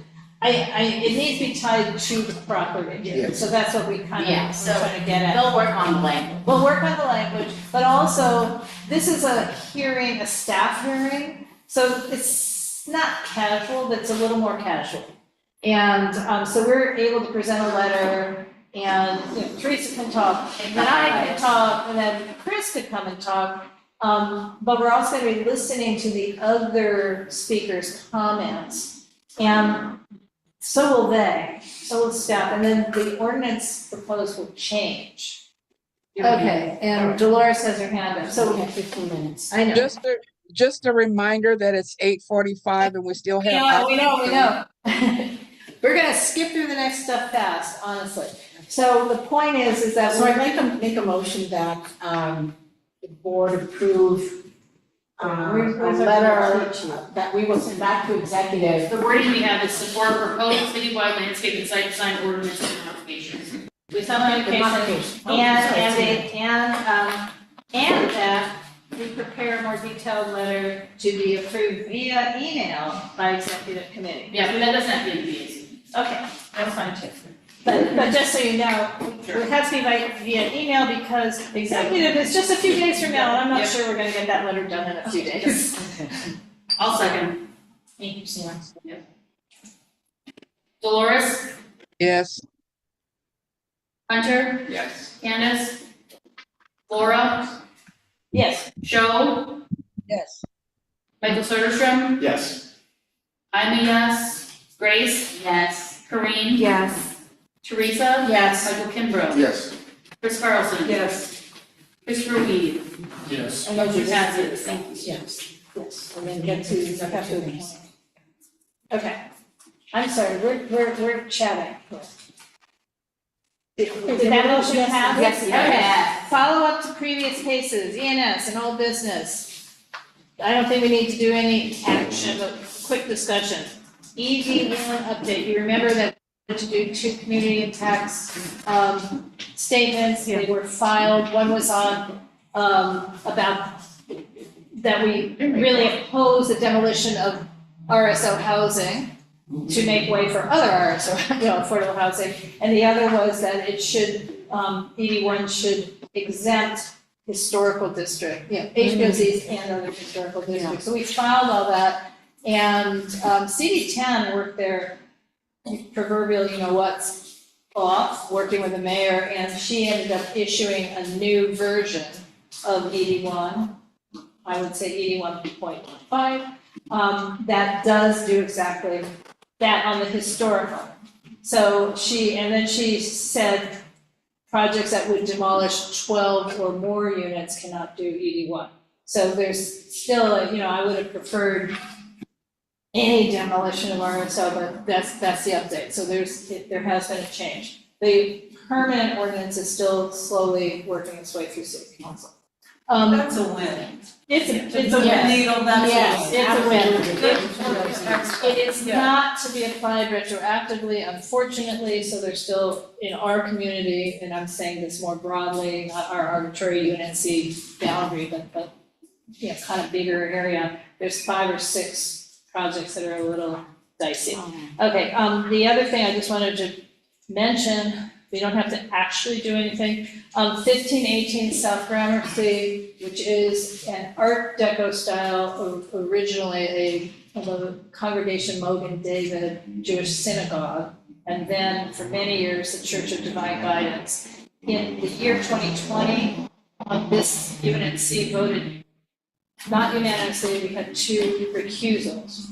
Speaker 3: it needs to be tied to the property.
Speaker 10: Yes.
Speaker 3: So that's what we kind
Speaker 16: Yeah,
Speaker 3: of,
Speaker 16: so
Speaker 3: we're trying to get at.
Speaker 16: they'll work on the language.
Speaker 3: We'll work on the language, but also, this is a hearing, a staff hearing, so it's not casual, but it's a little more casual. And, so we're able to present a letter, and, you know, Teresa can talk, and then I can talk, and then Chris could come and talk. But we're also gonna be listening to the other speakers' comments, and so will they, so will staff, and then the ordinance proposed will change. Okay, and Dolores has her hand up, so.
Speaker 8: We have 15 minutes.
Speaker 3: I know.
Speaker 9: Just a reminder that it's 8:45 and we still have.
Speaker 3: We know. We're gonna skip through the next stuff fast, honestly. So the point is that.
Speaker 8: So I'd like to make a motion that, the board approve, a
Speaker 3: Where's our
Speaker 8: letter
Speaker 3: sheet?
Speaker 8: that we will send back to executive.
Speaker 11: The wording we have is support proposed citywide landscape and site design ordinance and modifications.
Speaker 3: With some modifications, and that we prepare a more detailed letter to be approved via email by executive committee.
Speaker 11: Yeah, but that doesn't have to be in the
Speaker 3: Okay, that's fine too. But just so you know, it has to be via email because executive is just a few days from now, and I'm not
Speaker 11: Yep.
Speaker 3: sure we're gonna get that letter done in a few days.
Speaker 11: I'll second.
Speaker 3: Thank you, Sarah.
Speaker 11: Dolores,
Speaker 9: Yes.
Speaker 11: Hunter,
Speaker 2: Yes.
Speaker 11: Candace, Laura,
Speaker 3: Yes.
Speaker 11: Joe,
Speaker 9: Yes.
Speaker 11: Michael Soderstrom,
Speaker 6: Yes.
Speaker 11: I'm a yes, Grace,
Speaker 16: Yes.
Speaker 11: Corinne,
Speaker 3: Yes.
Speaker 11: Teresa,
Speaker 3: Yes.
Speaker 11: Michael Kimbrough,
Speaker 10: Yes.
Speaker 11: Chris Carlson,
Speaker 3: Yes.
Speaker 11: Christopher Weed,
Speaker 6: Yes.
Speaker 3: And those are
Speaker 11: passes.
Speaker 3: Thank you. Yes, and then get to. Okay, I'm sorry, we're chatting. Did that motion pass?
Speaker 16: Yes,
Speaker 3: Okay, follow up to previous cases, ENS and old business. I don't think we need to do any action, but quick discussion. ED1 update, you remember that to do 2 community tax, statements, they were filed, one was on, about that we really oppose the demolition of RSO housing to make way for other RSO, affordable housing. And the other was that it should, ED1 should exempt historical district, HBOZs and other historical districts. So we filed all that, and CD10 worked their proverbial, what's off, working with the mayor, and she ended up issuing a new version of ED1. I would say 81.15, that does do exactly that on the historical. So then she said projects that would demolish 12 or more units cannot do ED1. So there's still, I would have preferred any demolition of RSO, but that's the update. So there has been a change. The permanent ordinance is still slowly working its way through city council.
Speaker 5: That's a win.
Speaker 3: It's a
Speaker 5: win. Needle, that's a
Speaker 3: Yes,
Speaker 5: win.
Speaker 3: it's a win. It is not to be applied retroactively, unfortunately, so there's still, in our community, and I'm saying this more broadly, not our arbitrary UNC boundary, but kind of bigger area, there's 5 or 6 projects that are a little dicey. Okay, the other thing I just wanted to mention, we don't have to actually do anything. 1518 South Gramercy, which is an Art Deco style, originally of a Congregation Mogen David Jewish synagogue, and then for many years, the Church of Divine Guidance. In the year 2020, this UNC voted not unanimously, we had 2 recusals.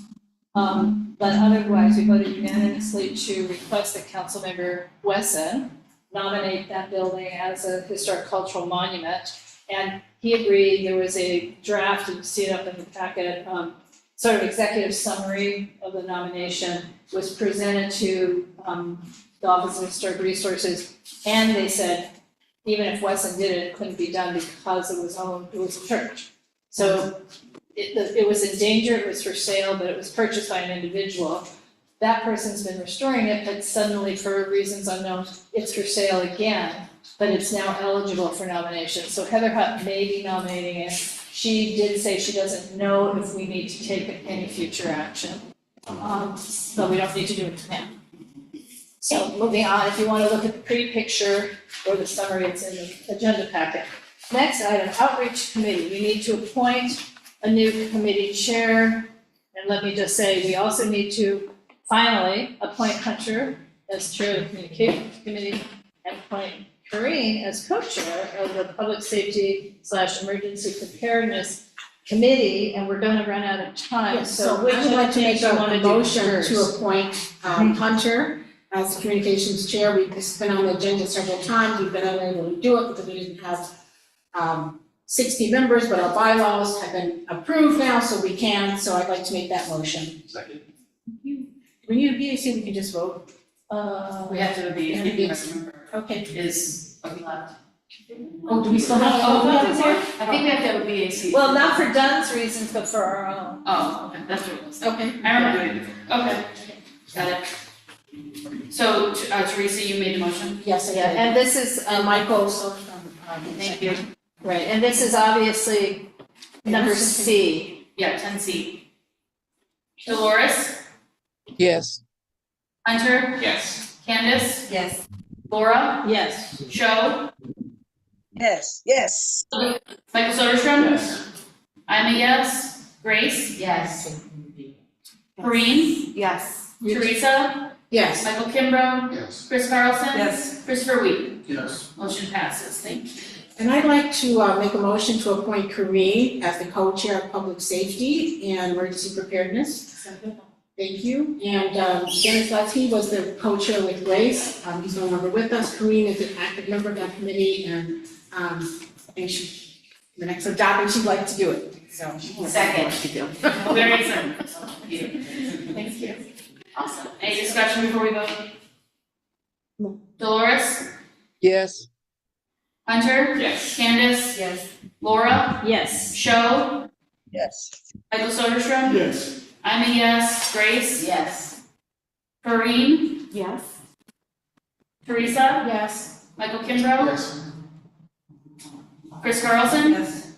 Speaker 3: But otherwise, we voted unanimously to request that Councilmember Wesson nominate that building as a historic cultural monument. And he agreed. There was a draft, you can see it up in the packet, sort of executive summary of the nomination was presented to the Office of Historic Resources. And they said, even if Wesson did it, it couldn't be done because it was a church. So it was in danger, it was for sale, but it was purchased by an individual. That person's been restoring it, but suddenly, for reasons unknown, it's for sale again, but it's now eligible for nomination. So Heather Hutt may be nominating it. She did say she doesn't know if we need to take any future action. So we don't need to do it now. So moving on, if you want to look at the pre-picture or the summary, it's in the agenda packet. Next item, outreach committee. We need to appoint a new committee chair. And let me just say, we also need to finally appoint Hunter as chair of the communications committee and appoint Corinne as co-chair of the public safety / emergency preparedness committee, and we're gonna run out of time,
Speaker 8: Yes,
Speaker 3: so
Speaker 8: so
Speaker 3: which
Speaker 8: I would like to
Speaker 3: one
Speaker 8: make
Speaker 3: do you
Speaker 8: a
Speaker 3: wanna do
Speaker 8: motion
Speaker 3: first?
Speaker 8: to appoint Hunter as communications chair. We've been on the agenda several times, we've been unable to do it because we didn't have 60 members, but our bylaws have been approved now, so we can, so I'd like to make that motion.
Speaker 6: Second.
Speaker 8: We need a BAC, we can just vote.
Speaker 11: We have to be,
Speaker 8: Yeah,
Speaker 11: if you
Speaker 8: yes.
Speaker 11: remember,
Speaker 8: Okay.
Speaker 11: is a left.
Speaker 8: Oh, do we still have?
Speaker 11: I think we have to have a BAC.
Speaker 3: Well, not for Dunn's reasons, but for our own.
Speaker 11: Oh, okay, that's what it was.
Speaker 8: Okay.
Speaker 11: I remember, okay, got it. So, Teresa, you made the motion?
Speaker 8: Yes, I did.
Speaker 3: Yeah, and this is,
Speaker 8: Michael, so from,
Speaker 11: Thank you.
Speaker 3: right, and this is obviously number C.
Speaker 11: Yeah, 10C. Dolores,
Speaker 9: Yes.
Speaker 11: Hunter,
Speaker 2: Yes.
Speaker 11: Candace,
Speaker 1: Yes.
Speaker 11: Laura,
Speaker 3: Yes.
Speaker 11: Joe,
Speaker 9: Yes, yes.
Speaker 11: Michael Soderstrom?
Speaker 2: Yes.
Speaker 11: I'm a yes. Grace,
Speaker 16: Yes.
Speaker 11: Corinne,
Speaker 1: Yes.
Speaker 11: Teresa,
Speaker 8: yes.
Speaker 11: Michael Kimbrough,
Speaker 12: Yes.
Speaker 11: Chris Carlson.
Speaker 5: Yes.
Speaker 11: Christopher Wheaton.
Speaker 12: Yes.
Speaker 11: Motion passes, thank you.
Speaker 8: And I'd like to make a motion to appoint Corinne as the co-chair of public safety and emergency preparedness. Thank you. And Dennis Letsky was the co-chair with Grace. He's no longer with us. Corinne is an active member of that committee, and she, the next adopting, she'd like to do it, so.
Speaker 16: Second.
Speaker 11: Very excited. Thank you. Thank you.
Speaker 16: Awesome.
Speaker 11: Any discussion before we vote? Dolores,
Speaker 9: Yes.
Speaker 11: Hunter,
Speaker 2: Yes.
Speaker 11: Candace,
Speaker 1: Yes.
Speaker 11: Laura,
Speaker 3: Yes.
Speaker 11: Joe,
Speaker 9: Yes.
Speaker 11: Michael Soderstrom.
Speaker 12: Yes.
Speaker 11: I'm a yes. Grace,
Speaker 16: Yes.
Speaker 11: Corinne,
Speaker 1: Yes.
Speaker 11: Teresa,
Speaker 8: Yes.
Speaker 11: Michael Kimbrough,
Speaker 12: Yes.
Speaker 11: Chris Carlson,
Speaker 5: Yes.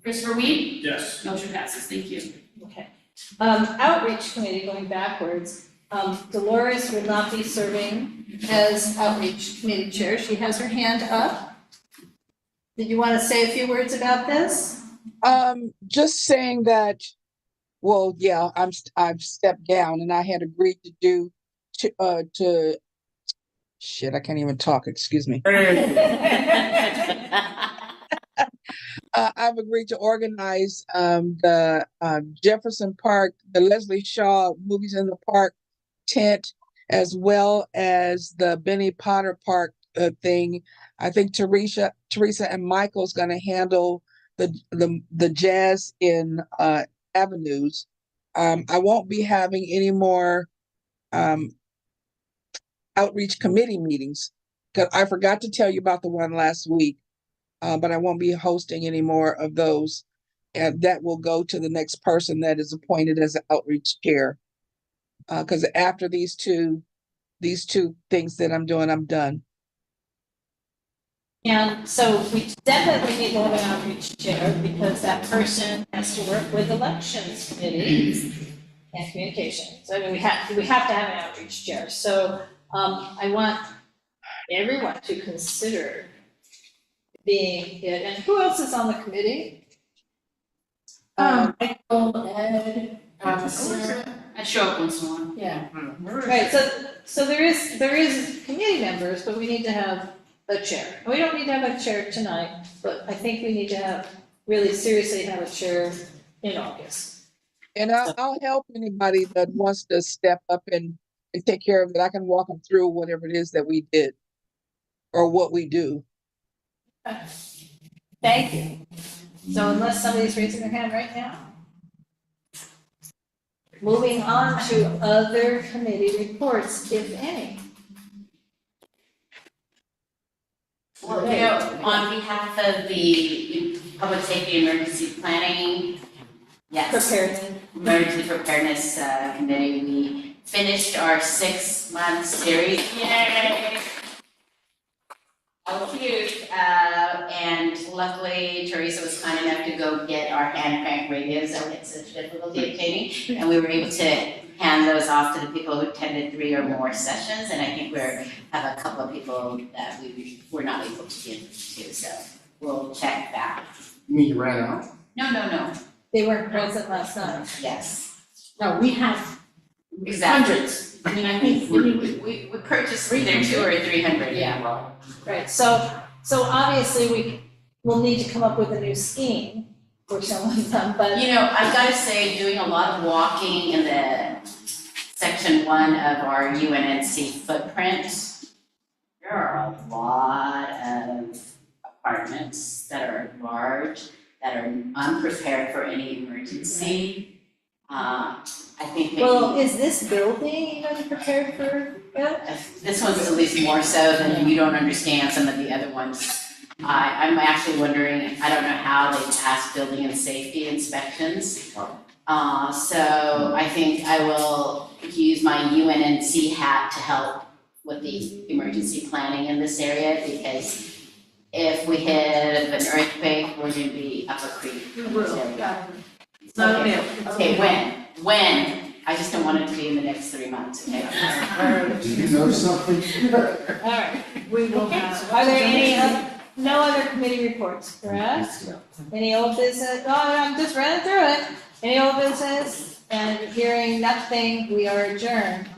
Speaker 11: Christopher Wheat.
Speaker 12: Yes.
Speaker 11: Motion passes, thank you.
Speaker 3: Okay. Outreach committee, going backwards, Dolores will not be serving as outreach committee chair. She has her hand up. Did you want to say a few words about this?
Speaker 9: Just saying that, well, yeah, I've stepped down and I had agreed to do, shit, I can't even talk, excuse me. I've agreed to organize the Jefferson Park, the Leslie Shaw Movies in the Park tent, as well as the Benny Potter Park thing. I think Teresa and Michael's gonna handle the jazz in avenues. I won't be having any more outreach committee meetings, because I forgot to tell you about the one last week. But I won't be hosting any more of those. And that will go to the next person that is appointed as an outreach chair. Because after these two things that I'm doing, I'm done.
Speaker 3: And so we definitely need to have an outreach chair because that person has to work with elections committees and communications. I mean, we have to have an outreach chair. So I want everyone to consider being it. And who else is on the committee?
Speaker 8: Michael, Ed, Sarah.
Speaker 11: I show up once in a while.
Speaker 8: Yeah.
Speaker 3: Right, so there is committee members, but we need to have a chair. And we don't need to have a chair tonight, but I think we need to really seriously have a chair in August.
Speaker 9: And I'll help anybody that wants to step up and take care of it. I can walk them through whatever it is that we did or what we do.
Speaker 3: Thank you. So unless somebody's raising their hand right now. Moving on to other committee reports, if any.
Speaker 16: Well, you know, on behalf of the Public Safety Emergency Planning, yes. Emergency Preparedness Committee, we finished our 6-month series. Yay! How cute. And luckily, Teresa Teresa was kind enough to go get our hand crank radios that we had such difficulty obtaining. And we were able to hand those off to the people who attended 3 or more sessions. And I think have a couple of people that we were not able to give to, so we'll check that.
Speaker 10: You mean you ran out?
Speaker 16: No,
Speaker 3: They weren't present last night.
Speaker 16: yes,
Speaker 11: No, we have
Speaker 16: exactly.
Speaker 11: hundreds. I mean, I think,
Speaker 16: We purchased either 200 or 300, yeah.
Speaker 3: Right, so obviously we will need to come up with a new scheme for some of them, but.
Speaker 16: You know, I've gotta say, doing a lot of walking in the section 1 of our UNNC footprint, there are a lot of apartments that are large, that are unprepared for any emergency. I think maybe.
Speaker 3: Well, is this building even prepared for that?
Speaker 16: This one's at least more so than you don't understand some of the other ones. I'm actually wondering, I don't know how they pass building and safety inspections. So I think I will use my UNNC hat to help with the emergency planning in this area, because if we hit an earthquake, we're gonna be up a creek.
Speaker 5: It's not a myth.
Speaker 16: Okay, when? I just don't want it to be in the next 3 months, okay?
Speaker 10: Do you know something?
Speaker 3: All right,
Speaker 5: We will
Speaker 3: okay,
Speaker 5: have.
Speaker 3: are there no other committee reports, correct? Any old business? Oh, I'm just running through it. Any old business? And hearing nothing, we are adjourned.